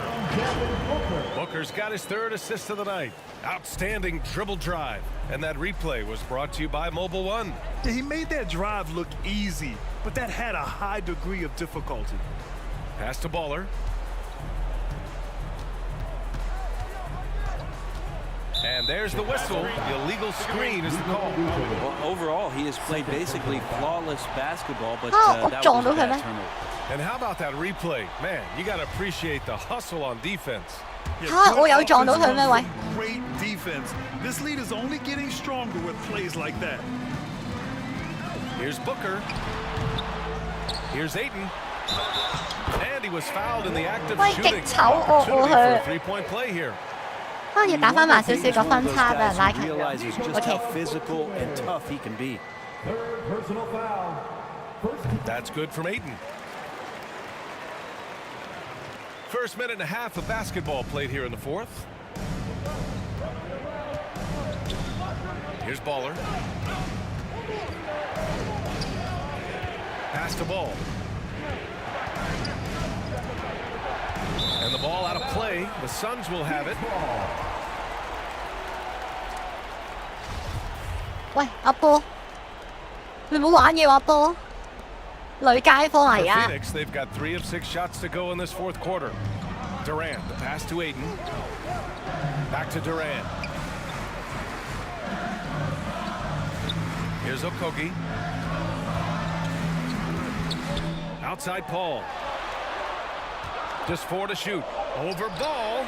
C: Booker's got his 3rd assist of the night. Outstanding dribble drive. And that replay was brought to you by Mobile One.
B: Yeah, he made that drive look easy, but that had a high degree of difficulty.
C: Pass to Baller. And there's the whistle. The illegal screen is the call.
D: Well, overall, he has played basically flawless basketball, but
A: Oh,
D: that
A: John,
D: was a
A: look at
D: bad
A: that.
D: turnover.
C: And how about that replay? Man, you got to appreciate the hustle on defense.
A: 嚇！我有撞到佢咩？喂！
B: Great defense. This lead is only getting stronger with plays like that.
C: Here's Booker. Here's Ayton. And he was fouled in the act of
A: 喂，
C: shooting.
A: 極醜惡
C: Opportunity for
A: 喎
C: a
A: 佢。
C: three-point play here.
A: 可能要打翻慢少少個分差俾人拉
D: Guys
A: 近
D: who
A: 咗。
D: realizes just how physical and tough he can be.
J: Personal foul.
C: That's good from Ayton. First minute and a half of basketball played here in the 4th. Here's Baller. Pass to Ball. And the ball out of play. The Suns will have it.
A: 喂，阿波，你唔好玩嘢喎，阿波，女街坊
C: For
A: 嚟啊！
C: Phoenix, they've got 3 of 6 shots to go in this 4th quarter. Durant, the pass to Ayton. Back to Durant. Here's Okogie. Outside Paul. Just 4 to shoot. Over Ball.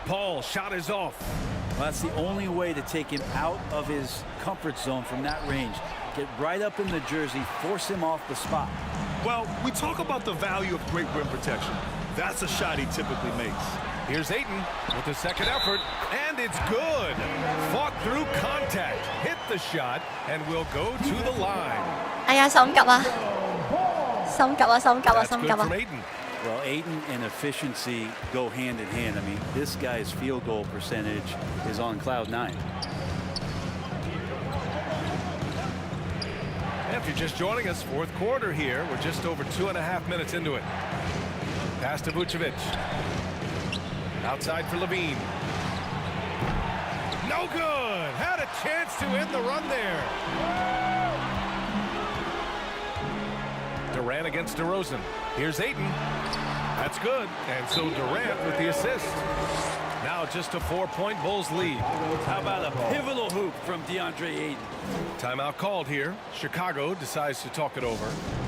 C: Paul shot is off.
D: Well, that's the only way to take him out of his comfort zone from that range. Get right up in the jersey, force him off the spot.
B: Well, we talk about the value of great rim protection. That's a shot he typically makes.
C: Here's Ayton with the second effort, and it's good. Fought through contact, hit the shot, and will go to the line.
A: 哎呀，心急啊！心急啊！心急啊！
C: That's
A: 心
C: good
A: 急啊
C: from！Ayton.
D: Well, Ayton and efficiency go hand in hand. I mean, this guy's field goal percentage is on cloud 9.
C: If you're just joining us, 4th quarter here. We're just over 2.5 minutes into it. Pass to Vucevic. Outside for LaVine. No good. Had a chance to end the run there. Durant against DeRozan. Here's Ayton. That's good. And so Durant with the assist. Now just a 4-point Bulls lead.
D: How about a pivotal hoop from DeAndre Ayton?
C: Timeout called here. Chicago decides to talk it over.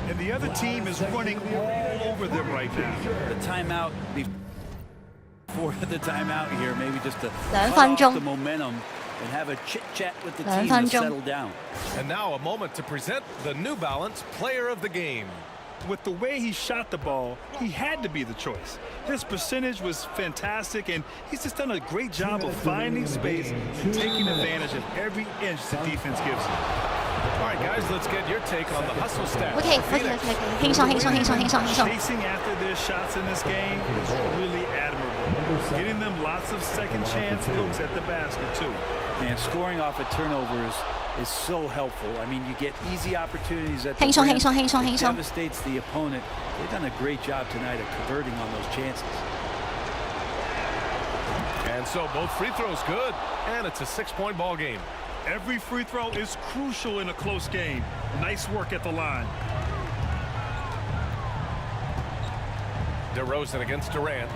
B: And the other team is running all over them right now.
D: The timeout before the timeout here, maybe just to
A: 2
D: cut
A: 分
D: off
A: 鐘
D: the momentum and have a chit-chat with the
A: 2
D: team
A: 分
D: to
A: 鐘
D: settle down.
C: And now a moment to present the New Balance Player of the Game.
B: With the way he shot the ball, he had to be the choice. His percentage was fantastic, and he's just done a great job of finding space and taking advantage of every inch the defense gives him.
C: All right, guys, let's get your take on the hustle stats.
A: OK， 輕鬆。
B: Chasing after their shots in this game is really admirable. Getting them lots of second chance looks at the basket, too.
D: And scoring off of turnovers is so helpful. I mean, you get easy opportunities at the
A: 輕鬆。
D: rim. It devastates the opponent. They've done a great job tonight of converting on those chances.
C: And so both free throws good, and it's a 6-point ball game.
B: Every free throw is crucial in a close game. Nice work at the line.
C: DeRozan against Durant.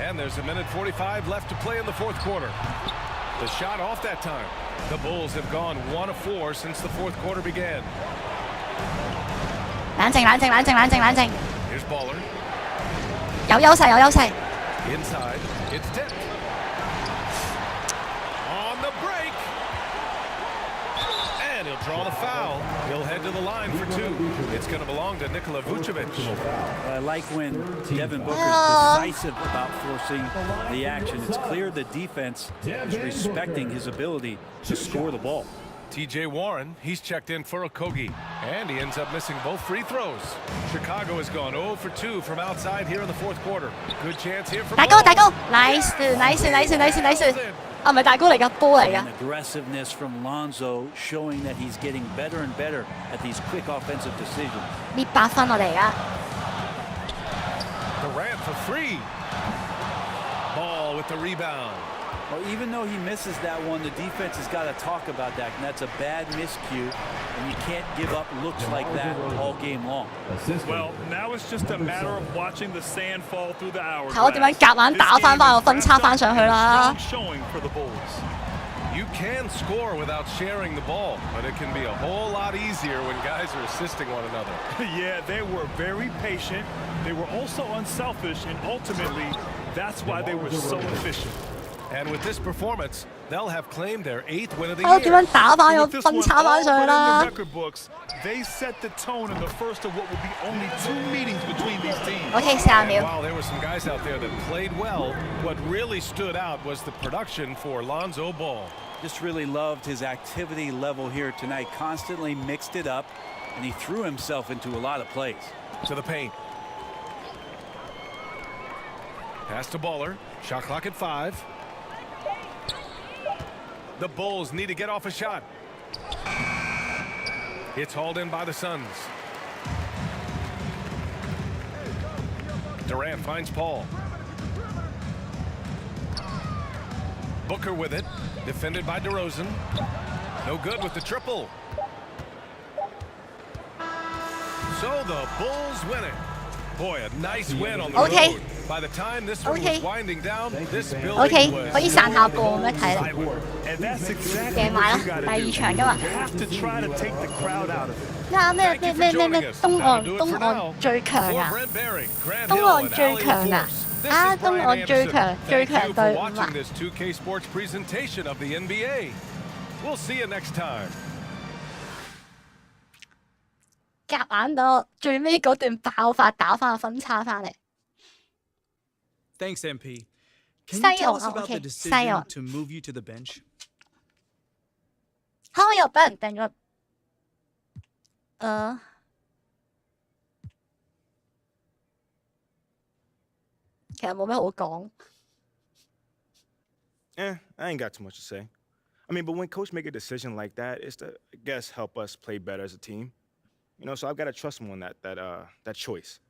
C: And there's 1:45 left to play in the fourth quarter. The shot off that time. The Bulls have gone 1 of 4 since the fourth quarter began.
A: 冷靜。
C: Here's Baller.
A: 有優勢。
C: Inside, it's tipped. On the break. And he'll draw the foul. He'll head to the line for 2. It's going to belong to Nikola Vucevic.
D: I like when Devin Booker's decisive about forcing the action. It's clear the defense is respecting his ability to score the ball.
C: TJ Warren, he's checked in for Okogie, and he ends up missing both free throws. Chicago has gone 0 for 2 from outside here in the fourth quarter. Good chance here for
A: 大哥 nice 啊，唔係大哥嚟㗎，波嚟㗎。
D: And aggressiveness from Lonzo showing that he's getting better and better at these quick offensive decisions.
A: 搣8分我哋而家。
C: Durant for 3. Ball with the rebound.
D: Well, even though he misses that one, the defense has got to talk about that, and that's a bad miscue, and you can't give up looks like that all game long.
B: Well, now it's just a matter of watching the sand fall through the hourglass.
A: 睇我點樣夾硬打翻個分差翻上去啦。
B: Showing for the Bulls.
C: You can score without sharing the ball, but it can be a whole lot easier when guys are assisting one another.
B: Yeah, they were very patient. They were also unselfish, and ultimately, that's why they were so efficient.
C: And with this performance, they'll have claimed their 8th win of the
A: 睇我點
C: year.
A: 樣打翻個分差翻上去啦。
B: Record books, they set the tone in the first of what will be only 2 meetings between these teams.
A: OK， 40秒。
C: While there were some guys out there that played well, what really stood out was the production for Lonzo Ball.
D: Just really loved his activity level here tonight. Constantly mixed it up, and he threw himself into a lot of plays.
C: To the paint. Pass to Baller. Shot clock at 5. The Bulls need to get off a shot. It's hauled in by the Suns. Durant finds Paul. Booker with it. Defended by DeRozan. No good with the triple. So the Bulls win it. Boy, a nice win on the road. By the time this one was winding down, this building
A: OK，
C: was
A: 可以散下步咁樣睇啦。
B: And that's exactly
A: 贏埋啦，
B: what you gotta
A: 第二
B: do.
A: 場㗎嘛。
B: You have to try to take the crowd out of it.
A: 咩東岸最強啊！東岸最強啊！啊，東岸最強隊伍
C: watching
A: 啊！
C: this 2K Sports presentation of the NBA. We'll see you next time.
A: 夾硬到最尾嗰段爆發打翻個分差翻嚟。
H: Thanks, MP. Can
A: Stay
H: you tell
A: on,
H: us about
A: okay,
H: the
A: stay
H: decision
A: on.
H: to move you to the bench?
A: 嚇！我又俾人訂咗。其實冇咩好講。
L: I ain't got too much to say. I mean, but when coach make a decision like that, it's to, I guess, help us play better as a team. You know, so I've got to trust him on that choice.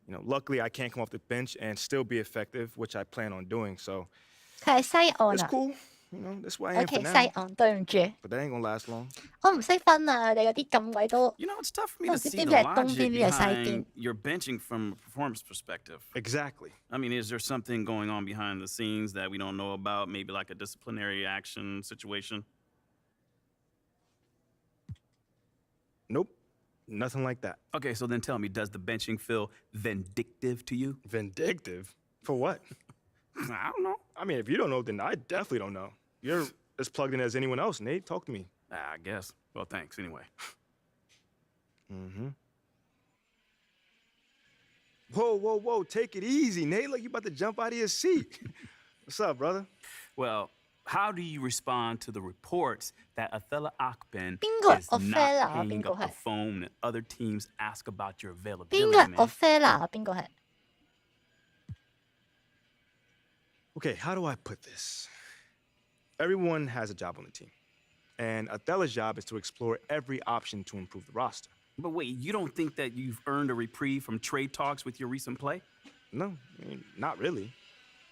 L: You know, luckily I can't come off the bench and still be effective, which I plan on doing. So
A: 佢係西岸
L: it's
A: 啊。
L: cool. You know, that's why I am
A: OK，
L: for now.
A: 西岸，對唔住，
L: But that ain't gonna last long.
A: 我唔識分啊！你嗰啲咁鬼多。
M: You know, it's tough for me
A: 我
M: to
A: 唔知
M: see
A: 邊
M: the
A: 邊係東
M: logic
A: 邊，邊係西邊
M: behind。your benching from a performance perspective.
L: Exactly.
M: I mean, is there something going on behind the scenes that we don't know about? Maybe like a disciplinary action situation?
L: Nope. Nothing like that.
M: Okay, so then tell me, does the benching feel vindictive to you?
L: Vindictive? For what?
M: I don't know.
L: I mean, if you don't know, then I definitely don't know. You're as plugged in as anyone else, Nate. Talk to me.
M: I guess. Well, thanks anyway.
L: Mm-hmm. Whoa. Take it easy, Nate. Look, you about to jump out of your seat. What's up, brother?
M: Well, how do you respond to the reports that Othello Akben
A: Bingo,
M: is not
A: Othello,
M: hanging
A: bingo
M: up the
A: hai.
M: phone and other teams ask about your
A: 邊
M: availability,
A: 個係
M: man?
A: Othello？邊個係？
L: Okay, how do I put this? Everyone has a job on the team. And Othello's job is to explore every option to improve the roster.
M: But wait, you don't think that you've earned a reprieve from trade talks with your recent play?
L: No, I mean, not really.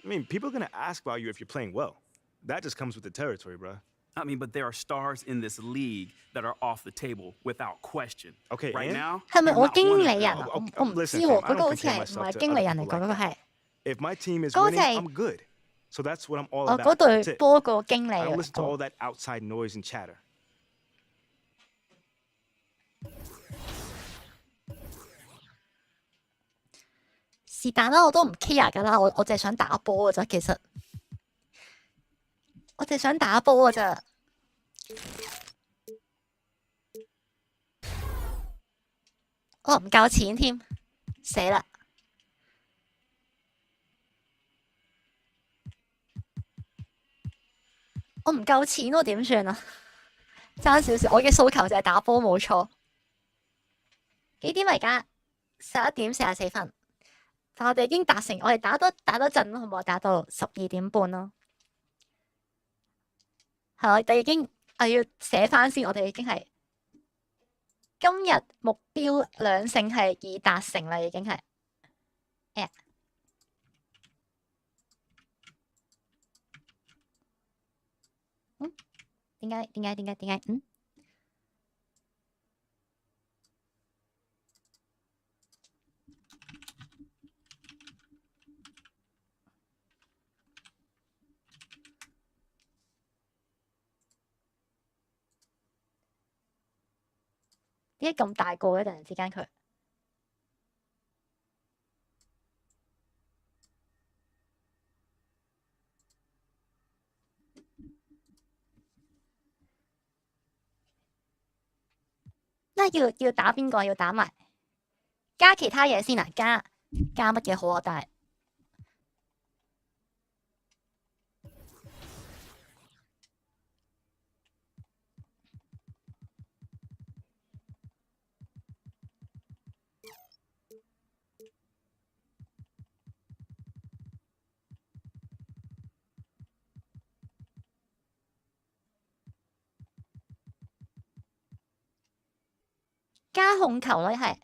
L: I mean, people are going to ask about you if you're playing well. That just comes with the territory, bro.
M: I mean, but there are stars in this league that are off the table without question.
L: Okay,
M: right
L: and?
M: now,
A: 係咪
M: you're
A: 我
M: not
A: 經
M: one of
A: 理
M: them.
A: 人啊？我唔知
L: Listen,
A: 喎，
L: Sam,
A: 嗰
L: I
A: 個好
L: don't
A: 似係
L: compare
A: 唔
L: myself
A: 係
L: to
A: 經理
L: other
A: 人嚟
L: people
A: 㗎？嗰
L: like
A: 個係
L: that. If my team is
A: 嗰個
L: winning,
A: 就係
L: I'm good. So that's what I'm all
A: 哦
L: about.
A: 嗰
L: That's
A: 隊
L: it.
A: 波個經理
L: I
A: 啊
L: don't listen to all that outside noise and chatter.
A: 是但啦，我都唔 care 㗎啦，我淨係想打波㗎咋，其實我淨係想打波㗎咋。我唔夠錢添，死啦！我唔夠錢喎，點算啊？爭少少，我嘅訴求就係打波冇錯。幾點嚟㗎？11:44。但我哋已經達成，我哋打多陣咯，好唔好？打到12:30咯。係我哋已經，我要寫翻先。我哋已經係今日目標2勝係已達成啦，已經係。點解？點解咁大個嘅？突然之間佢要打邊個？要打埋加其他嘢先啊！加乜嘢好啊？但係加控球咯，係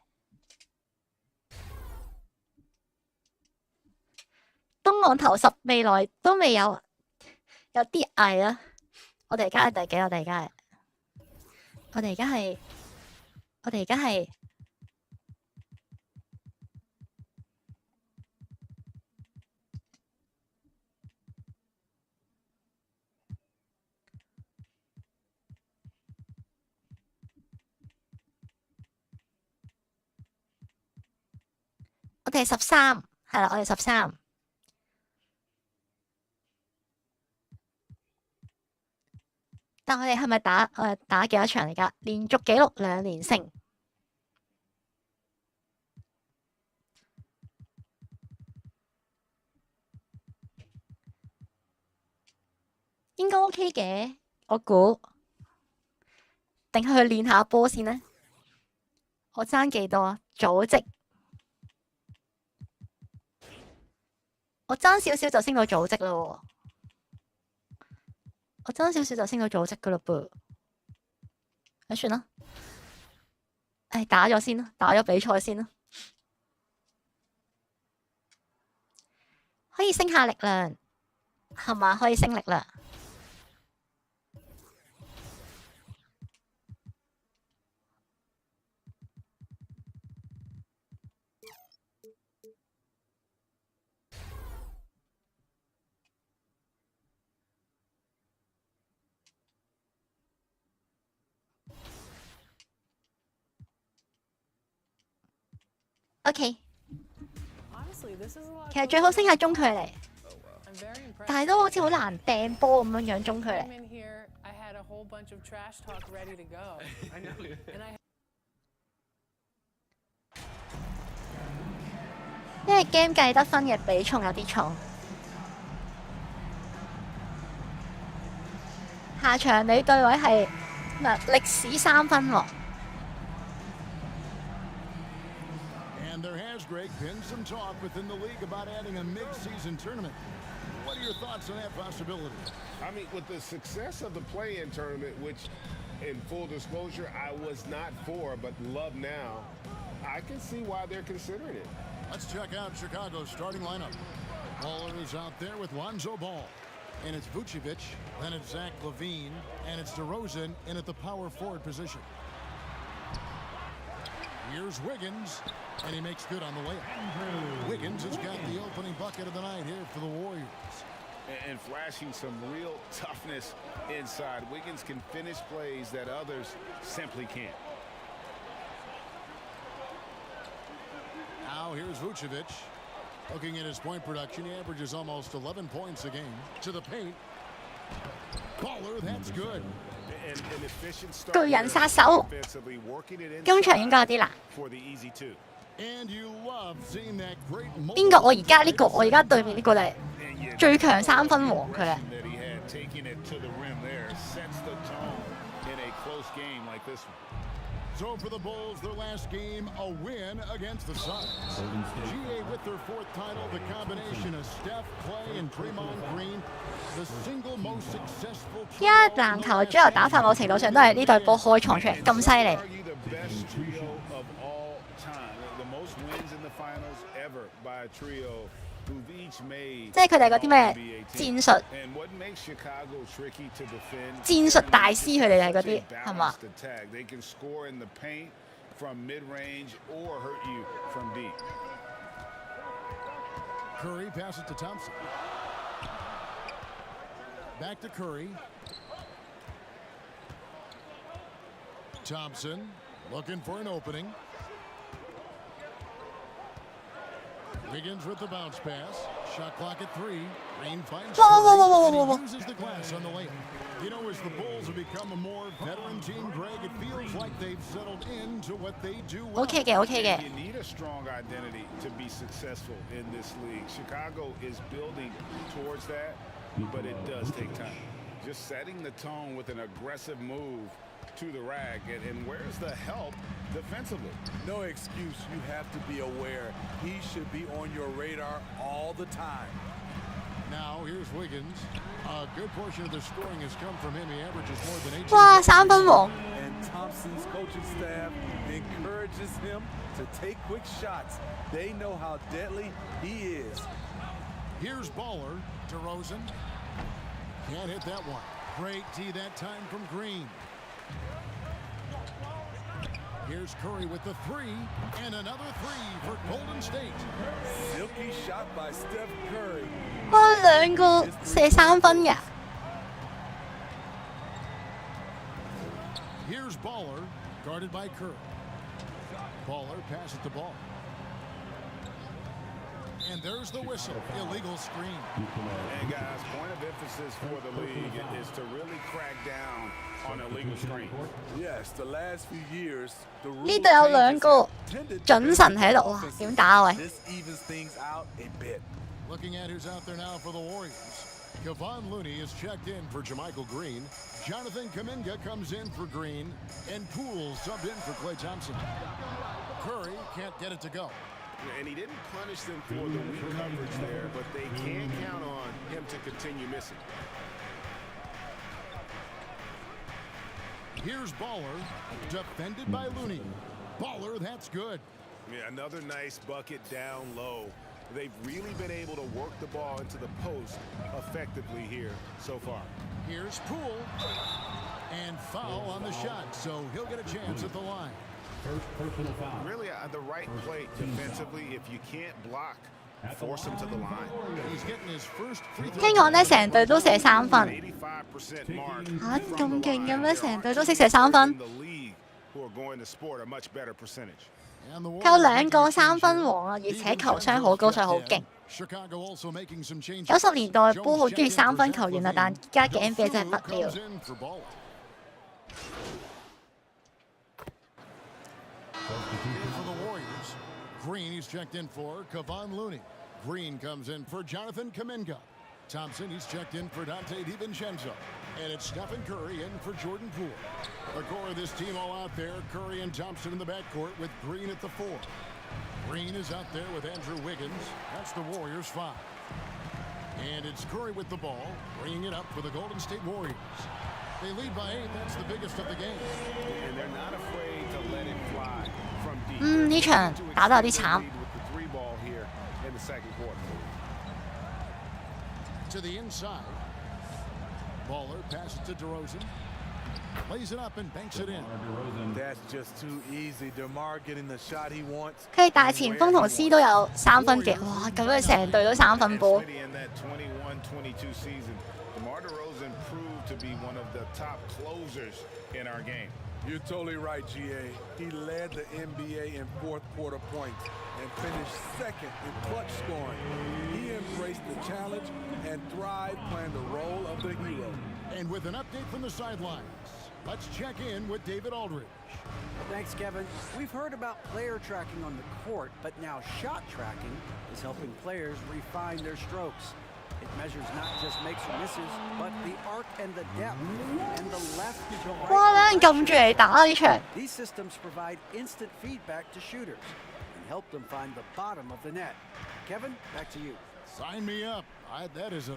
A: 東岸頭10未來都未有啲危啊！我哋而家係第幾？我哋而家係13，係啦，我哋13。但我哋係咪打幾多場嚟㗎？連續紀錄2連勝，應該 OK 嘅，我估。定係去練下波先呢？我爭幾多啊？組織。我爭少少就升到組織咯喎，我爭少少就升到組織噶嘞噃，咁算啦，打咗先啦，打咗比賽先啦，可以升下力量，係嘛？可以升力量。OK， 其實最好升下中距離，但係都好似好難掟波咁樣中距離。
G: whole bunch of trash talk ready to go.
N: I know.
G: And I
A: 因為 game 計得分嘅比重有啲重。下場你對位係歷史3分喎。
F: And there has, Greg, been some talk within the league about adding a mid-season tournament. What are your thoughts on that possibility?
I: I mean, with the success of the play-in tournament, which, in full disclosure, I was not for, but love now, I can see why they're considering it.
F: Let's check out Chicago's starting lineup. Baller is out there with Lonzo Ball. And it's Vucevic, then it's Zach LaVine, and it's DeRozan in at the power forward position. Here's Wiggins, and he makes good on the layup. Wiggins has got the opening bucket of the night here for the Warriors.
I: And flashing some real toughness inside. Wiggins can finish plays that others simply can't.
F: Now here's Vucevic. Looking at his point production, he averages almost 11 points a game. To the paint. Baller, that's good.
A: 巨人殺手，中場應該有啲難。邊個？我而家呢個，我而家對面呢個就係最強3分王佢啊！
F: So for the Bulls, their last game, a win against the Suns. GA with their 4th title, the combination of Steph, Clay, and Draymond Green, the single most successful.
A: 依家籃球最後打法某程度上都係呢隊波開創出嚟，咁犀利。即係佢哋嗰啲咩戰術大師，佢哋係嗰啲係嘛？
F: Curry passes to Thompson. Back to Curry. Thompson looking for an opening. Wiggins with the bounce pass. Shot clock at 3. Green finds Curry, and he uses the glass on the layup. You know, as the Bulls have become a more veteran team, Greg, it feels like they've settled into what they do well.
A: OK 嘅，OK 嘅。
I: You need a strong identity to be successful in this league. Chicago is building towards that, but it does take time. Just setting the tone with an aggressive move to the rack, and where's the help defensively?
Q: No excuse. You have to be aware. He should be on your radar all the time.
F: Now here's Wiggins. A good portion of the scoring has come from him. He averages more than 8.
A: 哇，3分王！
Q: And Thompson's coaching staff encourages him to take quick shots. They know how deadly he is.
F: Here's Baller. DeRozan. Can't hit that one. Great D that time from Green. Here's Curry with the 3, and another 3 for Golden State.
Q: Silky shot by Steph Curry.
A: 哇，兩個射3分嘅。
F: Here's Baller, guarded by Curry. Baller passes the ball. And there's the whistle. Illegal screen.
I: And guys, point of emphasis for the league is to really crack down on illegal screens.
Q: Yes, the last few years, the
A: 呢度有兩個準神喺度，哇！點打啊喂？
Q: This evens things out a bit.
F: Looking at who's out there now for the Warriors. Kevon Looney is checked in for Jermichael Green. Jonathan Kuminga comes in for Green. And Poole subbed in for Klay Thompson. Curry can't get it to go.
I: And he didn't punish them for the weak coverage there, but they can count on him to continue missing.
F: Here's Baller, defended by Looney. Baller, that's good.
I: Yeah, another nice bucket down low. They've really been able to work the ball into the post effectively here so far.
F: Here's Poole. And foul on the shot, so he'll get a chance at the line.
I: Really, the right play defensively. If you can't block, force him to the line.
F: He's getting his first free throw.
A: 聽講咧，成隊都射3分。
I: 85% mark.
A: 嚇咁勁嘅咩？成隊都識射3分。
I: Who are going to sport a much better percentage.
A: 佢有2個3分王啊，而且球商好高，所以好勁。 90年代波好中意3分球員啊，但而家嘅 NBA 真係不了。
F: For the Warriors, Green he's checked in for Kevon Looney. Green comes in for Jonathan Kuminga. Thompson he's checked in for Dante DiVincenzo. And it's Stephen Curry in for Jordan Poole. The core of this team all out there. Curry and Thompson in the backcourt with Green at the 4. Green is out there with Andrew Wiggins. That's the Warriors 5. And it's Curry with the ball, bringing it up for the Golden State Warriors. They lead by 8. That's the biggest of the game.
I: And they're not afraid to let it fly from deep.
A: 呢場打得有啲慘。
I: With the 3 ball here in the second quarter.
F: To the inside. Baller passes to DeRozan. Lays it up and banks it in.
Q: That's just too easy. DeMar getting the shot he wants.
A: 佢哋大前鋒同 C 都有3分嘅，哇！咁樣成隊都3分波。
I: In that 21-22 season, DeMar DeRozan proved to be one of the top closers in our game.
Q: You're totally right, GA. He led the NBA in fourth quarter points and finished second in clutch scoring. He embraced the challenge and thrived playing the role of the hero.
F: And with an update from the sidelines, let's check in with David Aldridge.
E: Thanks, Kevin. We've heard about player tracking on the court, but now shot tracking is helping players refine their strokes. It measures not just makes or misses, but the arc and the depth, and the left to
A: 哇！
E: right.
A: 兩人撳住嚟打呢場。
E: These systems provide instant feedback to shooters and help them find the bottom of the net. Kevin, back to you.
F: Sign me up. That is a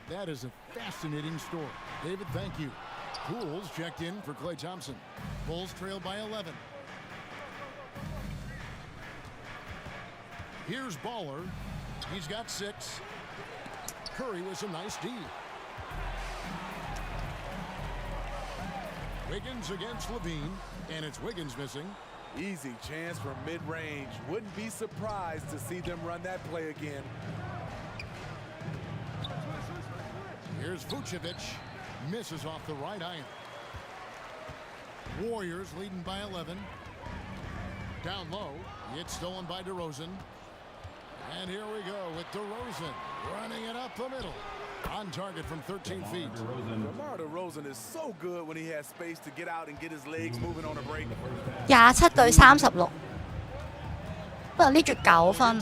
F: fascinating story. David, thank you. Poole's checked in for Klay Thompson. Bulls trail by 11. Here's Baller. He's got 6. Curry with some nice D. Wiggins against Levine, and it's Wiggins missing.
Q: Easy chance from mid-range. Wouldn't be surprised to see them run that play again.
F: Here's Vucevic. Misses off the right iron. Warriors leading by 11. Down low. It's stolen by DeRozan. And here we go with DeRozan running it up the middle. On target from 13 feet.
Q: DeMar DeRozan is so good when he has space to get out and get his legs moving on a break.
A: 27對36，不過呢絕9分。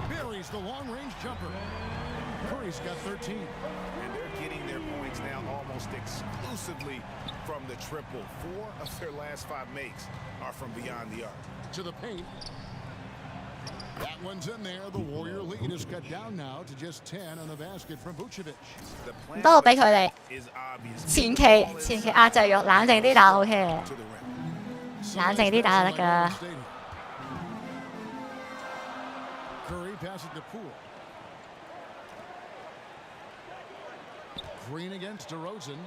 F: Buries the long-range jumper. Curry's got 13.
I: And they're getting their points now almost exclusively from the triple. 4 of their last 5 makes are from beyond the arc.
F: To the paint. That one's in there. The Warrior lead is cut down now to just 10 on the basket from Vucevic.
A: 唔得，我俾佢哋。前期壓制咗，冷靜啲打 OK 嘅，冷靜啲打就得㗎。
F: Curry passes to Poole. Green against DeRozan.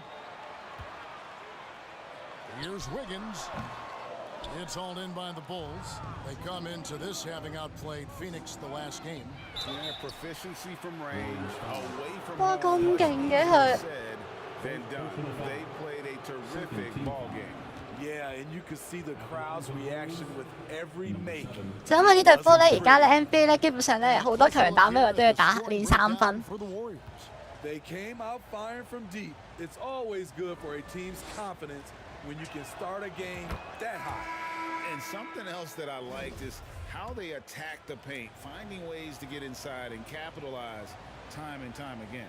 F: Here's Wiggins. It's hauled in by the Bulls. They come into this having outplayed Phoenix the last game.
I: Their proficiency from range, away from
A: 哇，咁勁嘅佢！
I: said, then done. They played a terrific ball game.
Q: Yeah, and you could see the crowd's reaction with every make.
A: 就因為呢隊波咧，而家咧 NBA 咧，基本上咧好多球員打咩都要打連3分。
Q: They came out firing from deep. It's always good for a team's confidence when you can start a game that high.
I: And something else that I liked is how they attack the paint, finding ways to get inside and capitalize time and time again.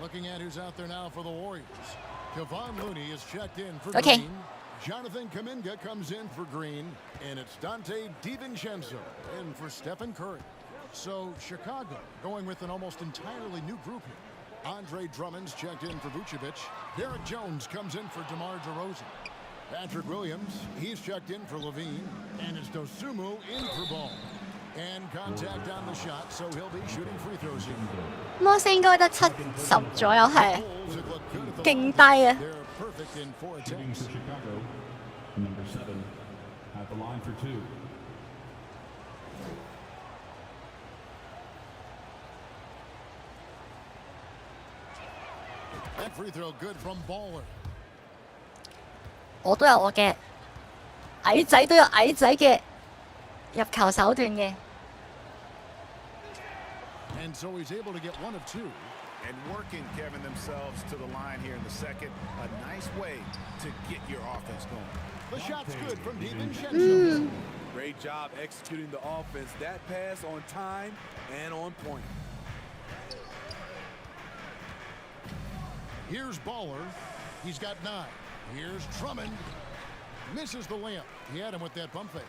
F: Looking at who's out there now for the Warriors. Kevon Looney is checked in for
A: Okay.
F: Green. Jonathan Kuminga comes in for Green. And it's Dante DiVincenzo in for Stephen Curry. So Chicago going with an almost entirely new group here. Andre Drummond's checked in for Vucevic. Derek Jones comes in for DeMar DeRozan. Patrick Williams, he's checked in for Levine. And it's Dosunmu in for Ball. And contact on the shot, so he'll be shooting free throws here.
A: 摩斯應該得70左右係，勁低啊！
F: They're perfect in 4
J: Shooting
F: attempts.
J: for Chicago, number 7 at the line for 2.
F: That free throw good from Baller.
A: 我都有我嘅矮仔都有矮仔嘅入球手段嘅。
F: And so he's able to get 1 of 2.
I: And working, Kevin, themselves to the line here in the second. A nice way to get your offense going.
F: The shot's good from DiVincenzo.
P: Great job executing the offense. That pass on time and on point.
F: Here's Baller. He's got 9. Here's Drummond. Misses the layup. He had him with that pump fake.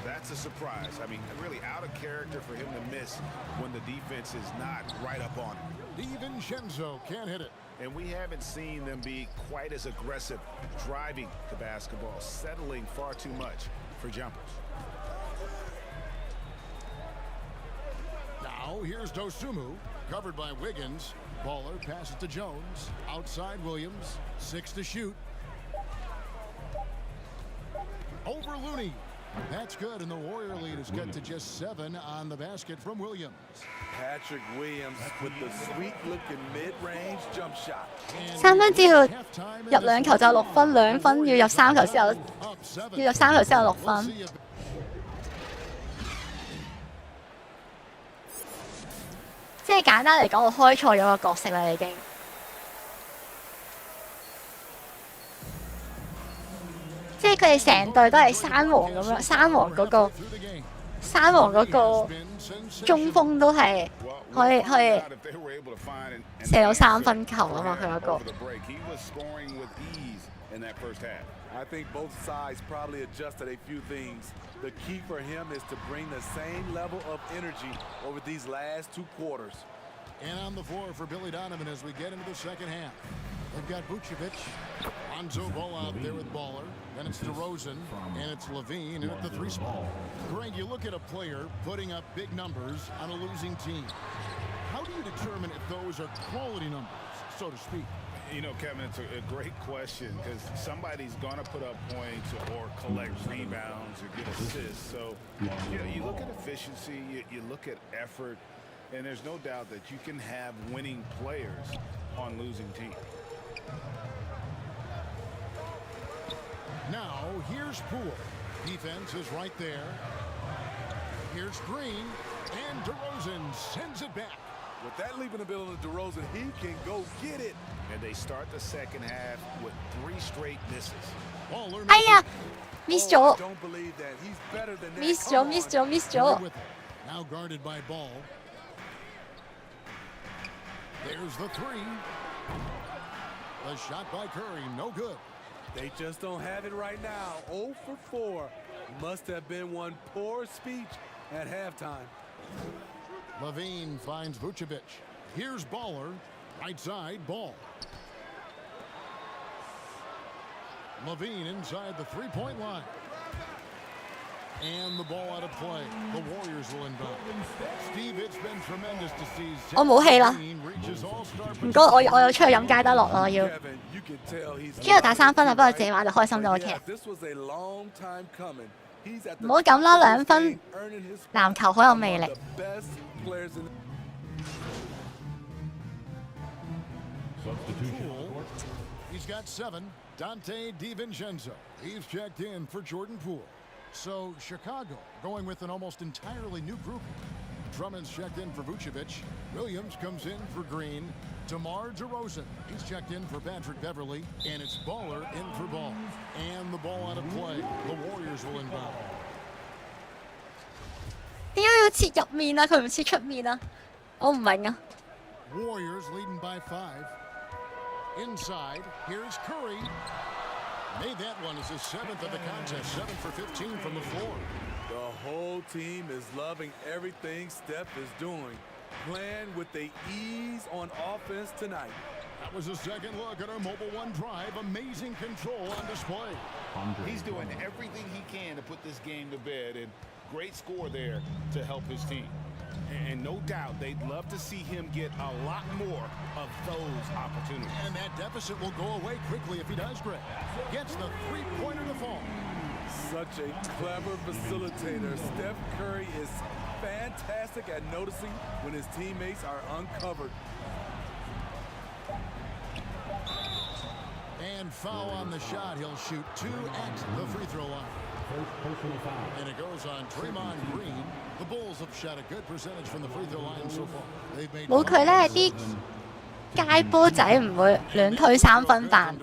I: That's a surprise. I mean, really out of character for him to miss when the defense is not right up on him.
F: DiVincenzo can't hit it.
I: And we haven't seen them be quite as aggressive driving the basketball, settling far too much for jumpers.
F: Now here's Dosumu, covered by Wiggins. Baller passes to Jones. Outside Williams. 6 to shoot. Over Looney. That's good, and the Warrior lead is cut to just 7 on the basket from Williams.
P: Patrick Williams with the sweet-looking mid-range jump shot.
A: 3分只要入2球就6分，2分要入3球先有，要入3球先有6分。即係簡單嚟講，我開錯咗個角色啦，已經。即係佢哋成隊都係山王咁樣，山王嗰個中鋒都係可以射到3分球啊嘛，佢嗰個。
P: I think both sides probably adjusted a few things. The key for him is to bring the same level of energy over these last 2 quarters.
F: And on the floor for Billy Donovan as we get into the second half. They've got Vucevic. Lonzo Ball out there with Baller. Then it's DeRozan, and it's Levine, and at the 3 spot. Greg, you look at a player putting up big numbers on a losing team. How do you determine if those are quality numbers, so to speak?
I: You know, Kevin, it's a great question because somebody's going to put up points or collect rebounds or get assists. So, you know, you look at efficiency, you look at effort, and there's no doubt that you can have winning players on losing teams.
F: Now, here's Poole. Defense is right there. Here's Green, and DeRozan sends it back.
P: With that leaping ability of DeRozan, he can go get it.
I: And they start the second half with 3 straight misses.
A: 哎呀 ，miss 咗
P: Don't believe that. He's better than that.，miss
A: 咗。
F: Now guarded by Ball. There's the 3. The shot by Curry, no good.
P: They just don't have it right now. 0 for 4. Must have been one poor speech at halftime.
F: Levine finds Vucevic. Here's Baller. Right side, Ball. Levine inside the 3-point line. And the ball out of play. The Warriors will inbound. Steve, it's been tremendous to see.
A: 我冇氣啦，唔該，我又出去飲街得落啦，我要。之後打3分啦，不過自己玩就開心咗，OK。唔好咁啦，2分，籃球好有魅力。
F: He's got 7. Dante DiVincenzo. He's checked in for Jordan Poole. So Chicago going with an almost entirely new group. Drummond's checked in for Vucevic. Williams comes in for Green. DeMar DeRozan. He's checked in for Patrick Beverly. And it's Baller in for Ball. And the ball out of play. The Warriors will inbound.
A: 點解要切入面啊？佢唔切出面啊？我唔明啊。
F: Warriors leading by 5. Inside, here's Curry. Made that one as his 7th of the contest, 7 for 15 from the floor.
P: The whole team is loving everything Steph is doing. Playing with the ease on offense tonight.
F: That was a second look at our Mobile One drive. Amazing control on display.
I: He's doing everything he can to put this game to bed, and great score there to help his team. And no doubt they'd love to see him get a lot more of those opportunities.
F: And that deficit will go away quickly if he does, Greg. Gets the 3-pointer to fall.
P: Such a clever facilitator. Steph Curry is fantastic at noticing when his teammates are uncovered.
F: And foul on the shot. He'll shoot 2 at the free throw line. And it goes on Draymond Green. The Bulls have shot a good percentage from the free throw line so far. They've made
A: 冇佢咧啲街波仔唔會亂推3分飯，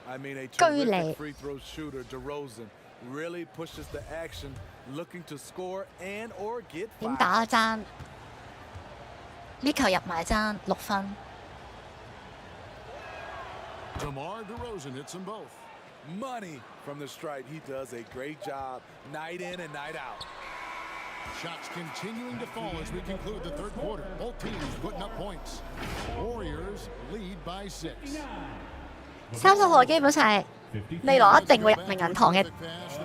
P: I mean, a
A: 居
P: terrific
A: 你
P: free throw shooter, DeRozan, really pushes the action, looking to score and or get
A: 點
P: five.
A: 打啊爭？呢球入埋爭6分。
F: DeMar DeRozan hits them both.
P: Money from the stripe. He does a great job night in and night out.
F: Shots continuing to fall as we conclude the third quarter. Both teams putting up points. Warriors lead by 6.
A: 30號基本上係未來一定會入名人堂嘅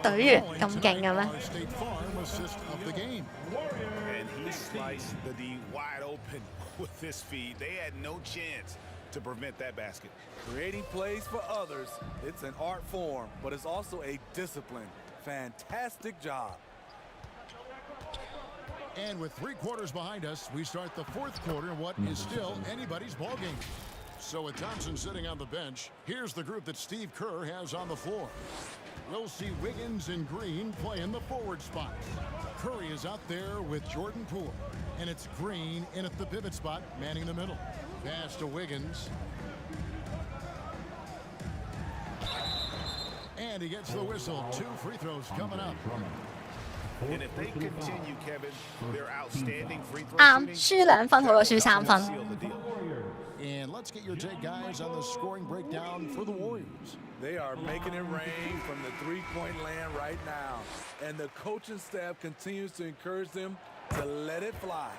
A: 隊員，咁勁嘅咩？
F: State Farm assist of the game.
I: And he sliced the D wide open with this feed. They had no chance to prevent that basket.
P: Creating plays for others. It's an art form, but it's also a discipline. Fantastic job.
F: And with 3 quarters behind us, we start the fourth quarter in what is still anybody's ball game. So with Thompson sitting on the bench, here's the group that Steve Kerr has on the floor. We'll see Wiggins and Green play in the forward spot. Curry is out there with Jordan Poole, and it's Green in at the pivot spot, manning the middle. Pass to Wiggins. And he gets the whistle. 2 free throws coming up.
I: And if they continue, Kevin, their outstanding free throw
A: 啱，
I: shooting,
A: 輸2分好過輸3分。
I: seal the deal.
F: And let's get your take, guys, on the scoring breakdown for the Warriors.
P: They are making it rain from the three-point land right now. And the coaching staff continues to encourage them to let it fly.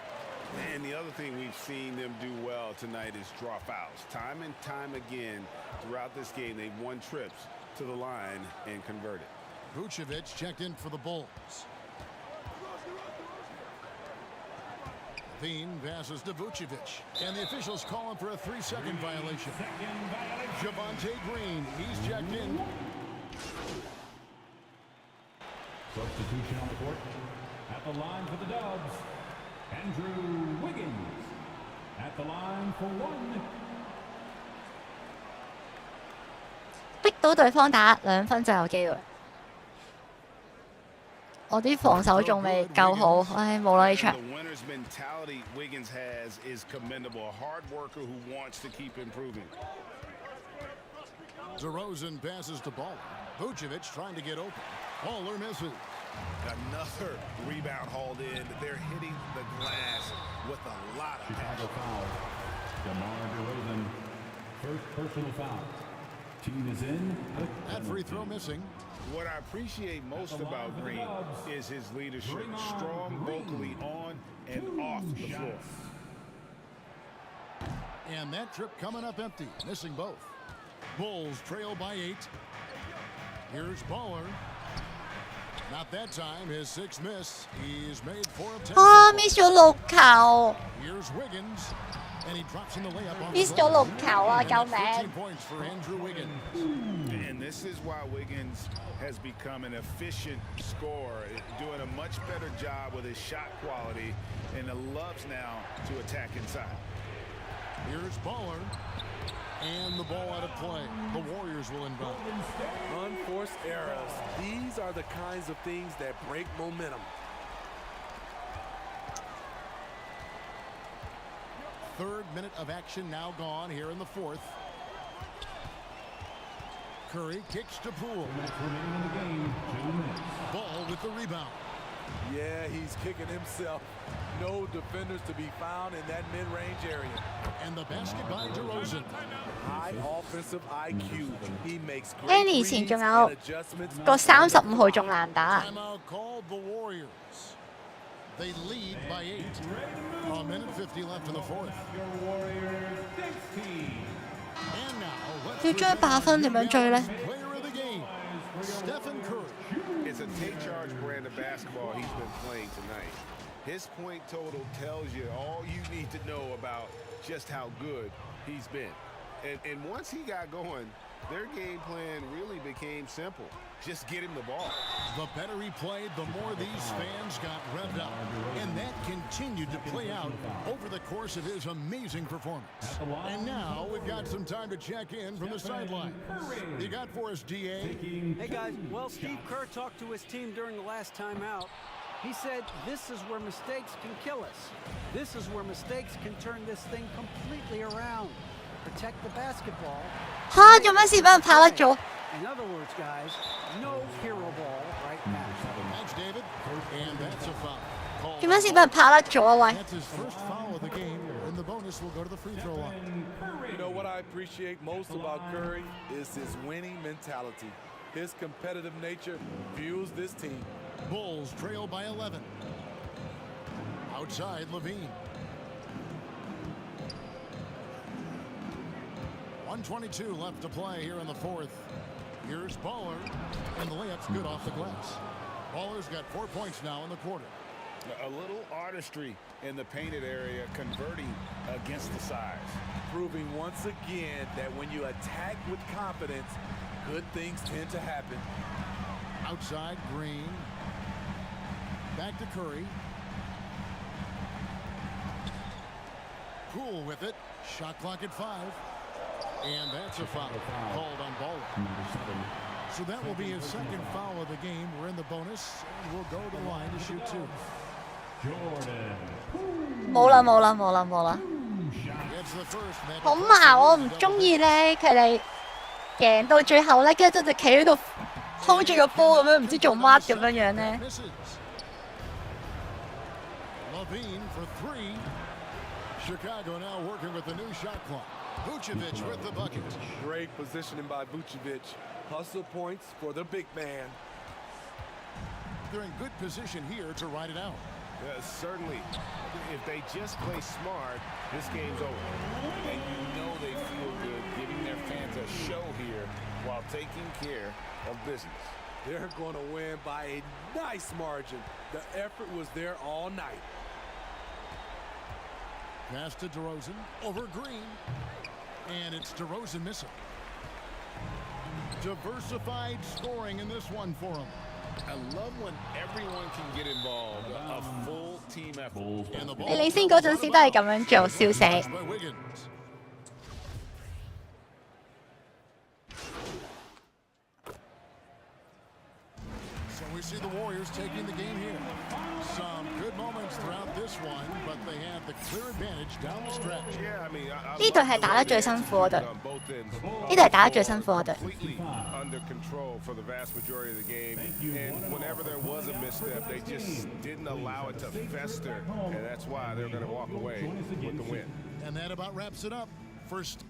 I: And the other thing we've seen them do well tonight is draw fouls. Time and time again throughout this game, they've won trips to the line and converted.
F: Vucevic checked in for the Bulls. Thien passes to Vucevic, and the officials call him for a 3-second violation. Javonte Green, he's checked in.
J: Substitution on the court. At the line for the Dubs, Andrew Wiggins. At the line for 1.
A: 逼到對方打2分就有機會。我啲防守仲未夠好，唉，冇啦呢場。
I: The winner's mentality Wiggins has is commendable. A hard worker who wants to keep improving.
F: DeRozan passes to Baller. Vucevic trying to get open. Baller misses.
I: Another rebound hauled in. They're hitting the glass with a lot of
J: Chicago
I: passion.
J: foul. DeMar DeRozan, first personal foul. Team is in.
F: That free throw missing.
I: What I appreciate most about Green is his leadership. Strong vocally on and off the floor.
F: And that trip coming up empty, missing both. Bulls trail by 8. Here's Baller. Not that time, his 6th miss. He's made 4 of 10.
A: 啊 ，miss 咗6球
F: Here's Wiggins, and he drops in the layup on
A: ，miss
F: the
A: 咗
F: glass.
A: 6球啊！救
F: 15
A: 命！
F: points for Andrew Wiggins.
I: And this is why Wiggins has become an efficient scorer, doing a much better job with his shot quality, and loves now to attack inside.
F: Here's Baller, and the ball out of play. The Warriors will inbound.
P: Unforced errors. These are the kinds of things that break momentum.
F: Third minute of action now gone here in the fourth. Curry kicks to Poole. Ball with the rebound.
P: Yeah, he's kicking himself. No defenders to be found in that mid-range area.
F: And the basket by DeRozan.
P: High offensive IQ. He makes great
A: N 以
P: reads
A: 前仲
P: and
A: 有
P: adjustments.
A: 個35號仲難打。
F: Timeout called the Warriors. They lead by 8. A minute 50 left in the fourth. And now let's
A: 要追8分點樣追呢？
F: player of the game, Stephen Curry.
I: It's a take charge brand of basketball he's been playing tonight. His point total tells you all you need to know about just how good he's been. And once he got going, their game plan really became simple. Just get him the ball.
F: The better he played, the more these fans got revved up. And that continued to play out over the course of his amazing performance. And now we've got some time to check in from the sideline. You got for us, DA?
E: Hey guys, well, Steve Kerr talked to his team during the last timeout. He said, this is where mistakes can kill us. This is where mistakes can turn this thing completely around. Protect the basketball.
A: 嚇！做咩事俾人拍甩咗？
E: In other words, guys, no hero ball right now.
F: That's David, and that's a foul.
A: 做咩事俾人拍甩咗啊？喂！
F: That's his first foul of the game, and the bonus will go to the free throw line.
P: You know what I appreciate most about Curry is his winning mentality. His competitive nature fuels this team.
F: Bulls trail by 11. Outside, Levine. 1:22 left to play here in the fourth. Here's Baller, and the layup's good off the glass. Baller's got 4 points now in the quarter.
I: A little artistry in the painted area, converting against the size.
P: Proving once again that when you attack with confidence, good things tend to happen.
F: Outside, Green. Back to Curry. Poole with it. Shot clock at 5. And that's a foul called on Baller. So that will be his second foul of the game. We're in the bonus, and we'll go to the line to shoot 2.
A: 冇啦冇啦冇啦冇啦！好麻，我唔中意咧，佢哋贏到最後咧，跟住就企喺度 hold 住個波咁樣，唔知做乜咁樣樣咧。
F: Levine for 3. Chicago now working with the new shot clock. Vucevic with the bucket.
P: Great positioning by Vucevic. Hustle points for the big man.
F: They're in good position here to ride it out.
I: Certainly, if they just play smart, this game's over. And you know they feel good giving their fans a show here while taking care of business.
P: They're going to win by a nice margin. The effort was there all night.
F: Pass to DeRozan over Green. And it's DeRozan missing. Diversified scoring in this one for him.
I: I love when everyone can get involved. A full team effort.
A: 你領先嗰陣時都係咁樣做，笑死！
F: So we see the Warriors taking the game here. Some good moments throughout this one, but they have the clear advantage down the stretch.
A: 呢隊係打得最辛苦嗰隊，呢隊係打得最辛苦嗰隊。
I: Under control for the vast majority of the game, and whenever there was a misstep, they just didn't allow it to fester, and that's why they're going to walk away with the win.
F: And that about wraps it up. First.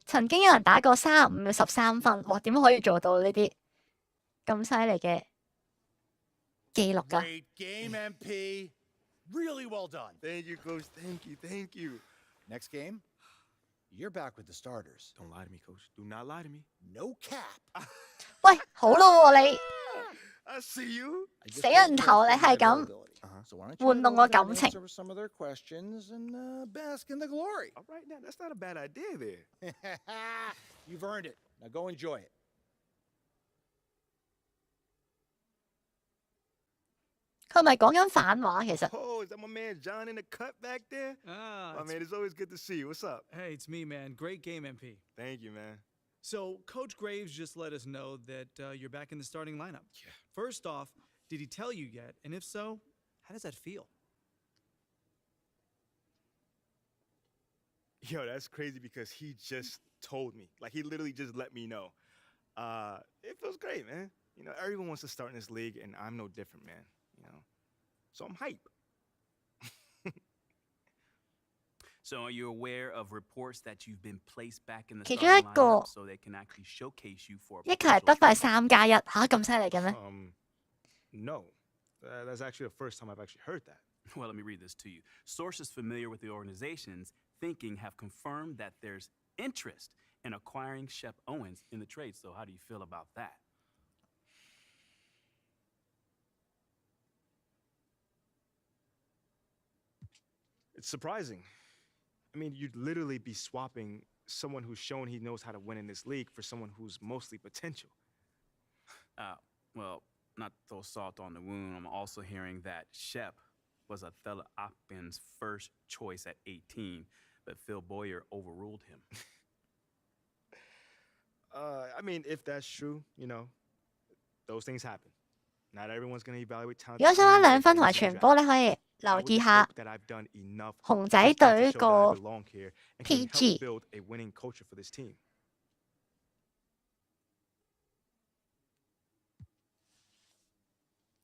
A: 曾經有人打過35嘅13分，哇！點可以做到呢啲咁犀利嘅記錄㗎？
Q: Great game, MP. Really well done.
L: Thank you, Coach. Thank you. Thank you.
T: Next game, you're back with the starters.
L: Don't lie to me, Coach. Do not lie to me.
T: No cap.
A: 喂，好咯喎你！
L: I see you.
A: 死人頭，你係咁
T: So why don't you
A: 玩弄我感情？
T: answer some of their questions and bask in the glory?
L: All right, now that's not a bad idea there.
T: You've earned it. Now go enjoy it.
A: 佢係咪講緊反話其實？
L: Oh, is that my man John in the cut back there? My man, it's always good to see you. What's up?
H: Hey, it's me, man. Great game, MP.
L: Thank you, man.
H: So, Coach Graves just let us know that you're back in the starting lineup.
L: Yeah.
H: First off, did he tell you yet? And if so, how does that feel?
L: Yo, that's crazy because he just told me. Like, he literally just let me know. It feels great, man. You know, everyone wants to start in this league, and I'm no different, man. You know, so I'm hype.
M: So are you aware of reports that you've been placed back in the
A: 其中一
M: starting
A: 個
M: lineup so they can actually showcase you for a
A: 一球係
M: potential
A: 得快
M: trade?
A: 3+1嚇咁犀利嘅咩？
L: No. That's actually the first time I've actually heard that.
M: Well, let me read this to you. Sources familiar with the organization's thinking have confirmed that there's interest in acquiring Shep Owens in the trade. So how do you feel about that?
L: It's surprising. I mean, you'd literally be swapping someone who's shown he knows how to win in this league for someone who's mostly potential.
M: Well, not throw salt on the wound. I'm also hearing that Shep was Othello Akpin's first choice at 18, but Phil Boyer overruled him.
L: I mean, if that's true, you know, those things happen.
A: 如果想攞2分同埋傳波，你可以留意下熊仔隊個 PG。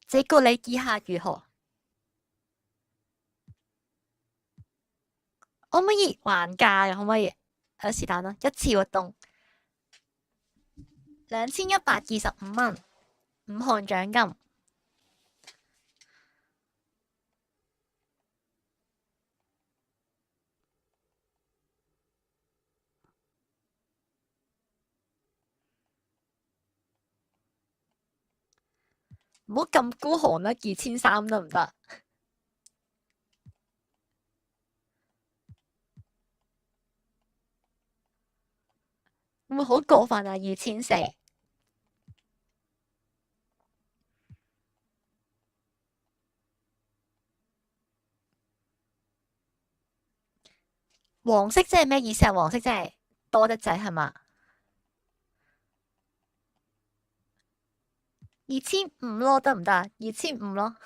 A: 這個你意下如何？可唔可以還價嘅？可唔可以？是但啦，一次活動2125蚊，5項獎金。唔好咁孤寒啦，2300得唔得？會唔會好過分啊？2400。黃色即係咩意思啊？黃色即係多得滯係嘛？2500咯，得唔得？2500咯，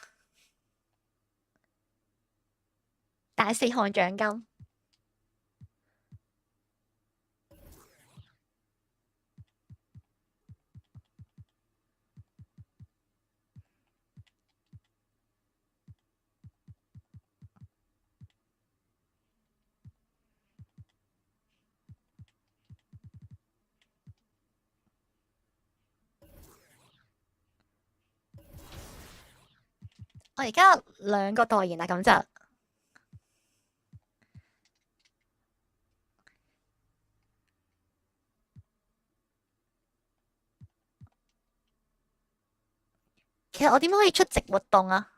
A: 帶4項獎金。我而家2個代言啦，咁就其實我點樣可以出席活動啊？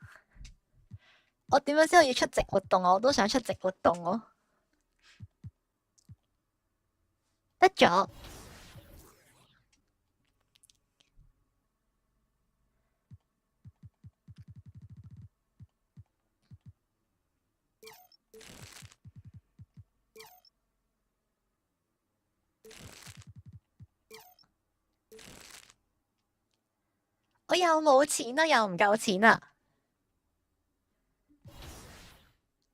A: 我點樣先可以出席活動啊？我都想出席活動喎。得咗。我又冇錢啦，又唔夠錢啦，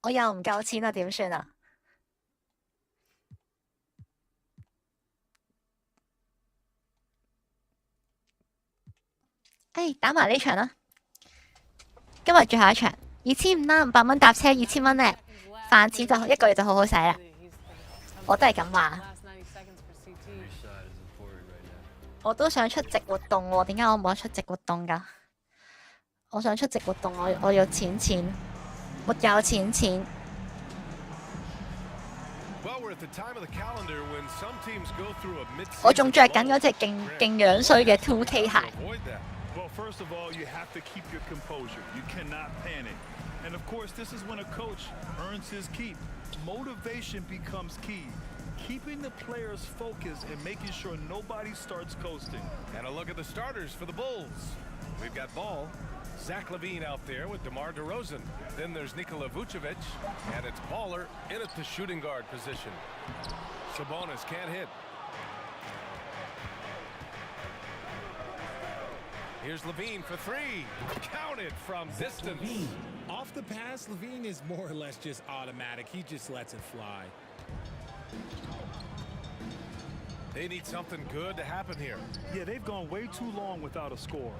A: 我又唔夠錢啦，點算啊？打埋呢場啦，今日最後一場，2500啦，500蚊搭車，2000蚊咧，飯錢就1個月就好好使啦，我都係咁話。我都想出席活動喎，點解我冇得出席活動㗎？我想出席活動，我要錢，沒有錢。我仲着緊嗰隻勁樣衰嘅 2K 鞋。
B: First of all, you have to keep your composure. You cannot panic. And of course, this is when a coach earns his keep. Motivation becomes key. Keeping the players focused and making sure nobody starts coasting.
C: And a look at the starters for the Bulls. We've got Ball, Zach LaVine out there with DeMar DeRozan. Then there's Nikola Vucevic, and it's Baller in at the shooting guard position. Sabonis can't hit. Here's LaVine for 3. Counted from distance.
J: Off the pass, LaVine is more or less just automatic. He just lets it fly.
C: They need something good to happen here.
B: Yeah, they've gone way too long without a score.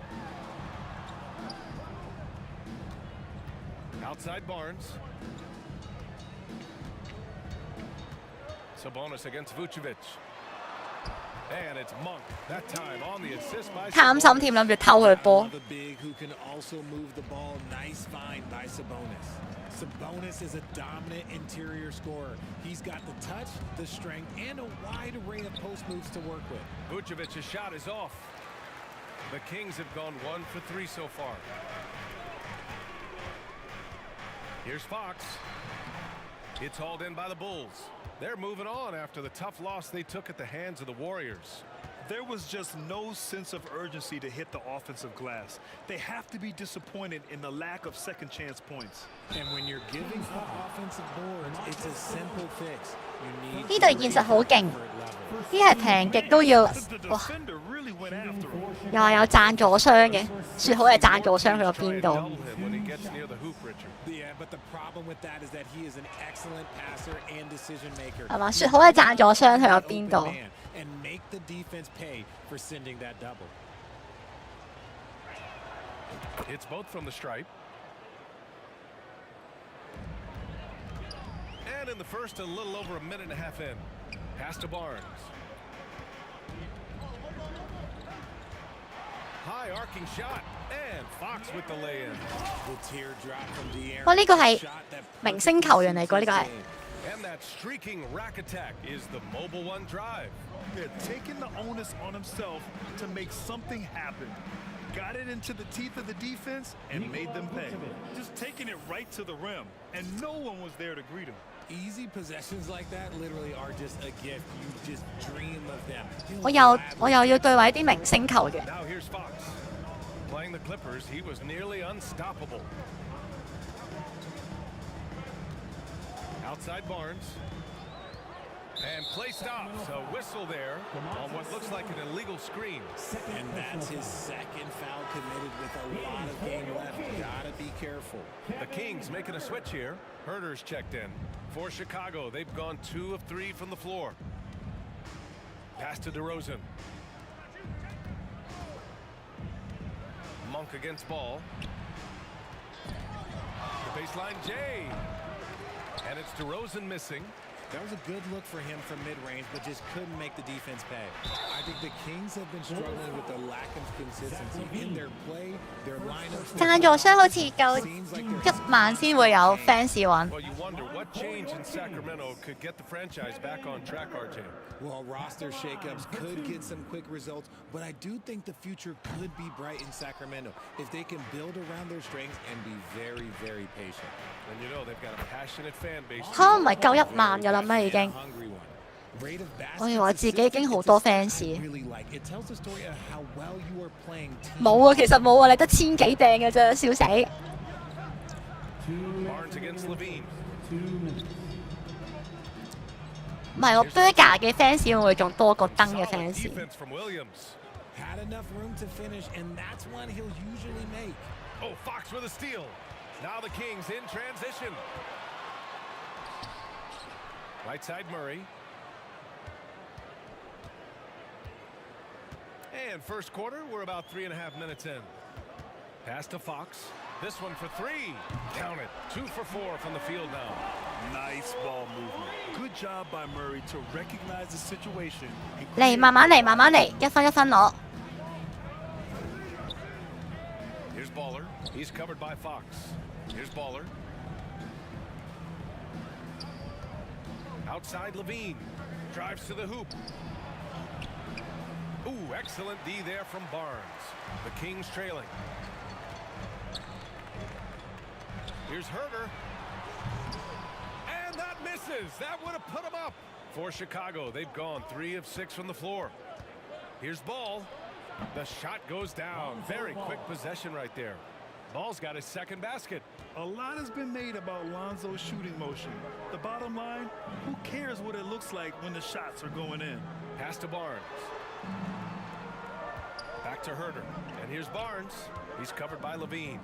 C: Outside Barnes. Sabonis against Vucevic. And it's Monk. That time on the assist by
A: 貪心添，諗住偷佢波。
J: The big who can also move the ball. Nice find by Sabonis. Sabonis is a dominant interior scorer. He's got the touch, the strength, and a wide array of post moves to work with.
C: Vucevic's shot is off. The Kings have gone 1 for 3 so far. Here's Fox. It's hauled in by the Bulls. They're moving on after the tough loss they took at the hands of the Warriors.
B: There was just no sense of urgency to hit the offensive glass. They have to be disappointed in the lack of second chance points.
J: And when you're giving up offensive boards, it's a simple fix. You need
A: 呢隊現實好勁，啲係平極都要。哇！
B: really went after him.
A: 又係有贊助商嘅，説好係贊助商去咗邊度？
J: Yeah, but the problem with that is that he is an excellent passer and decision maker.
A: 係嘛？説好係贊助商去咗邊度？
J: And make the defense pay for sending that double.
C: It's both from the stripe. And in the first, a little over a minute and a half in. Pass to Barnes. High arcing shot. And Fox with the lay-in.
J: The teardrop from De'Aaron.
A: 哇！呢個係明星球員嚟㗎，呢個係。
C: And that streaking rack attack is the mobile one drive.
B: They're taking the onus on himself to make something happen. Got it into the teeth of the defense and made them pay. Just taking it right to the rim, and no one was there to greet him.
J: Easy possessions like that literally are just a gift. You just dream of them.
A: 我又要對位啲明星球員。
C: Now here's Fox. Playing the Clippers, he was nearly unstoppable. Outside Barnes. And play stops. A whistle there on what looks like an illegal screen.
J: And that's his second foul committed with a lot of game left. Gotta be careful.
C: The Kings making a switch here. Herder's checked in. For Chicago, they've gone 2 of 3 from the floor. Pass to DeRozan. Monk against ball. The baseline J. And it's DeRozan missing.
J: That was a good look for him from mid-range, but just couldn't make the defense pay. I think the Kings have been struggling with the lack of consistency in their play, their lineups.
A: 贊助商好似夠1萬先會有 fans 揾。
C: Well, you wonder what change in Sacramento could get the franchise back on track, RJ.
J: Well, roster shakeups could get some quick results, but I do think the future could be bright in Sacramento if they can build around their strengths and be very, very patient.
C: And you know they've got a passionate fan base.
A: 嚇唔係夠1萬㗎啦咩已經？我以為自己已經好多 fans。冇啊，其實冇啊，你得千幾訂嘅啫，笑死！
C: Barnes against Levine.
A: 唔係我 Burger 嘅 fans 會仲多過燈嘅 fans。
C: Defense from Williams.
J: Had enough room to finish, and that's one he'll usually make.
C: Oh, Fox with a steal. Now the Kings in transition. Right side Murray. And first quarter, we're about 3.5 minutes in. Pass to Fox. This one for 3. Count it. 2 for 4 from the field now.
B: Nice ball movement. Good job by Murray to recognize the situation.
A: 嚟，慢慢嚟，慢慢嚟，一分一分攞。
C: Here's Baller. He's covered by Fox. Here's Baller. Outside Levine. Drives to the hoop. Ooh, excellent D there from Barnes. The Kings trailing. Here's Herder. And that misses. That would have put him up. For Chicago, they've gone 3 of 6 from the floor. Here's Ball. The shot goes down. Very quick possession right there. Ball's got his second basket.
B: A lot has been made about Lonzo's shooting motion. The bottom line, who cares what it looks like when the shots are going in?
C: Pass to Barnes. Back to Herder. And here's Barnes. He's covered by Levine.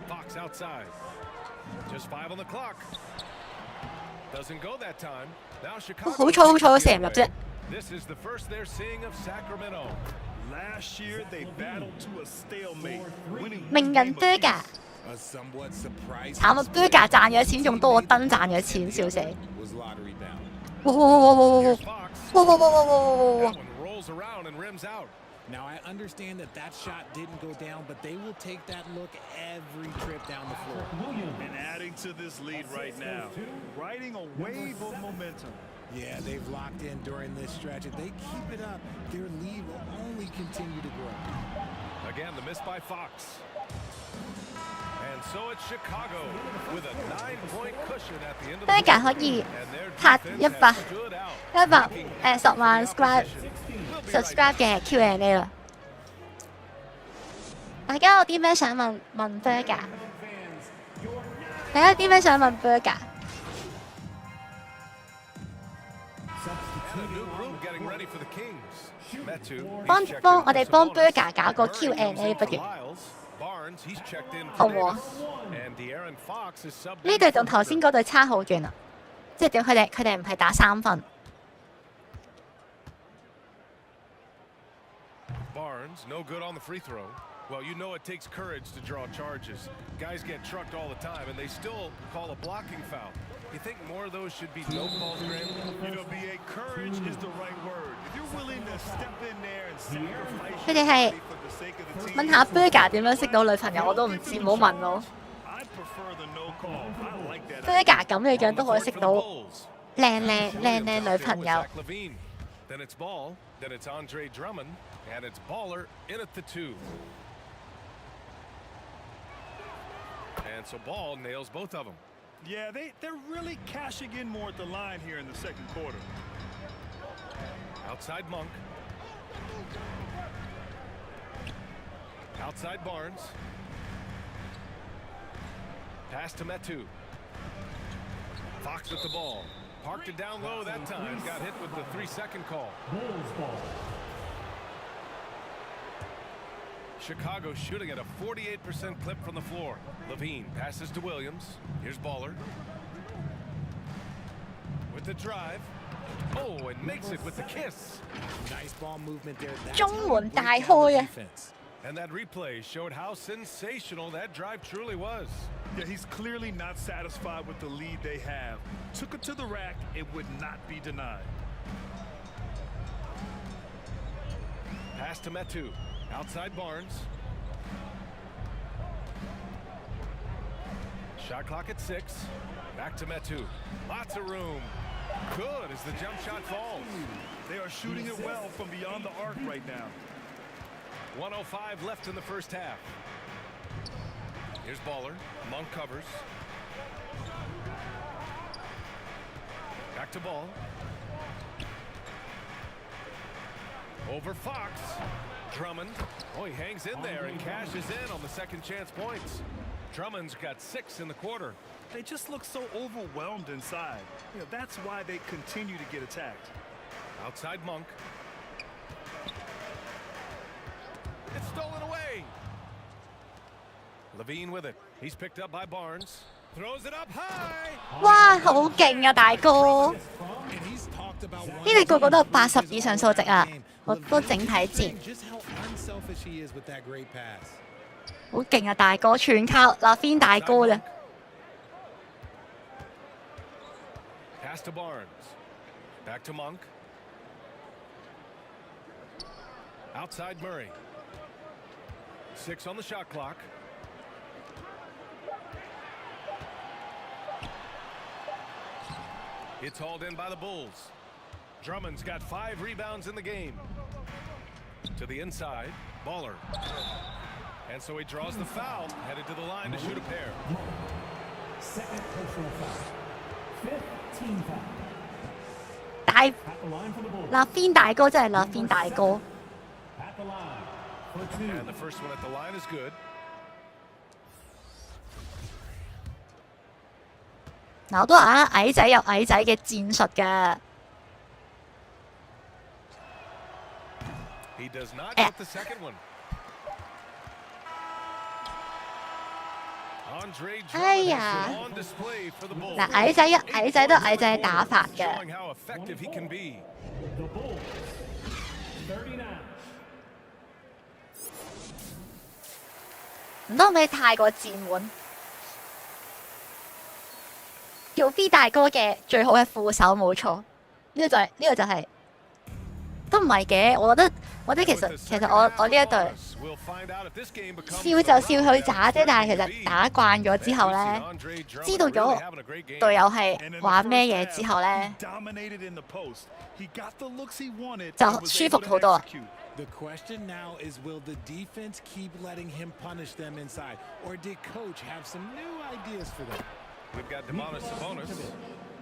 C: Fox outside. Just 5 on the clock. Doesn't go that time. Now Chicago.
A: 好彩射唔入啫。
C: This is the first they're seeing of Sacramento.
B: Last year they battled to a stalemate, winning
A: 名人 Burger。
J: A somewhat surprising
A: 慘啊 ！Burger 賺嘅錢仲多過燈賺嘅錢，笑死！
J: was lottery bound.
A: 哇哇哇哇哇哇哇哇哇哇哇！
C: Rolls around and rims out.
J: Now I understand that that shot didn't go down, but they will take that look every trip down the floor.
B: And adding to this lead right now, riding a wave of momentum.
J: Yeah, they've locked in during this stretch. If they keep it up, their lead will only continue to grow.
C: Again, the miss by Fox. And so it's Chicago with a 9-point cushion at the end of the
A: Burger 可以拍10萬 subscribe 嘅 Q&A 啦。大家有啲咩想問 Burger？ 大家有啲咩想問 Burger？
C: And a new group getting ready for the Kings.
A: 幫我哋幫 Burger 搞個 Q&A 不如，好唔好啊？呢隊同頭先嗰隊差好遠啊！即係點？佢哋唔係打3分。
C: Barnes, no good on the free throw. Well, you know it takes courage to draw charges. Guys get trucked all the time, and they still call a blocking foul. You think more of those should be no calls, Grant?
B: You know, BA, courage is the right word. If you're willing to step in there and sacrifice
A: 佢哋係問下 Burger 點樣識到女朋友，我都唔知，唔好問我。Burger 咁嘅樣都可以識到靚女朋友。
C: Then it's Ball, then it's Andre Drummond, and it's Baller in at the 2. And so Ball nails both of them.
B: Yeah, they're really cashing in more at the line here in the second quarter.
C: Outside Monk. Outside Barnes. Pass to Metu. Fox with the ball. Parked it down low that time. Got hit with the 3-second call. Chicago shooting at a 48% clip from the floor. Levine passes to Williams. Here's Baller. With the drive. Oh, and makes it with the kiss.
J: Nice ball movement there.
A: 中門大開啊！
C: And that replay showed how sensational that drive truly was.
B: Yeah, he's clearly not satisfied with the lead they have. Took it to the rack, it would not be denied.
C: Pass to Metu. Outside Barnes. Shot clock at 6. Back to Metu. Lots of room. Good as the jump shot falls.
B: They are shooting it well from beyond the arc right now.
C: 1:05 left in the first half. Here's Baller. Monk covers. Back to Ball. Over Fox. Drummond. Oh, he hangs in there and cashes in on the second chance points. Drummond's got 6 in the quarter.
B: They just look so overwhelmed inside. You know, that's why they continue to get attacked.
C: Outside Monk. It's stolen away. Levine with it. He's picked up by Barnes. Throws it up high.
A: 哇，好勁啊，大哥！呢啲個個都有80以上數值啊，好多整體戰。好勁啊，大哥！全靠Levine大哥啫。
C: Pass to Barnes. Back to Monk. Outside Murray. 6 on the shot clock. It's hauled in by the Bulls. Drummond's got 5 rebounds in the game. To the inside, Baller. And so he draws the foul, headed to the line to shoot a pair.
K: Second personal foul. 5th team foul.
A: Levine大哥真係Levine大哥。
C: And the first one at the line is good.
A: 嗱，我都話矮仔有矮仔嘅戰術㗎。
C: He does not get the second one.
A: 哎呀，嗱，矮仔都矮仔打法嘅。唔通咪太過戰滿？叫 V 大哥嘅最好嘅副手冇錯，呢個就係都唔係嘅。我覺得其實我呢一隊笑就笑佢渣啫，但係其實打慣咗之後咧，知道咗隊友係玩咩嘢之後咧，就舒服好多啊。
J: The question now is, will the defense keep letting him punish them inside, or did coach have some new ideas for them?
C: We've got Demonis Sabonis.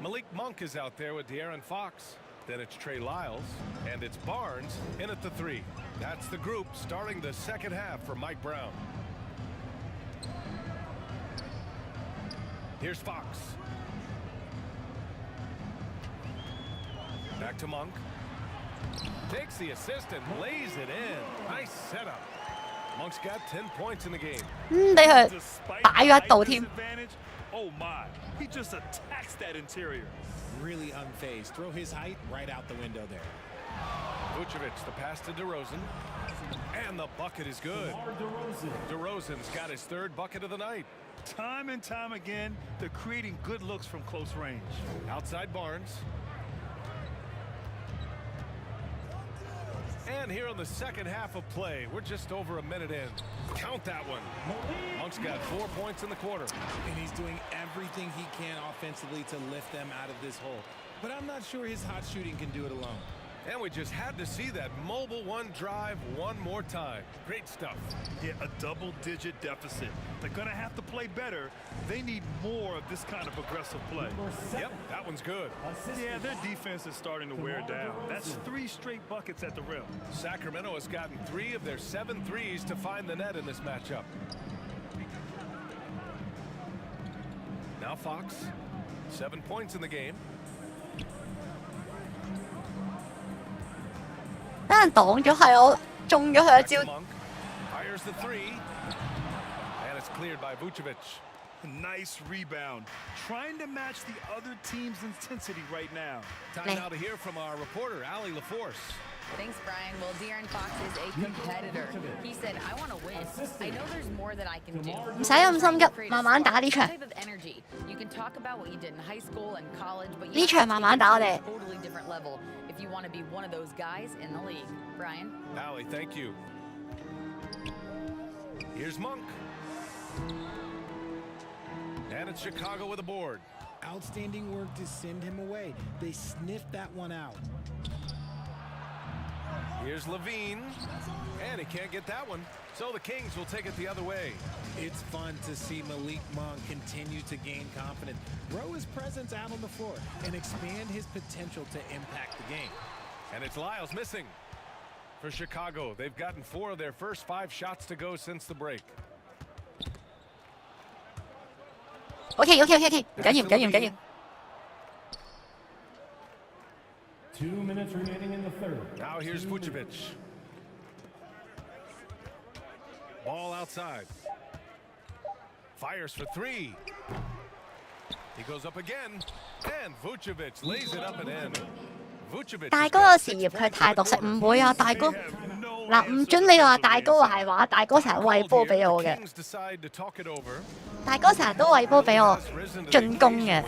C: Malik Monk is out there with De'Aaron Fox. Then it's Trey Lyles, and it's Barnes in at the 3. That's the group starting the second half for Mike Brown. Here's Fox. Back to Monk. Takes the assist and lays it in. Nice setup. Monk's got 10 points in the game.
A: 俾佢擺咗一度添。
B: Oh my, he just attacks that interior.
J: Really unfazed. Throw his height right out the window there.
C: Vucevic, the pass to DeRozan. And the bucket is good. DeRozan's got his 3rd bucket of the night.
B: Time and time again, they're creating good looks from close range.
C: Outside Barnes. And here in the second half of play, we're just over a minute in. Count that one. Monk's got 4 points in the quarter.
J: And he's doing everything he can offensively to lift them out of this hole. But I'm not sure his hot shooting can do it alone.
C: And we just had to see that mobile one drive one more time. Great stuff.
B: Yeah, a double-digit deficit. They're going to have to play better. They need more of this kind of aggressive play.
C: Yep, that one's good.
B: Yeah, their defense is starting to wear down. That's 3 straight buckets at the rim.
C: Sacramento has gotten 3 of their 7 threes to find the net in this matchup. Now Fox, 7 points in the game.
A: 俾人擋咗，係我中咗佢一招。
C: Fires the 3. And it's cleared by Vucevic.
B: Nice rebound. Trying to match the other team's intensity right now.
C: Time now to hear from our reporter, Allie LaForce.
O: Thanks, Brian. Well, De'Aaron Fox is a competitor. He said, I want to win. I know there's more that I can do.
A: 唔使咁心急，慢慢打呢場。
O: You can talk about what you did in high school and college, but
A: 呢場慢慢打我哋。
O: totally different level if you want to be one of those guys in the league. Brian?
C: Allie, thank you. Here's Monk. And it's Chicago with a board.
J: Outstanding work to send him away. They sniffed that one out.
C: Here's Levine, and he can't get that one, so the Kings will take it the other way.
J: It's fun to see Malik Monk continue to gain confidence, grow his presence out on the floor, and expand his potential to impact the game.
C: And it's Lyles missing. For Chicago, they've gotten 4 of their first 5 shots to go since the break.
A: OK， 唔緊要。
K: 2 minutes remaining in the third.
C: Now here's Vucevic. Ball outside. Fires for 3. He goes up again. And Vucevic lays it up and in. Vucevic.
A: 大哥嘅事業佢太獨食，唔會啊，大哥。嗱，唔准你話大哥係話，大哥成日餵波俾我嘅。大哥成日都餵波俾我進攻嘅。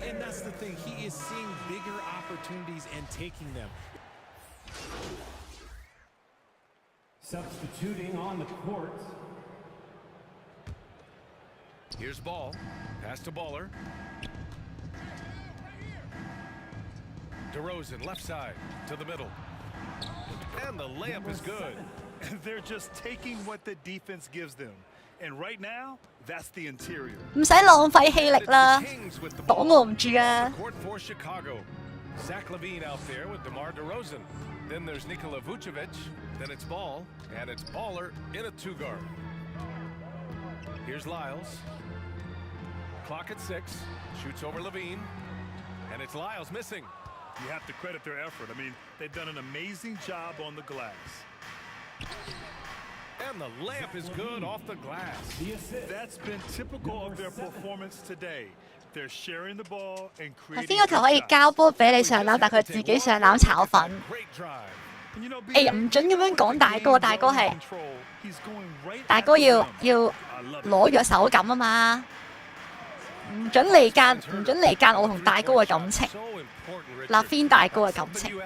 J: And that's the thing. He is seeing bigger opportunities and taking them.
K: Substituting on the court.
C: Here's Ball. Pass to Baller. DeRozan left side to the middle. And the layup is good.
B: They're just taking what the defense gives them. And right now, that's the interior.
A: 唔使浪費氣力啦，擋我唔住啊！
C: Court for Chicago. Zach Levine out there with DeMar DeRozan. Then there's Nikola Vucevic. Then it's Ball. And it's Baller in a 2-guard. Here's Lyles. Clock at 6. Shoots over Levine. And it's Lyles missing.
B: You have to credit their effort. I mean, they've done an amazing job on the glass.
C: And the layup is good off the glass.
B: That's been typical of their performance today. They're sharing the ball and
A: 頭
B: creating
A: 先嗰球可以交波俾你上籃，但佢自己上籃炒粉。誒唔準咁樣講大哥，大哥係大哥要攞咗手感啊嘛，唔準離間我同大哥嘅感情，立邊大哥嘅感情。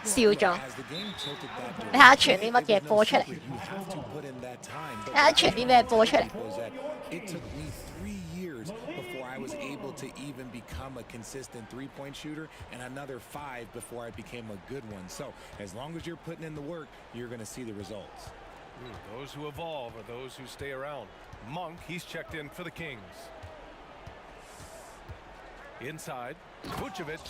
A: 笑咗，你睇下傳啲乜嘢波出嚟？睇下傳啲咩波出嚟？
J: It took me 3 years before I was able to even become a consistent three-point shooter, and another 5 before I became a good one. So as long as you're putting in the work, you're going to see the results.
C: Those who evolve are those who stay around. Monk, he's checked in for the Kings. Inside, Vucevic.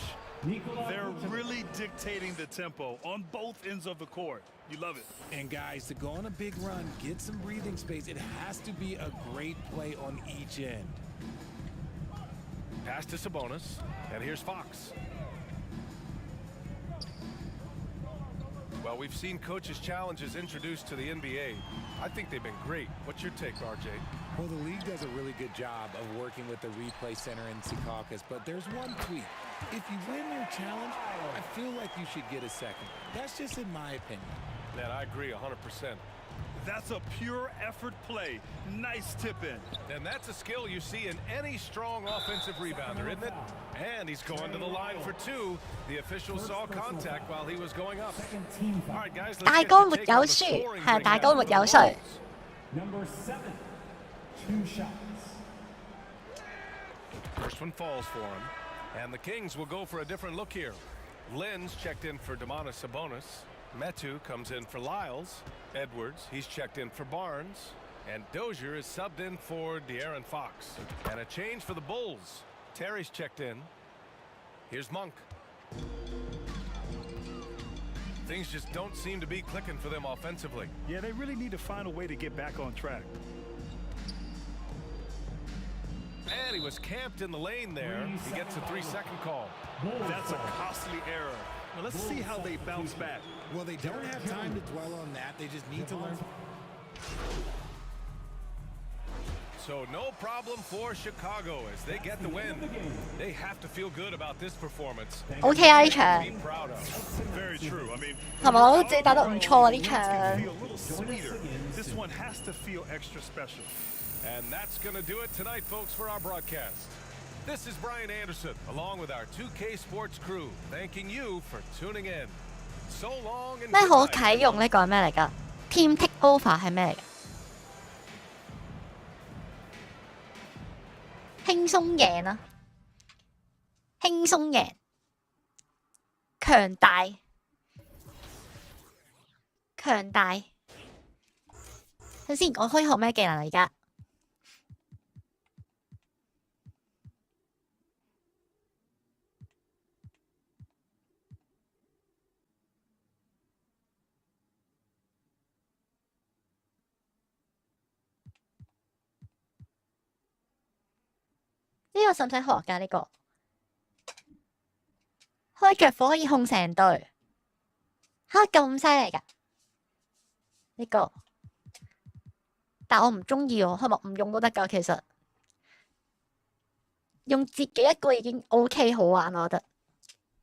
B: They're really dictating the tempo on both ends of the court. You love it.
J: And guys, to go on a big run, get some breathing space, it has to be a great play on each end.
C: Pass to Sabonis, and here's Fox. Well, we've seen coaches' challenges introduced to the NBA. I think they've been great. What's your take, RJ?
J: Well, the league does a really good job of working with the replay center in Secaucus, but there's one tweak. If you win your challenge, I feel like you should get a second. That's just in my opinion.
C: Man, I agree 100%.
B: That's a pure effort play. Nice tip in.
C: And that's a skill you see in any strong offensive rebounder, isn't it? And he's going to the line for two. The official saw contact while he was going up. All right, guys, let's
A: 大
C: get
A: 哥
C: your
A: 沒
C: take
A: 有
C: on the
A: 輸，
C: scoring
A: 係大哥沒
C: breakdown
A: 有
C: of the
A: 輸。
K: Number 7, 2 shots.
C: First one falls for him. And the Kings will go for a different look here. Lynn's checked in for Domantas Sabonis. Metu comes in for Lyles. Edwards, he's checked in for Barnes. And Dozier is subbed in for De'Aaron Fox. And a change for the Bulls. Terry's checked in. Here's Monk. Things just don't seem to be clicking for them offensively.
B: Yeah, they really need to find a way to get back on track.
C: And he was camped in the lane there. He gets a 3-second call.
B: That's a costly error. Now let's see how they bounce back.
J: Well, they don't have time to dwell on that. They just need to learn.
C: So no problem for Chicago as they get the win. They have to feel good about this performance.
A: OK 啊呢場，
C: Be proud of.
B: Very true. I mean,
A: 係咪我自己打得唔錯啊呢場？
B: feel a little sweeter. This one has to feel extra special.
C: And that's going to do it tonight, folks, for our broadcast. This is Brian Anderson, along with our 2K Sports crew, thanking you for tuning in. So long and
A: 咩
C: good
A: 可
C: night.
A: 啟用呢個係咩嚟㗎 ？Team Takeover 係咩嚟㗎？輕鬆贏啊！輕鬆贏，強大，強大。睇先，我可以學咩技能啊？而家呢個使唔使學㗎？呢個開着火可以控成隊，嚇咁犀利㗎？呢個，但我唔中意喎，係咪唔用都得㗎？其實用自己一個已經 OK 好玩，我覺得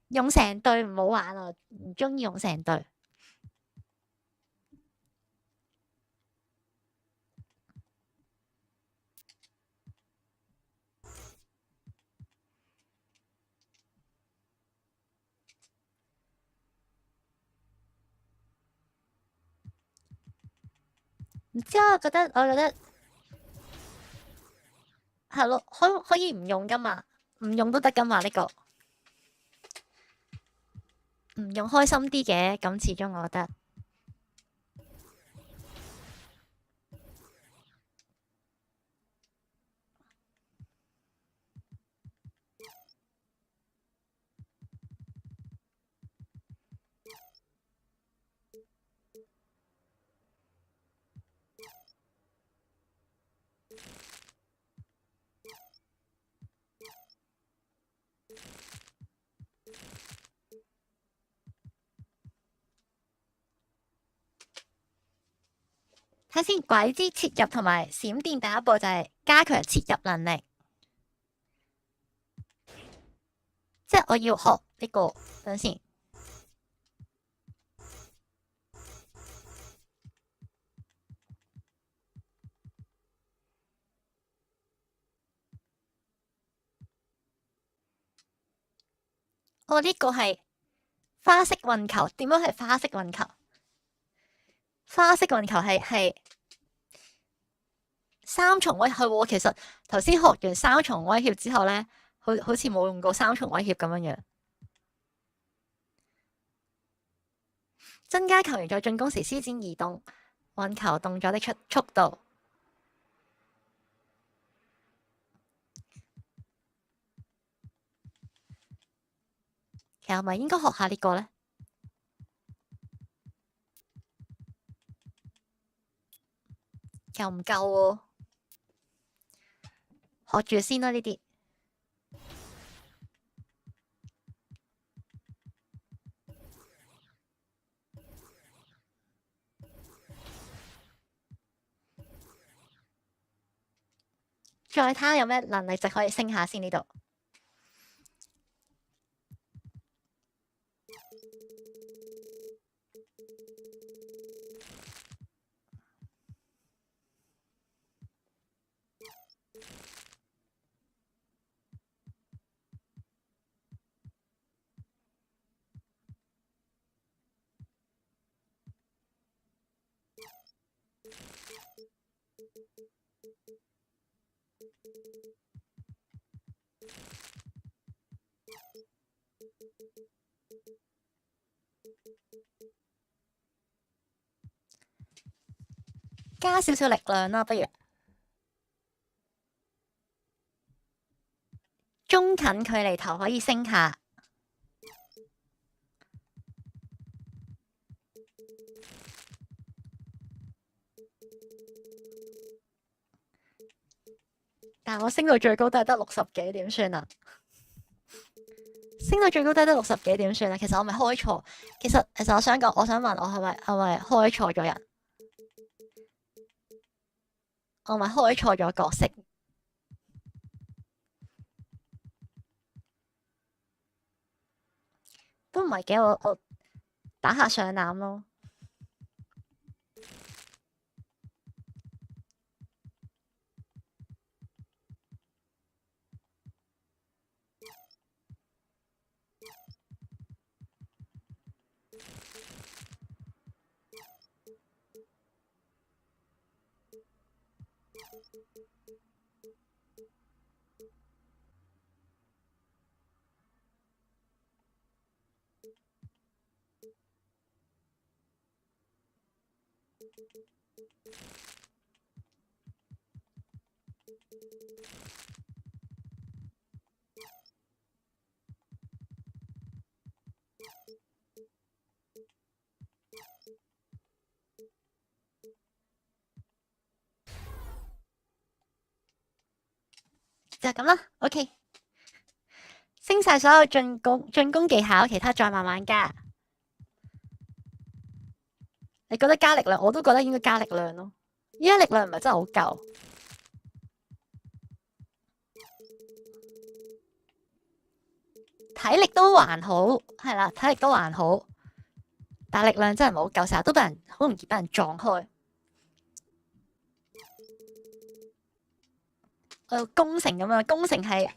A: 用成隊唔好玩啊，唔中意用成隊。唔知啊，我覺得係咯，可以唔用噶嘛，唔用都得噶嘛呢個，唔用開心啲嘅，咁始終我覺得。睇先，拐之切入同埋閃電第一步就係加強切入能力，即係我要學呢個。等先，我呢個係花式運球，點樣係花式運球？花式運球係三重威脅喎，其實頭先學完三重威脅之後咧，好似冇用過三重威脅咁樣樣。增加球員在進攻時施展移動運球動作的速度。其實係咪應該學下呢個咧？又唔夠喎，學住先啦呢啲。再睇下有咩能力值可以升下先呢度。加少少力量啦，不如中近距離頭可以升下。但係我升到最高都係得60幾，點算啊？升到最高都係得60幾，點算啊？其實我咪開錯。其實我想講，我想問我係咪開錯咗人？我咪開錯咗角色？都唔係嘅，我打下上籃咯。就咁啦 ，OK。升晒所有進攻技巧，其他再慢慢加。你覺得加力量，我都覺得應該加力量咯。依家力量唔係真係好夠，體力都還好，係啦，體力都還好，但係力量真係唔好夠，成日都好容易俾人撞開。攻城咁樣，攻城係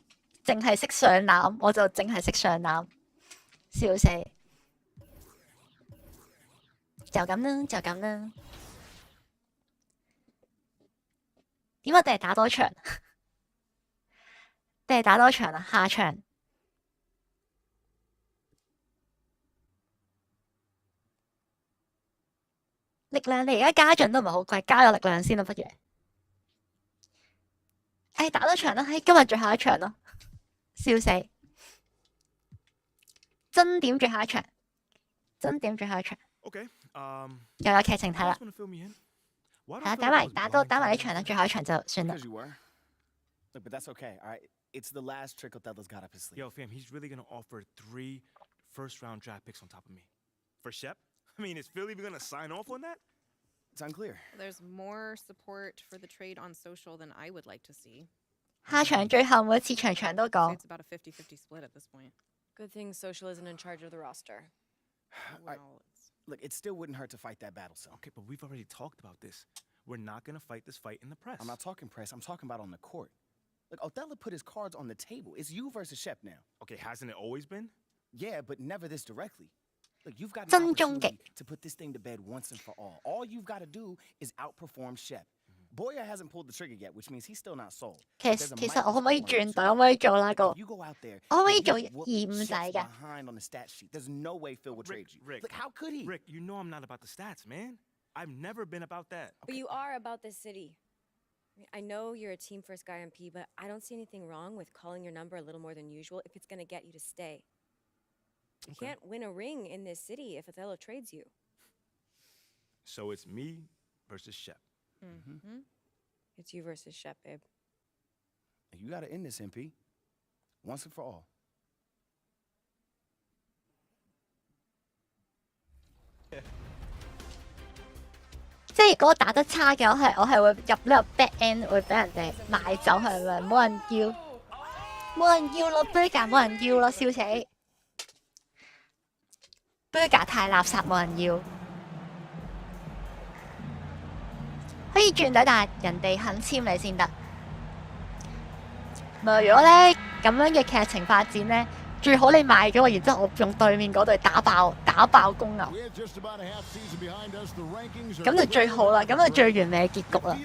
A: 淨係識上籃，我就淨係識上籃，笑死！就咁啦，就咁啦。點解我哋係打多場？定係打多場啊？下場力量，你而家加盡都唔係好貴，加咗力量先啦，不如。打多場啦，今日最後一場咯，笑死！真點最後一場，真點最後一場。又有劇情睇啦。係啊，打埋呢場啦，最後一場就算啦。
R: Look, but that's okay, all right? It's the last trick Othello's got up his sleeve.
L: Yo, fam, he's really gonna offer 3 first-round draft picks on top of me. For Shep? I mean, is Philly even gonna sign off on that?
R: It's unclear.
S: There's more support for the trade on social than I would like to see.
A: 下場最後每次場場都講。
S: It's about a 50-50 split at this point.
W: Good thing social isn't in charge of the roster.
R: Well, look, it still wouldn't hurt to fight that battle, so.
L: Okay, but we've already talked about this. We're not gonna fight this fight in the press.
R: I'm not talking press. I'm talking about on the court. Look, Othello put his cards on the table. It's you versus Shep now.
L: Okay, hasn't it always been?
R: Yeah, but never this directly. Look, you've got an opportunity to put this thing to bed once and for all. All you've got to do is outperform Shep. Boyer hasn't pulled the trigger yet, which means he's still not sold.
A: 其實我可唔可以轉隊？可唔可以做那個？我可唔可以做2-5仔㗎？
R: Behind on the stat sheet. There's no way Phil would trade you. Look, how could he?
L: Rick, you know I'm not about the stats, man. I've never been about that.
W: But you are about this city. I know you're a team-first guy on P, but I don't see anything wrong with calling your number a little more than usual if it's going to get you to stay. You can't win a ring in this city if Othello trades you.
L: So it's me versus Shep.
W: Mm-hmm. It's you versus Shep, babe.
R: You got to end this, MP. Once and for all.
A: 即係如果我打得差嘅，我係會入呢個 back end 會俾人哋買走，係咪？冇人要，冇人要咯 burger 冇人要咯，笑死 burger 太垃圾冇人要。可以轉隊，但係人哋肯簽你先得。唔係，如果咧咁樣嘅劇情發展咧，最好你賣咗我，然之後我用對面嗰隊打爆公牛，咁就最好啦，咁就最完美嘅結局啦，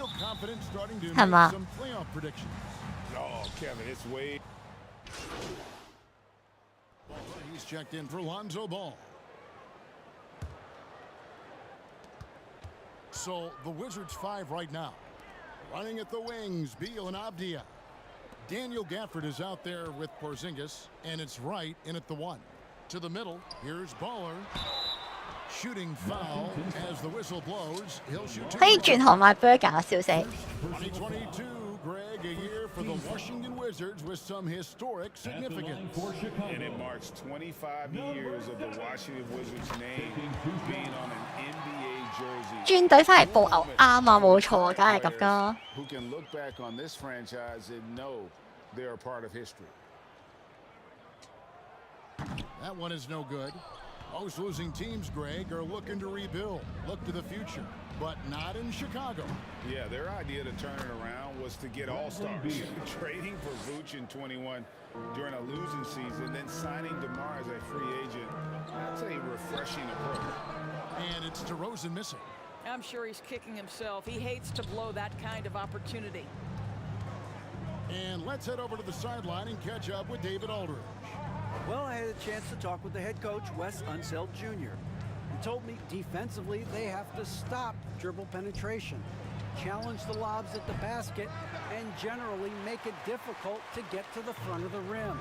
A: 係嘛
F: ？So the Wizards 5 right now. Running at the wings, Beal and Avdia. Daniel Gafford is out there with Porzingis, and it's right in at the 1. To the middle, here's Baller. Shooting foul as the whistle blows. He'll shoot 2.
A: 可以轉行賣 burger 啊，笑死！
F: 2022, Greg, a year for the Washington Wizards with some historic significance.
I: And it marks 25 years of the Washington Wizards name being on an NBA jersey.
A: 轉隊翻嚟報牛啱啊，冇錯啊，梗係咁噶。
I: Who can look back on this franchise and know they're a part of history.
F: That one is no good. Most losing teams, Greg, are looking to rebuild, look to the future, but not in Chicago.
I: Yeah, their idea to turn it around was to get all-stars. Trading for Vooch in 21 during a losing season, then signing DeMar as a free agent. That's a refreshing approach.
F: And it's DeRozan missing.
D: I'm sure he's kicking himself. He hates to blow that kind of opportunity.
F: And let's head over to the sideline and catch up with David Aldridge.
E: Well, I had a chance to talk with the head coach, Wes Unseld Jr. He told me defensively they have to stop dribble penetration, challenge the lobs at the basket, and generally make it difficult to get to the front of the rim.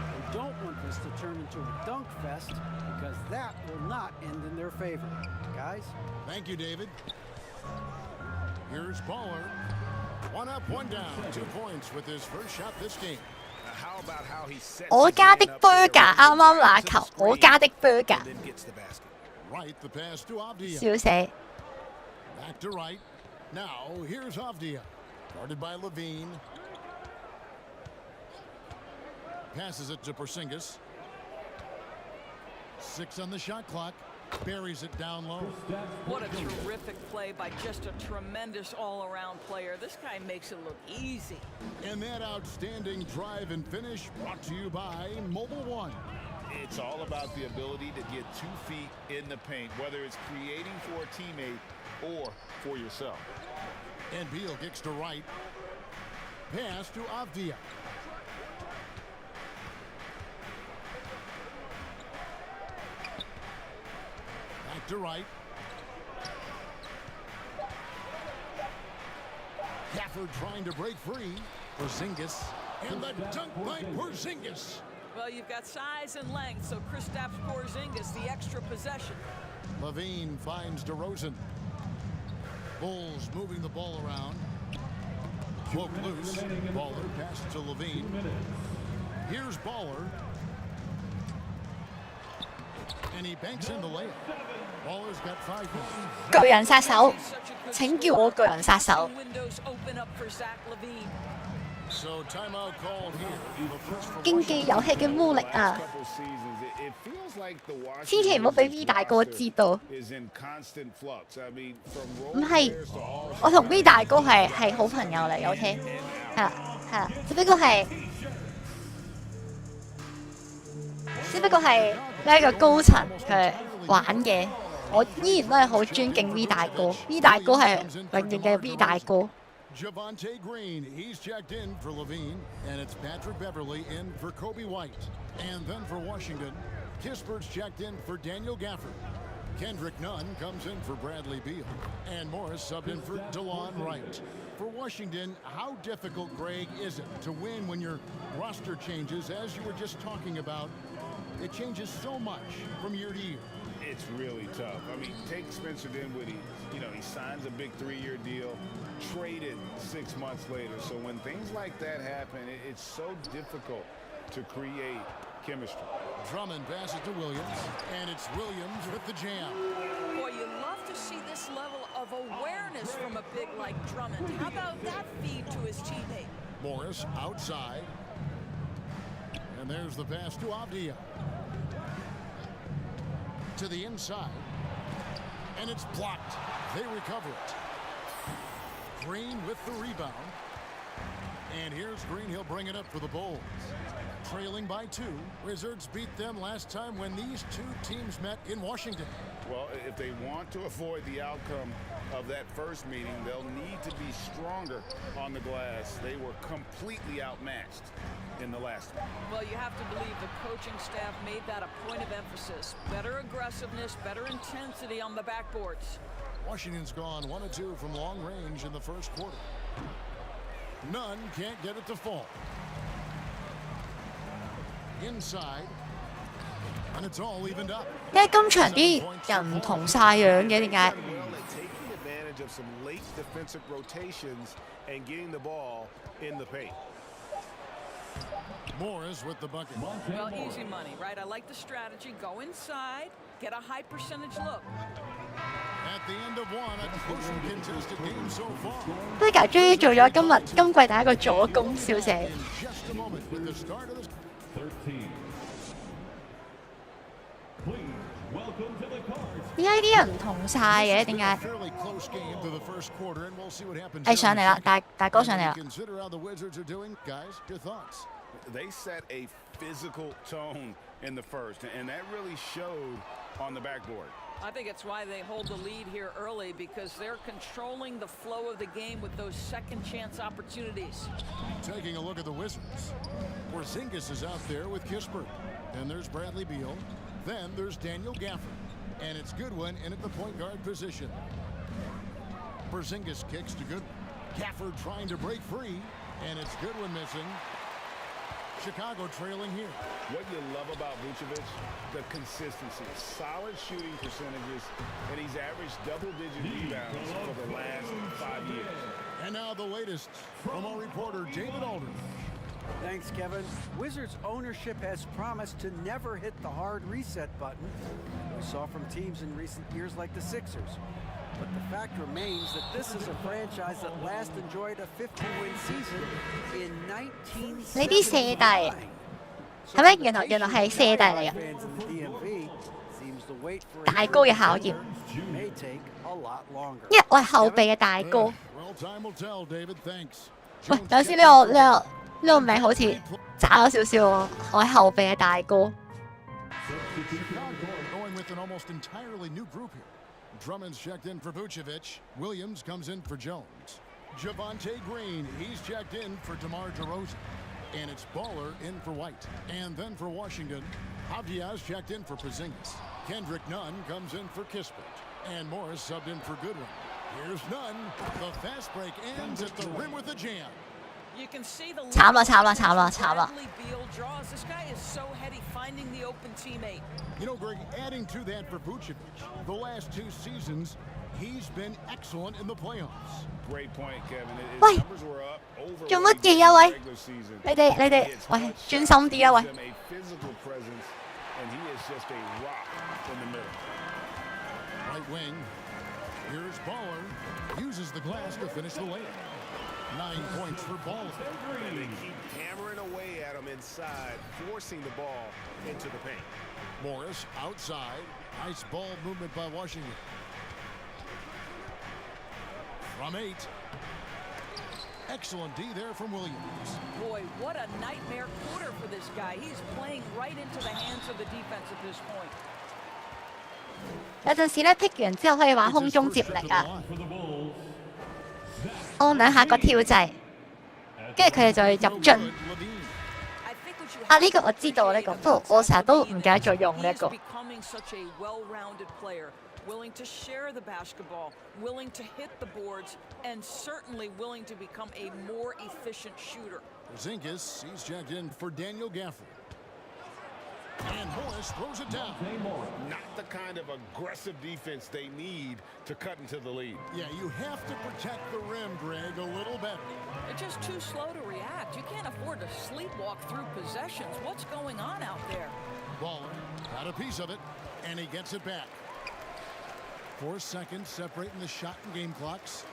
E: They don't want this to turn into a dunk fest because that will not end in their favor. Guys?
F: Thank you, David. Here's Baller. 1 up, 1 down, 2 points with his first shot this game.
A: 我家的 burger 啱啱拿球，我家的 burger。
F: Right, the pass to Avdia.
A: 笑死。
F: Back to right. Now here's Avdia, guarded by Levine. Passes it to Porzingis. 6 on the shot clock. Buries it down low.
D: What a terrific play by just a tremendous all-around player. This guy makes it look easy.
F: And that outstanding drive and finish brought to you by Mobile One.
I: It's all about the ability to get 2 feet in the paint, whether it's creating for a teammate or for yourself.
F: And Beal kicks to right. Pass to Avdia. Back to right. Gafford trying to break free. Porzingis. And the dunk by Porzingis.
D: Well, you've got size and length, so Kristaps Porzingis, the extra possession.
F: Levine finds DeRozan. Bulls moving the ball around. Woke loose. Baller passes to Levine. Here's Baller. And he banks in the layup. Baller's got 5 points.
A: 巨人殺手，請叫我巨人殺手。
D: Windows open up for Zach Levine.
F: So timeout called here. The first for
A: 競技遊戲嘅魔力啊！千祈唔好俾 V 大哥知道。唔係，我同 V 大哥係好朋友嚟嘅 ，OK？ 係啦，只不過係呢一個高層佢玩嘅，我依然都係好尊敬 V 大哥。V 大哥係永遠嘅 V 大哥。
F: Javonte Green, he's checked in for Levine, and it's Patrick Beverly in for Kobe White. And then for Washington, Kispert's checked in for Daniel Gafford. Kendrick Nunn comes in for Bradley Beal. And Morris subbed in for DeLon Wright. For Washington, how difficult, Greg, is it to win when your roster changes, as you were just talking about? It changes so much from year to year.
I: It's really tough. I mean, take Spencer Dinwiddie. You know, he signs a big 3-year deal, traded 6 months later. So when things like that happen, it's so difficult to create chemistry.
F: Drummond passes to Williams, and it's Williams with the jam.
D: Boy, you love to see this level of awareness this from a big like Drummond. How about that feed to his teammate?
F: Morris outside. And there's the pass to Avdia. To the inside. And it's blocked. They recover it. Green with the rebound. And here's Green. He'll bring it up for the Bulls. Trailing by 2. Wizards beat them last time when these two teams met in Washington.
I: Well, if they want to avoid the outcome of that first meeting, they'll need to be stronger on the glass. They were completely outmatched in the last one.
D: Well, you have to believe the coaching staff made that a point of emphasis. Better aggressiveness, better intensity on the backboards.
F: Washington's gone 1 of 2 from long range in the first quarter. None can't get it to fall. Inside. And it's all evened up.
A: 點解今場啲人唔同晒樣嘅？點解？
I: Taking advantage of some late defensive rotations and getting the ball in the paint.
F: Morris with the bucket.
D: Well, easy money, right? I like the strategy. Go inside, get a high percentage look.
F: At the end of one, a closely contested game so far.
A: 都解終於做咗今季第一個助攻，笑死！
F: Just a moment with the start of the
K: 13. Please welcome to the cards.
A: 點解啲人唔同晒嘅？點解？
F: fairly close game to the first quarter, and we'll see what happens.
A: 誒上嚟啦，大哥上嚟啦！
F: Consider how the Wizards are doing, guys. Your thoughts?
I: They set a physical tone in the first, and that really showed on the backboard.
D: I think it's why they hold the lead here early, because they're controlling the flow of the game with those second chance opportunities.
F: Taking a look at the Wizards. Porzingis is out there with Kispert. Then there's Bradley Beal. Then there's Daniel Gafford. And it's Goodwin in at the point guard position. Porzingis kicks to Goodwin. Gafford trying to break free. And it's Goodwin missing. Chicago trailing here.
I: What you love about Vucevic, the consistency, solid shooting percentages, and he's averaged double-digit rebounds for the last 5 years.
F: And now the latest from our reporter, David Aldridge.
E: Thanks, Kevin. Wizards ownership has promised to never hit the hard reset button we saw from teams in recent years like the Sixers. But the fact remains that this is a franchise that last enjoyed a 50-win season in 1979.
A: 你啲射弟係咪？原來係射弟嚟嘅。
E: Fans in the DMV seems to wait for
A: 大哥嘅考驗。
E: may take a lot longer.
A: 因為我係後備嘅大哥。
F: Well, time will tell, David. Thanks.
A: 喂，有時呢個名好似渣咗少少喎。我係後備嘅大哥。
F: Going with an almost entirely new group here. Drummond's checked in for Vucevic. Williams comes in for Jones. Javonte Green, he's checked in for DeMar DeRozan. And it's Baller in for White. And then for Washington, Avdia's checked in for Porzingis. Kendrick Nunn comes in for Kispert. And Morris subbed in for Goodwin. Here's Nunn. The fast break ends at the rim with a jam.
D: You can see the
A: Bradley
D: Beal draws. This guy is so heady finding the open teammate.
F: You know, Greg, adding to that for Vucevic, the last 2 seasons, he's been excellent in the playoffs.
I: Great point, Kevin. His
A: 喂，
I: numbers were up over
A: 做乜嘢啊？喂，
I: regular season.
A: 你哋，喂，專心啲啊！喂。
I: Gives him a physical presence, and he is just a rock in the middle.
F: Right wing. Here's Baller. Uses the glass to finish the layup. 9 points for Baller.
I: And they keep hammering away at him inside, forcing the ball into the paint.
F: Morris outside. Nice ball movement by Washington. From 8. Excellent D there from Williams.
D: Boy, what a nightmare quarter for this guy. He's playing right into the hands of the defense at this point.
A: 有陣時咧，pick 完之後可以玩空中接力啊，按兩下個跳掣，跟住佢哋就會入樽。啊，呢個我知道呢個，不過我成日都唔記得咗用呢一個。
D: Becoming such a well-rounded player, willing to share the basketball, willing to hit the boards, and certainly willing to become a more efficient shooter.
F: Porzingis, he's checked in for Daniel Gafford. And Morris throws it down.
I: Not the kind of aggressive defense they need to cut into the lead.
F: Yeah, you have to protect the rim, Greg, a little better.
D: They're just too slow to react. You can't afford to sleepwalk through possessions. What's going on out there?
F: Baller got a piece of it, and he gets it back. 4 seconds separating the shot and game clocks.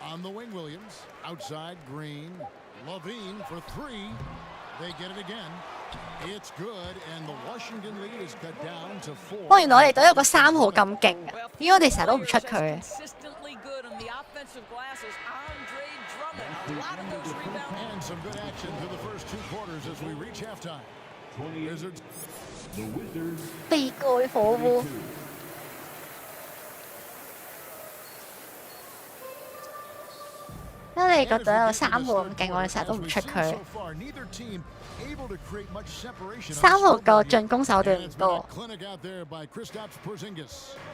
F: On the wing, Williams. Outside, Green. Levine for 3. They get it again. It's good, and the Washington lead is cut down to 4.
A: 哇！原來我哋隊有個3號咁勁嘅，點解我哋成日都唔出佢？
D: Consistently good on the offensive glasses. Andre Drummond, a lot of those rebounds.
F: And some good action through the first 2 quarters as we reach halftime. Wizards.
K: The Wizards.
A: 被蓋火鍋。因為你覺得有3號咁勁，我哋成日都唔出佢。3號個進攻手段唔多。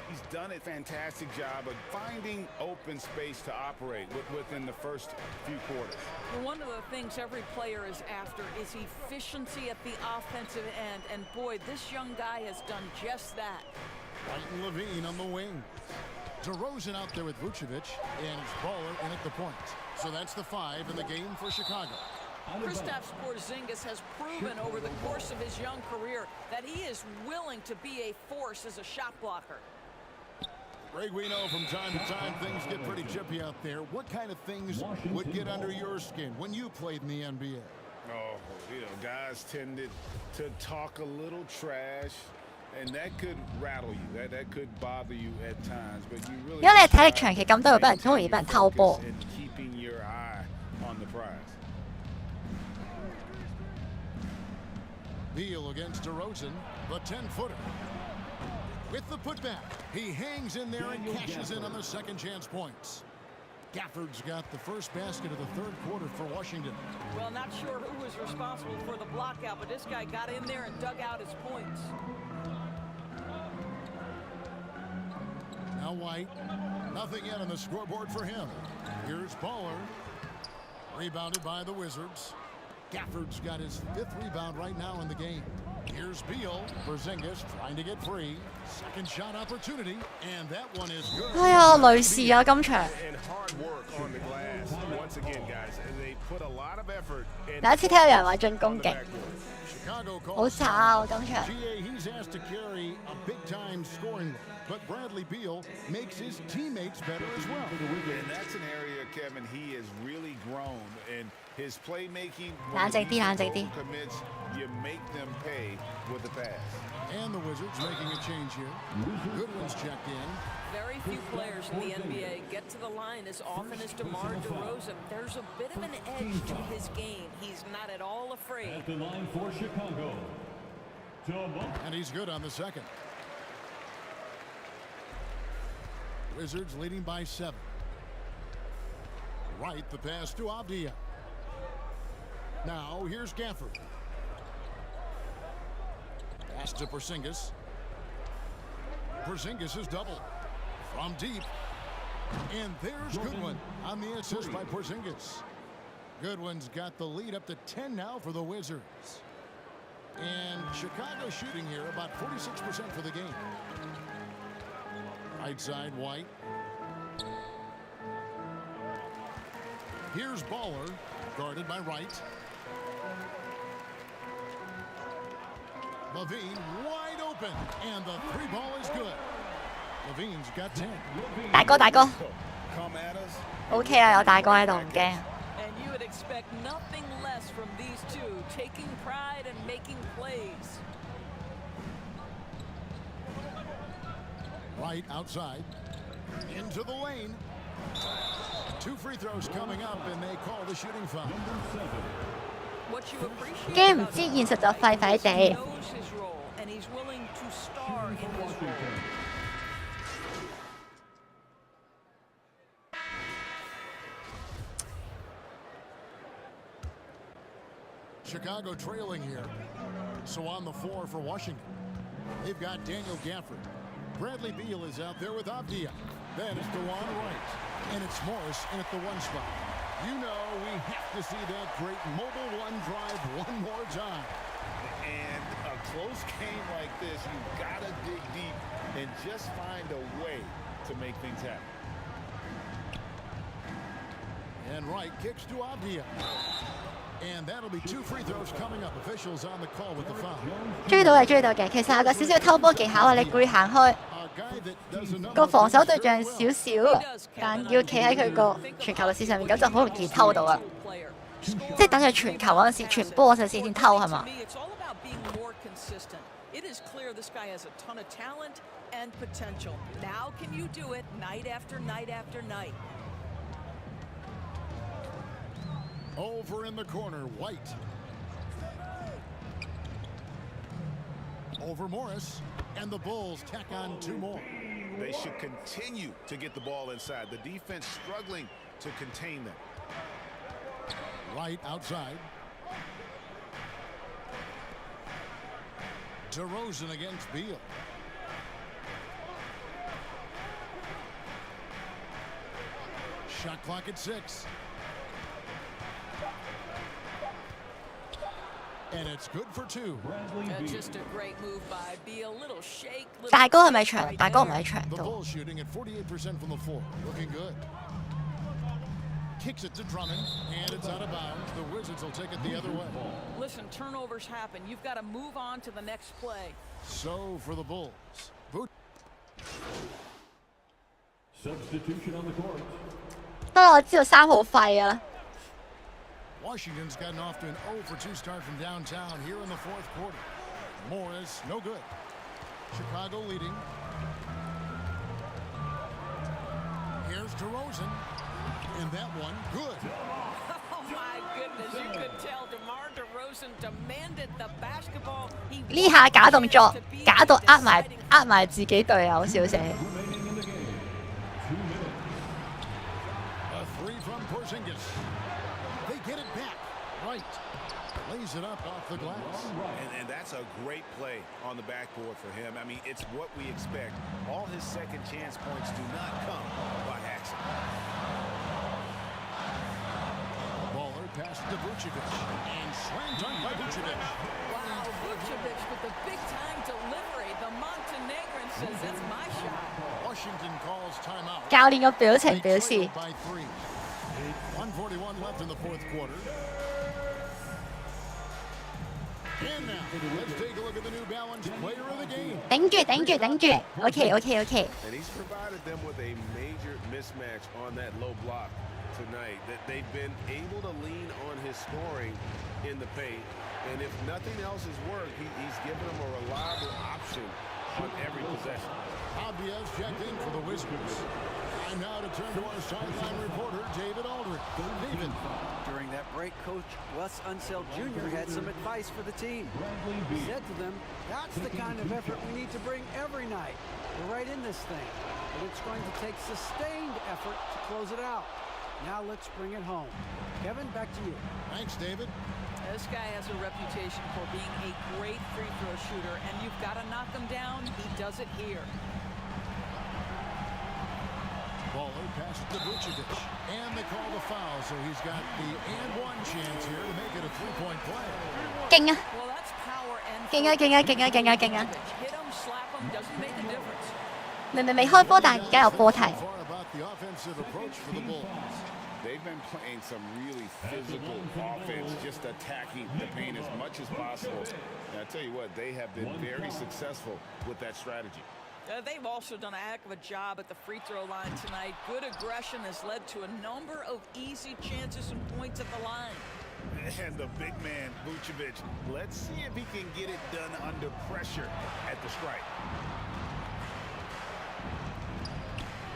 I: He's done a fantastic job of finding open space to operate within the first few quarters.
D: One of the things every player is after is efficiency at the offensive end, and boy, this young guy has done just that.
F: White and Levine on the wing. DeRozan out there with Vucevic, and it's Baller in at the point. So that's the 5 in the game for Chicago.
D: Kristaps Porzingis has proven over the course of his young career that he is willing to be a force as a shot blocker.
F: Greg, we know from time to time things get pretty chippy out there. What kind of things would get under your skin when you played in the NBA?
I: Oh, guys tended to talk a little trash, and that could rattle you. That could bother you at times, but you really.
A: 如果你係體力長期咁都會俾人好容易俾人偷波。
I: Keeping your eye on the prize.
F: Beal against DeRozan, the 10-footer. With the putback, he hangs in there and cashes in on the second chance points. Gafford's got the first basket of the 3rd quarter for Washington.
D: Well, not sure who was responsible for the blockout, but this guy got in there and dug out his points.
F: Now White, nothing yet on the scoreboard for him. Here's Baller, rebounded by the Wizards. Gafford's got his 5th rebound right now in the game. Here's Beal. Porzingis trying to get free. Second shot opportunity, and that one is good.
A: 哎呀，女士啊，今場。
I: And hard work on the glass. Once again, guys, they put a lot of effort.
A: 第一次聽有人話進攻勁，好渣啊！我今場。
F: He's asked to carry a big-time scoring load, but Bradley Beal makes his teammates better as well.
I: And that's an area, Kevin, he has really grown in his playmaking.
A: 冷靜啲，冷靜啲。
I: Commits, you make them pay with the pass.
F: And the Wizards making a change here. Goodwin's checked in.
D: Very few players in the NBA get to the line as often as DeMar DeRozan. There's a bit of an edge to his game. He's not at all afraid.
K: At the line for Chicago.
F: And he's good on the second. Wizards leading by 7. Right, the pass to Avdia. Now, here's Gafford. Pass to Porzingis. Porzingis is double. From deep. And there's Goodwin on the assist by Porzingis. Goodwin's got the lead up to 10 now for the Wizards. And Chicago shooting here about 46% for the game. Right side, White. Here's Baller, guarded by Wright. Levine wide open, and the 3 ball is good. Levine's got 10.
A: 大哥大哥 ，OK 啊，有大哥喺度，唔驚。
D: And you would expect nothing less from these two, taking pride and making plays.
F: Right outside, into the lane. 2 free throws coming up, and they call the shooting foul.
D: What you appreciate
A: 驚唔知現實就廢廢地。
D: knows his role, and he's willing to star in his role.
F: Chicago trailing here. So on the floor for Washington, they've got Daniel Gafford. Bradley Beal is out there with Avdia. Then it's DeJuan Wright. And it's Morris in at the 1 spot. You know we have to see that great mobile 1 drive one more time.
I: And a close game like this, you've got to dig deep and just find a way to make things happen.
F: And Wright kicks to Avdia. And that'll be 2 free throws coming up. Officials on the call with the foul.
A: 追到嘅，追到嘅。其實有個少少偷波技巧啊，你攰行開。個防守對象少少，但要企喺佢個傳球路線上面，咁就好容易偷到啦。即係等佢傳球嗰陣時，傳波嗰陣時先偷係嘛？
D: It is clear this guy has a ton of talent and potential. Now can you do it night after night after night?
F: Over in the corner, White. Over Morris, and the Bulls tack on 2 more.
I: They should continue to get the ball inside. The defense struggling to contain them.
F: White outside. DeRozan against Beal. Shot clock at 6. And it's good for 2.
D: Just a great move by Beal. Little shake.
A: 大哥係咪長？大哥唔喺長
F: The
A: 度。
F: Bulls shooting at 48% from the floor. Looking good. Kicks it to Drummond, and it's out of bounds. The Wizards will take it the other way.
D: Listen, turnovers happen. You've got to move on to the next play.
F: So for the Bulls.
K: Substitution on the court.
A: 得啦，我知道3號廢㗎啦。
F: Washington's gotten off to an 0 for 2 start from downtown here in the 4th quarter. Morris, no good. Chicago leading. Here's DeRozan. And that one, good.
D: Oh my goodness, you could tell DeMar DeRozan demanded the basketball.
A: 呢下假動作，假到呃埋自己隊友，笑死！
F: A 3 from Porzingis. They get it back. Right. Lays it up off the glass.
I: And that's a great play on the backboard for him. I mean, it's what we expect. All his second chance points do not come by accident.
F: Baller passes to Vucevic. And slam dunk by Vucevic.
D: Wow, Vucevic with the big-time delivery. The Montenegrin says, that's my shot.
F: Washington calls timeout.
A: 教練個表情表示。
F: By 3. 1:41 left in the 4th quarter. And now, let's take a look at the New Balance player of the game.
A: 頂住 ，OK。
I: And he's provided them with a major mismatch on that low block tonight. That they've been able to lean on his scoring in the paint. And if nothing else has worked, he's given them a reliable option on every possession.
F: Diaz checked in for the Wizards. And now to turn to our sideline reporter, David Aldridge. David.
E: During that break, Coach Wes Unseld Jr. had some advice for the team. He said to them, that's the kind of effort we need to bring every night. We're right in this thing, but it's going to take sustained effort to close it out. Now let's bring it home. Kevin, back to you.
F: Thanks, David.
D: This guy has a reputation for being a great free throw shooter, and you've got to knock him down. He does it here.
F: Baller passes to Vucevic. And they call the foul, so he's got the and 1 chance here to make it a 3-point play.
A: 勁啊！
D: Well, that's power and
A: 勁啊！
D: hit him, slap him, doesn't make a difference.
A: 明明未開波，但而家有波踢。
F: Far about the offensive approach for the Bulls.
I: They've been playing some really physical offense, just attacking the paint as much as possible. And I tell you what, they have been very successful with that strategy.
D: They've also done a heck of a job at the free throw line tonight. Good aggression has led to a number of easy chances and points at the line.
I: And the big man, Vucevic, let's see if he can get it done under pressure at the stripe.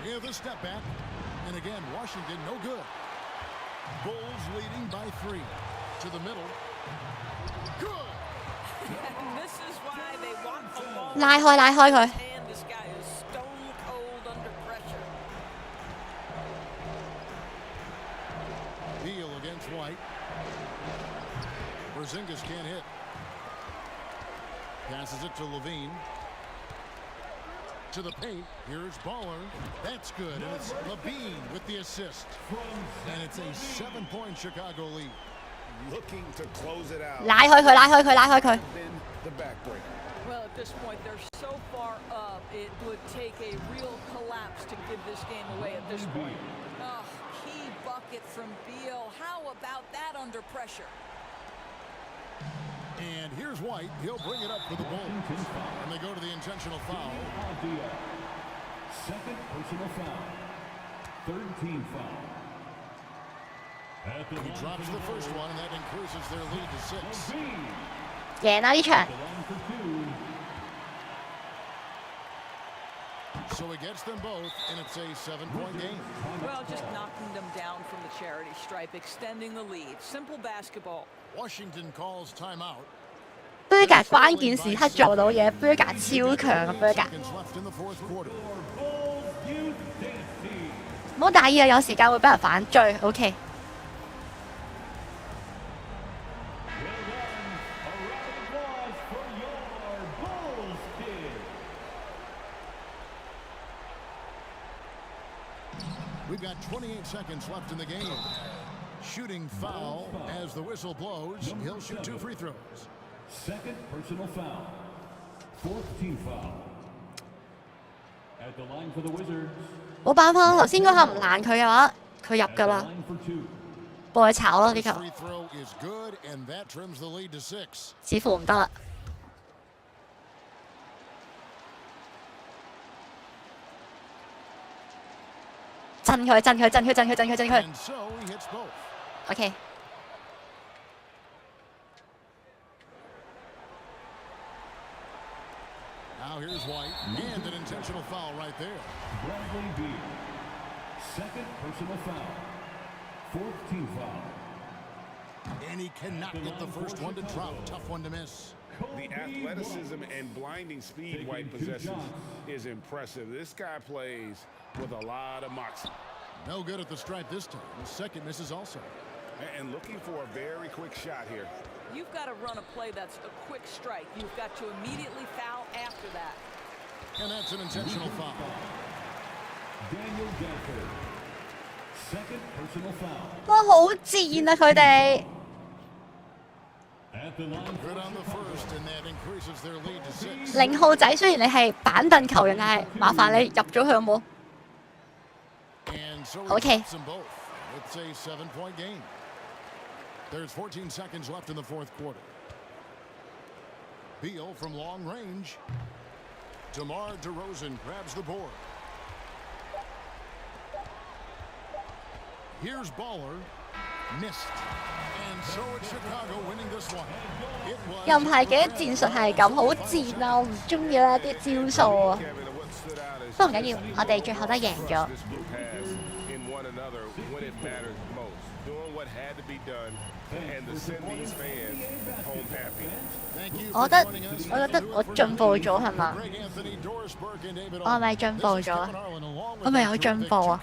F: With a step back. And again, Washington, no good. Bulls leading by 3. To the middle. Good!
D: And this is why they want the ball.
A: 拉開佢。
D: And this guy is stone cold under pressure.
F: Beal against White. Porzingis can't hit. Passes it to Levine. To the paint. Here's Baller. That's good. And it's Levine with the assist. And it's a 7-point Chicago lead.
I: Looking to close it out.
A: 拉開佢。
I: Then the backbreaker.
D: Well, at this point, they're so far up, it would take a real collapse to give this game away at this point. Oh, key bucket from Beal. How about that under pressure?
F: And here's White. He'll bring it up for the Bulls. And they go to the intentional foul.
K: Second personal foul. Third team foul.
F: He drops the first one, and that increases their lead to 6.
A: 贏啦呢場。
F: So he gets them both, and it's a 7-point game.
D: Well, just knocking them down from the charity stripe, extending the lead. Simple basketball.
F: Washington calls timeout.
A: Burger 關鍵時刻做到嘢 ，Burger 超強啊 Burger。唔好大意啊，有時間會俾人反追。OK。
F: We've got 28 seconds left in the game. Shooting foul as the whistle blows. He'll shoot 2 free throws.
K: Second personal foul. Fourth team foul. At the line for the Wizards.
A: 冇辦法，頭先嗰下唔攔佢嘅話，佢入㗎啦。幫佢炒咯呢球。似乎唔得啦。震佢！OK。
F: Now here's White, and an intentional foul right there.
K: Bradley Beal. Second personal foul. Fourth team foul.
F: And he cannot get the first one to drop. Tough one to miss.
I: The athleticism and blinding speed White possesses is impressive. This guy plays with a lot of moxie.
F: No good at the stripe this time. The second misses also.
I: And looking for a very quick shot here.
D: You've got to run a play that's a quick strike. You've got to immediately foul after that.
F: And that's an intentional foul.
K: Daniel Gafford. Second personal foul.
A: 哇，好賤啊佢哋！
F: Good on the first, and that increases their lead to 6.
A: 0號仔雖然你係板凳球員，但係麻煩你入咗佢好冇 ？OK。It's
F: a 7-point game. There's 14 seconds left in the fourth quarter. Beal from long range. DeMar DeRozan grabs the board. Here's Baller. Missed. And so it's Chicago winning this one.
A: 又唔係嘅戰術係咁好賤啊！我唔中意啦啲招數啊。不過唔緊要，我哋最後都贏咗。我覺得我進步咗係嘛？我係咪進步咗啊？我咪有進步啊？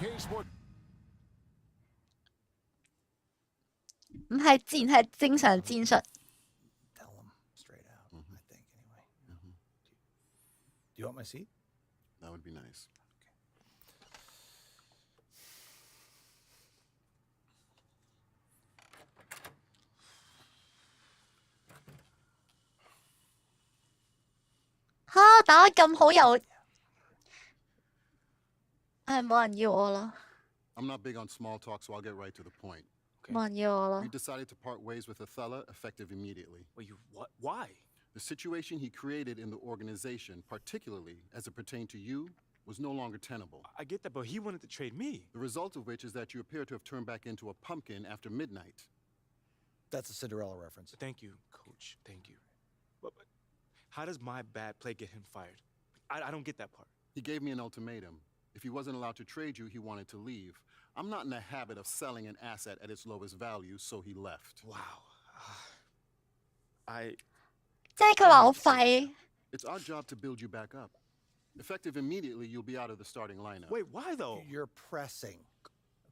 A: 唔係戰係正常戰術。
T: Do you want my seat?
N: That would be nice.
A: 嚇！打得咁好又，冇人要我啦。
N: I'm not big on small talk, so I'll get right to the point.
A: 冇人要我啦。
N: We decided to part ways with Othello, effective immediately.
Q: Wait, you what? Why?
N: The situation he created in the organization, particularly as it pertained to you, was no longer tenable.
Q: I get that, but he wanted to trade me.
N: The result of which is that you appear to have turned back into a pumpkin after midnight.
T: That's a Cinderella reference.
Q: Thank you, Coach. Thank you. But how does my bad play get him fired? I don't get that part.
N: He gave me an ultimatum. If he wasn't allowed to trade you, he wanted to leave. I'm not in the habit of selling an asset at its lowest value, so he left.
Q: Wow. I...
A: 即係佢話我廢。
N: It's our job to build you back up. Effective immediately, you'll be out of the starting lineup.
Q: Wait, why though?
T: You're pressing,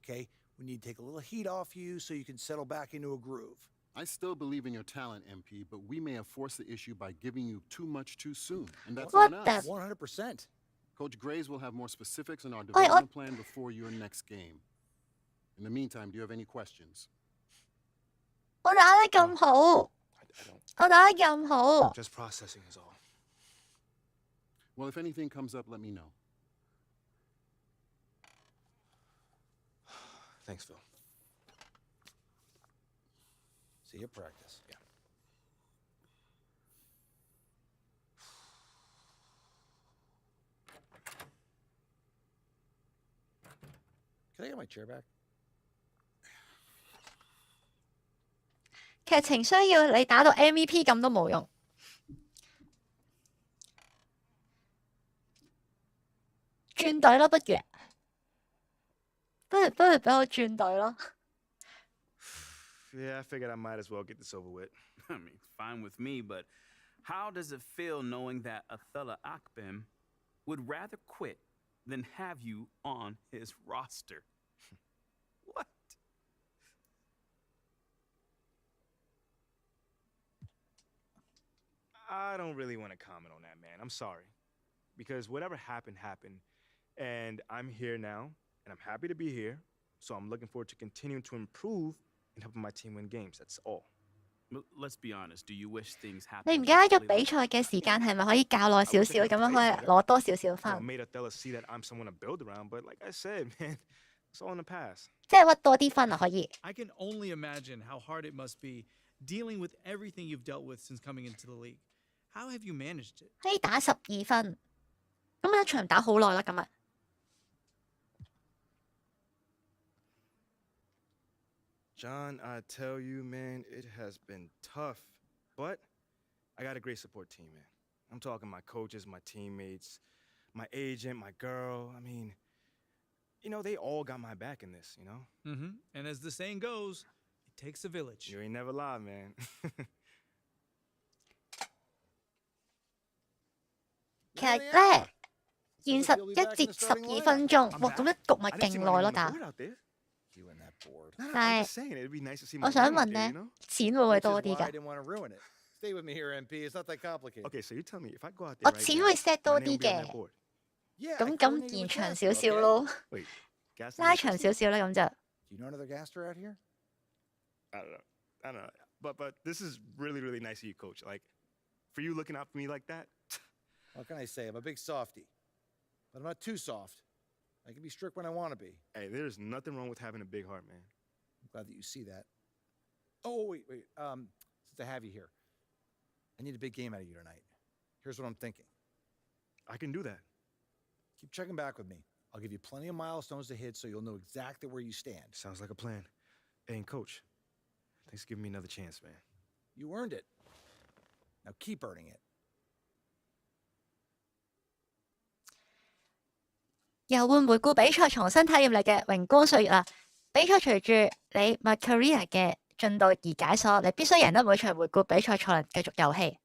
T: okay? We need to take a little heat off you so you can settle back into a groove.
N: I still believe in your talent, MP, but we may have forced the issue by giving you too much too soon. And that's on us.
T: 100%.
N: Coach Graves will have more specifics on our development plan before your next game. In the meantime, do you have any questions?
A: 我打得咁好，我打得咁好。
Q: Just processing is all.
N: Well, if anything comes up, let me know.
Q: Thanks, Phil.
T: See you at practice.
Q: Yeah.
T: Can I get my chair back?
A: 劇情需要你打到 MVP 咁都冇用。轉隊咯，不如俾我轉隊咯。
L: Yeah, I figured I might as well get this over with.
M: I mean, fine with me, but how does it feel knowing that Athela Akbem would rather quit than have you on his roster? What?
L: I don't really want to comment on that, man. I'm sorry. Because whatever happened, happened. And I'm here now, and I'm happy to be here. So I'm looking forward to continuing to improve and helping my team win games. That's all.
M: Let's be honest. Do you wish things
A: 你
M: happened?
A: 唔記得咗比賽嘅時間係咪可以較耐少少，咁樣可以攞多少少
L: I
A: 分？
L: made Athela see that I'm someone to build around, but like I said, man, it's all in the past.
A: 即係屈多啲分啊，可以。
H: I can only imagine how hard it must be dealing with everything you've dealt with since coming into the league. How have you managed it?
A: 可以打12分，咁一場打好耐啦，今日。
L: John, I tell you, man, it has been tough. But I got a great support team, man. I'm talking my coaches, my teammates, my agent, my girl. I mean, you know, they all got my back in this, you know?
H: Mm-hmm. And as the saying goes, it takes a village.
L: You ain't never lie, man.
A: 其實咧，現實1節12分鐘，哇！咁一局咪勁耐咯，打。但係我想問咧，錢會唔會多啲㗎？
T: Stay with me here, MP. It's not that complicated.
L: Okay, so you tell me if I go out there
A: 我
L: right
A: 錢
L: now,
A: 會 set 多
L: my
A: 啲
L: name will be on
A: 嘅
L: that board.，
A: 咁延長少少咯，
L: Wait, gas
A: 拉長少少啦，咁就。
T: Do you know another gaster out here?
L: I don't know. But this is really, really nice of you, Coach. Like, for you looking out for me like that.
T: What can I say? I'm a big softie. But I'm not too soft. I can be strict when I want to be.
L: Hey, there's nothing wrong with having a big heart, man.
T: I'm glad that you see that. Oh, wait. Since I have you here, I need a big game out of you tonight. Here's what I'm thinking.
L: I can do that.
T: Keep checking back with me. I'll give you plenty of milestones to hit so you'll know exactly where you stand.
L: Sounds like a plan. Hey, and Coach, thanks for giving me another chance, man.
T: You earned it. Now keep earning it.
A: 又換回顧比賽，重新體驗你嘅榮光歲月啦！比賽隨住你 MyCareer 嘅進度而解鎖，你必須贏得每場回顧比賽才能繼續遊戲。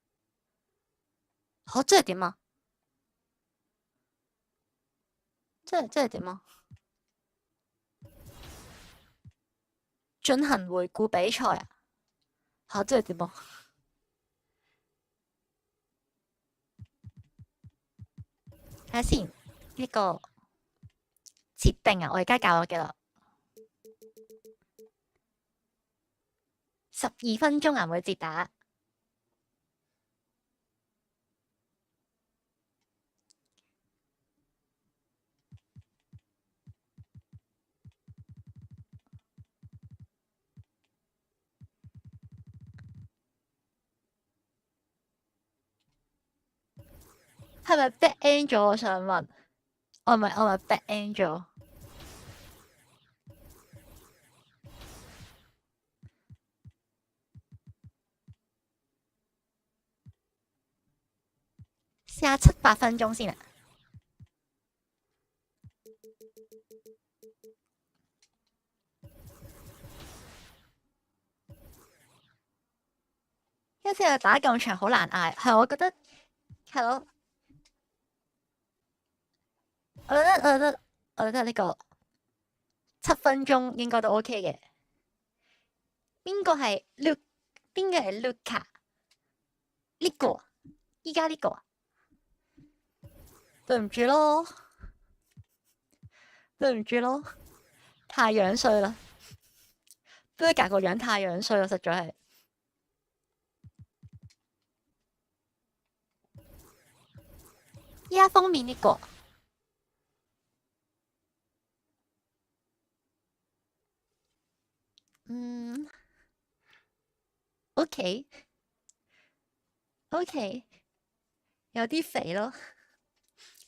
A: 即係點啊？即係點啊？進行回顧比賽啊？即係點啊？睇下先，呢個。設定啊！我而家教咗幾耐？12分鐘啊，每節打。係咪 back end 咗？我想問，我咪 back end 咗。試下7、8分鐘先啊！一次打咁長好難捱，係我覺得係咯。我覺得呢個7分鐘應該都 OK 嘅。邊個係 Luca？ 呢個依家呢個啊？對唔住咯，太樣衰啦 ！Burger 個樣太樣衰啦，實在係。依家封面呢個，OK， 有啲肥咯。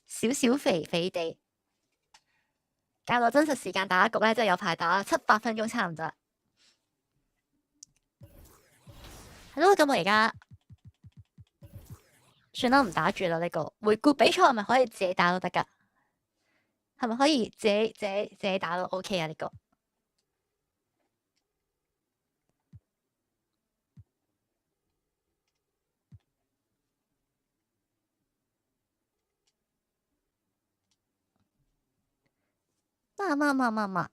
A: 少少肥肥地，教到真實時間打局咧，真係有排打，7-8分鐘差唔多。係咯，咁我而家算啦，唔打住啦。呢個回顧比賽係咪可以自己打都得㗎？係咪可以自己打都 OK 啊？呢個嘛，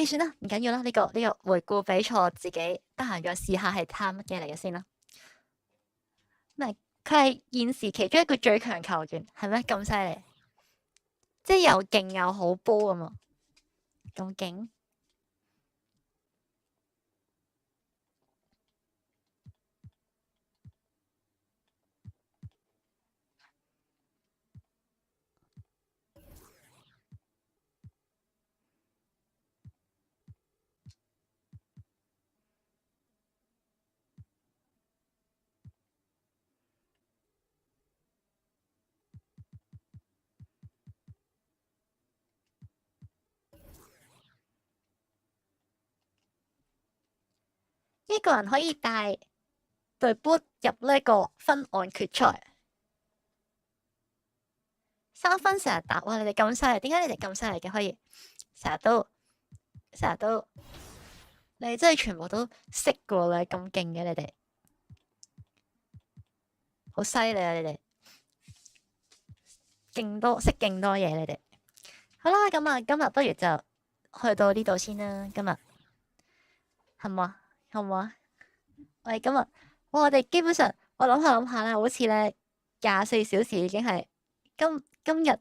A: 算啦，唔緊要啦。呢個回顧比賽，自己得閒再試下係貪乜嘢嚟嘅先啦。佢係現時其中一個最強球員，係咩咁犀利？即係又勁又好波咁啊！咁勁。一個人可以帶隊波入呢個分岸決賽，3分成日打，哇！你哋咁犀利，點解你哋咁犀利嘅？可以成日都，你哋真係全部都識過啦，咁勁嘅你哋，好犀利啊！你哋識勁多嘢，你哋。好啦，咁啊，今日不如就去到呢度先啦。今日係嘛？好唔好啊？我哋今日，我哋基本上，我諗下咧，好似咧24小時已經係今日，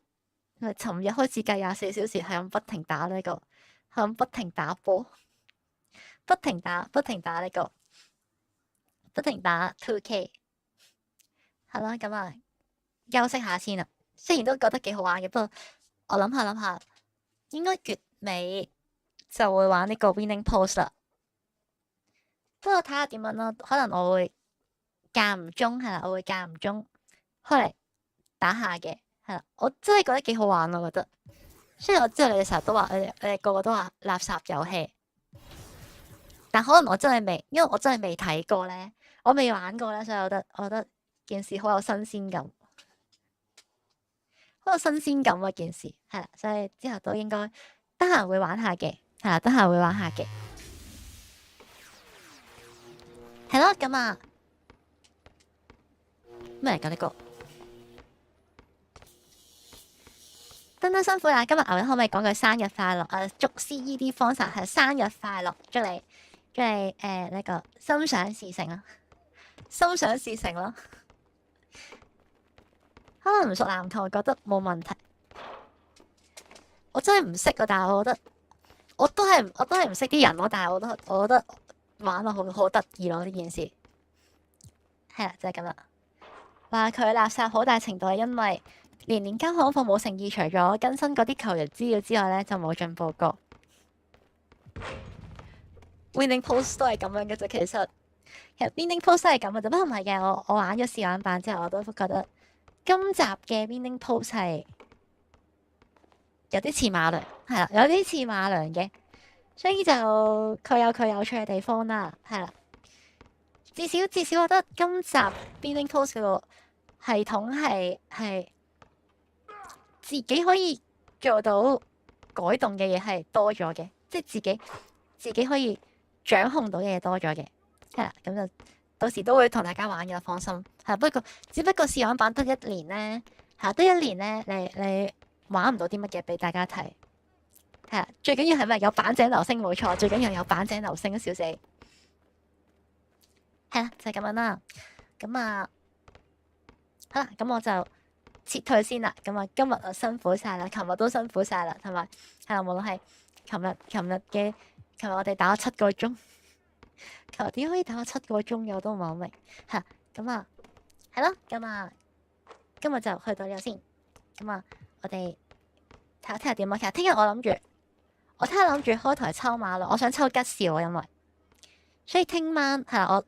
A: 尋日開始計24小時，係咁不停打呢個，係咁不停打波，不停打呢個，不停打 2K。係啦，咁啊，休息下先啦。雖然都覺得幾好玩嘅，不過我諗下，應該月尾就會玩呢個 Winning Post 啦。不過睇下點樣啦，可能我會間唔中係啦，我會間唔中開嚟打下嘅，係啦，我真係覺得幾好玩，我覺得。雖然我知道你哋成日都話，你哋個個都話垃圾遊戲，但可能我真係未，因為我真係未睇過咧，我未玩過咧，所以我覺得件事好有新鮮感，好有新鮮感啊！件事係啦，所以之後都應該得閒會玩下嘅，係啦，得閒會玩下嘅。係咯，咁啊，咩嚟㗎呢個？燈燈辛苦啦！今日牛人可唔可以講句生日快樂？祝 CED 方神係生日快樂，祝你呢個心想事成啊！心想事成咯。可能唔熟籃球，覺得冇問題。我真係唔識啊，但係我覺得我都係唔識啲人咯。但係我覺得玩落好得意咯，呢件事係啦，就係咁啦。話佢垃圾好大程度係因為年年交行貨冇誠意，除咗更新嗰啲球員資料之外咧，就冇進步過。Winning Post 都係咁樣嘅啫，其實 Winning Post 都係咁嘅啫，不過唔係嘅。我玩咗試玩版之後，我都覺得今集嘅 Winning Post 係有啲似馬娘，係啦，有啲似馬娘嘅，所以就佢有佢有趣嘅地方啦，係啦。至少我覺得今集 Winning Post 嗰個系統係自己可以做到改動嘅嘢係多咗嘅，即係自己可以掌控到嘅嘢多咗嘅，係啦。咁就到時都會同大家玩嘅，放心。係只不過試玩版得1年咧，係得1年咧，你玩唔到啲乜嘢俾大家睇。係啦，最緊要係咪有板井流星？冇錯，最緊要有板井流星，笑死。係啦，就係咁樣啦。咁啊，好啦，咁我就撤退先啦。咁啊，今日就辛苦晒啦，琴日都辛苦晒啦，同埋係啦，無論係琴日我哋打咗7個鐘，琴日點解可以打咗7個鐘嘅我都唔係好明。係咁啊，係咯，咁啊，今日就去到呢度先。咁啊，我哋睇下點啊。其實聽日我諗住開台抽馬啦，我想抽吉兆啊，因為所以聽晚係啦，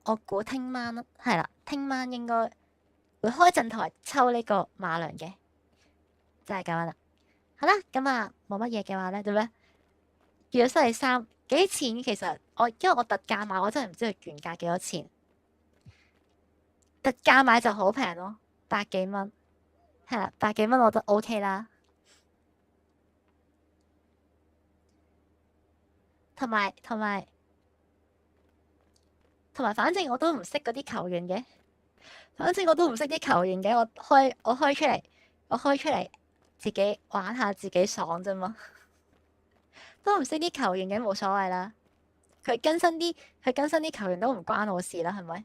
A: 我估聽晚係啦，聽晚應該會開陣台抽呢個馬娘嘅，就係咁樣啦。好啦，咁啊冇乜嘢嘅話咧，做咩？見咗星期三幾錢？其實因為我特價買，我真係唔知佢原價幾多錢。特價買就好平咯，100幾蚊。係啦，100幾蚊我覺得 OK 啦。同埋，反正我都唔識嗰啲球員嘅。反正我都唔識啲球員嘅，我開出嚟自己玩下，自己爽啫嘛。都唔識啲球員嘅，冇所謂啦。佢更新啲球員都唔關我事啦，係咪？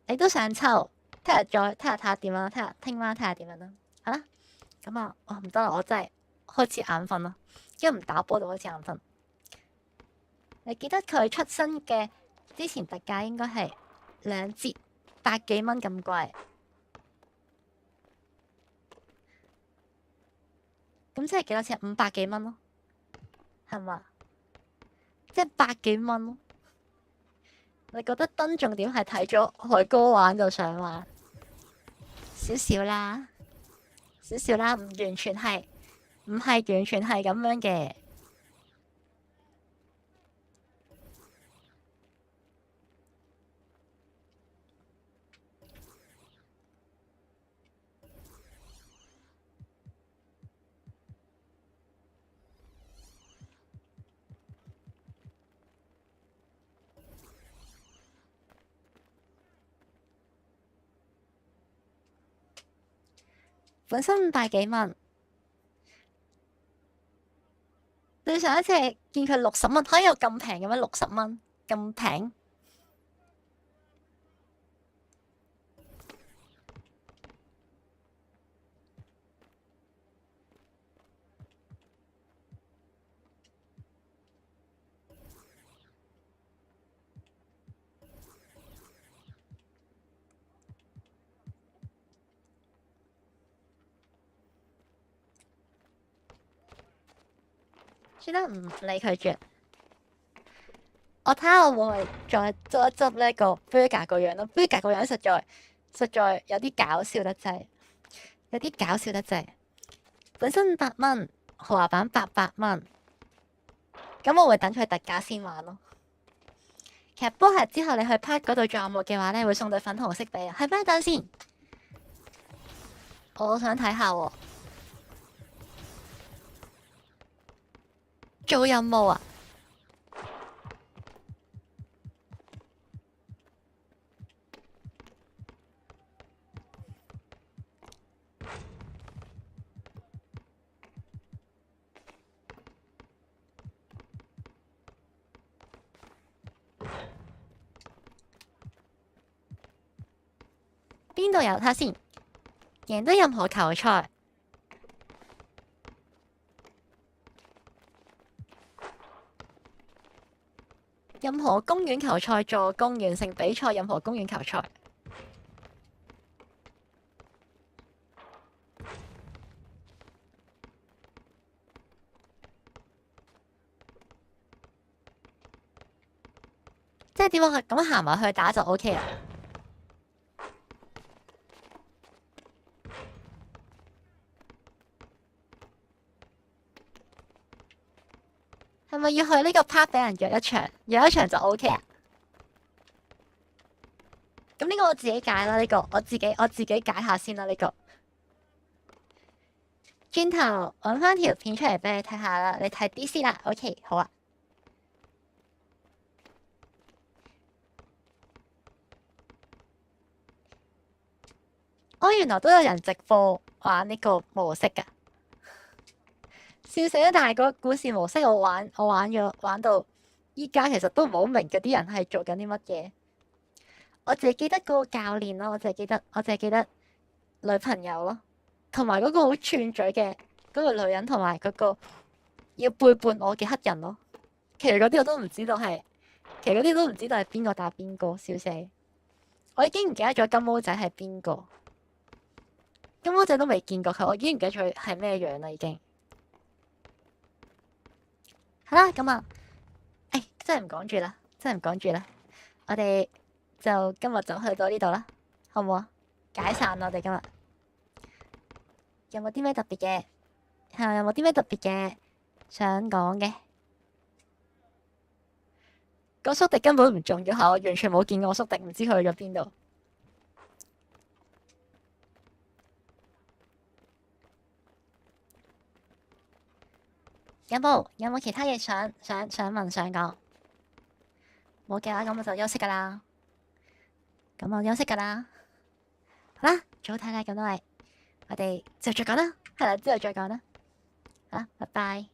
A: 你都想抽，聽日睇下點樣，聽晚睇下點樣啦。好啦，咁啊，唔得啦，我真係開始眼瞓啦，因為唔打波就開始眼瞓。你記得佢出新嘅之前特價應該係2折，100幾蚊咁貴。咁即係幾多錢？500幾蚊咯，係嘛？即係100幾蚊咯。你覺得燈重點係睇咗海哥玩就想玩少少啦，唔係完全係咁樣嘅。本身500幾蚊，對上一次見佢60蚊，可以有咁平嘅咩？60蚊咁平？算啦，唔理佢住。我睇下我會唔會再執一執呢個 Burger 個樣咯。Burger 個樣實在有啲搞笑得滯，本身500蚊，豪華版800蚊。咁我會等佢特價先玩咯。其實波鞋之後你去 Park 嗰度做項目嘅話咧，會送對粉紅色俾我。係咩？等先，我想睇下喎。做任務啊！邊度有睇先？贏得任何球賽。任何公園球賽助攻完成比賽，任何公園球賽。即係點啊？咁行埋去打就 OK 啦。係咪要去呢個 park 俾人約一場就 OK 啊？咁呢個我自己解啦，呢個我自己解下先啦，呢個。轉頭揾翻條片出嚟俾你睇下啦，你睇啲先啦。OK， 好啊。原來都有人直播玩呢個模式㗎。笑死啦！但係個故事模式我玩到依家，其實都唔好明嗰啲人係做緊啲乜嘢。我淨係記得嗰個教練咯，我淨係記得女朋友咯，同埋嗰個好串嘴嘅嗰個女人，同埋嗰個要背叛我嘅黑人咯。其實嗰啲我都唔知道係邊個打邊個，笑死！我已經唔記得咗金毛仔係邊個，金毛仔都未見過佢，我已經唔記得咗佢係咩樣啦，已經。好啦，咁啊，真係唔講住啦，我哋就今日就去到呢度啦，好唔好啊？解散啦，我哋今日有冇啲咩特別嘅？係有冇啲咩特別嘅想講嘅？個宿敵根本唔重要，係我完全冇見過宿敵，唔知佢去咗邊度。有冇其他嘢想問想講？冇嘅話，咁我就休息㗎啦。咁我休息㗎啦。好啦，早唞啦，咁多位，我哋之後再講啦。係啦，之後再講啦。好啦，拜拜。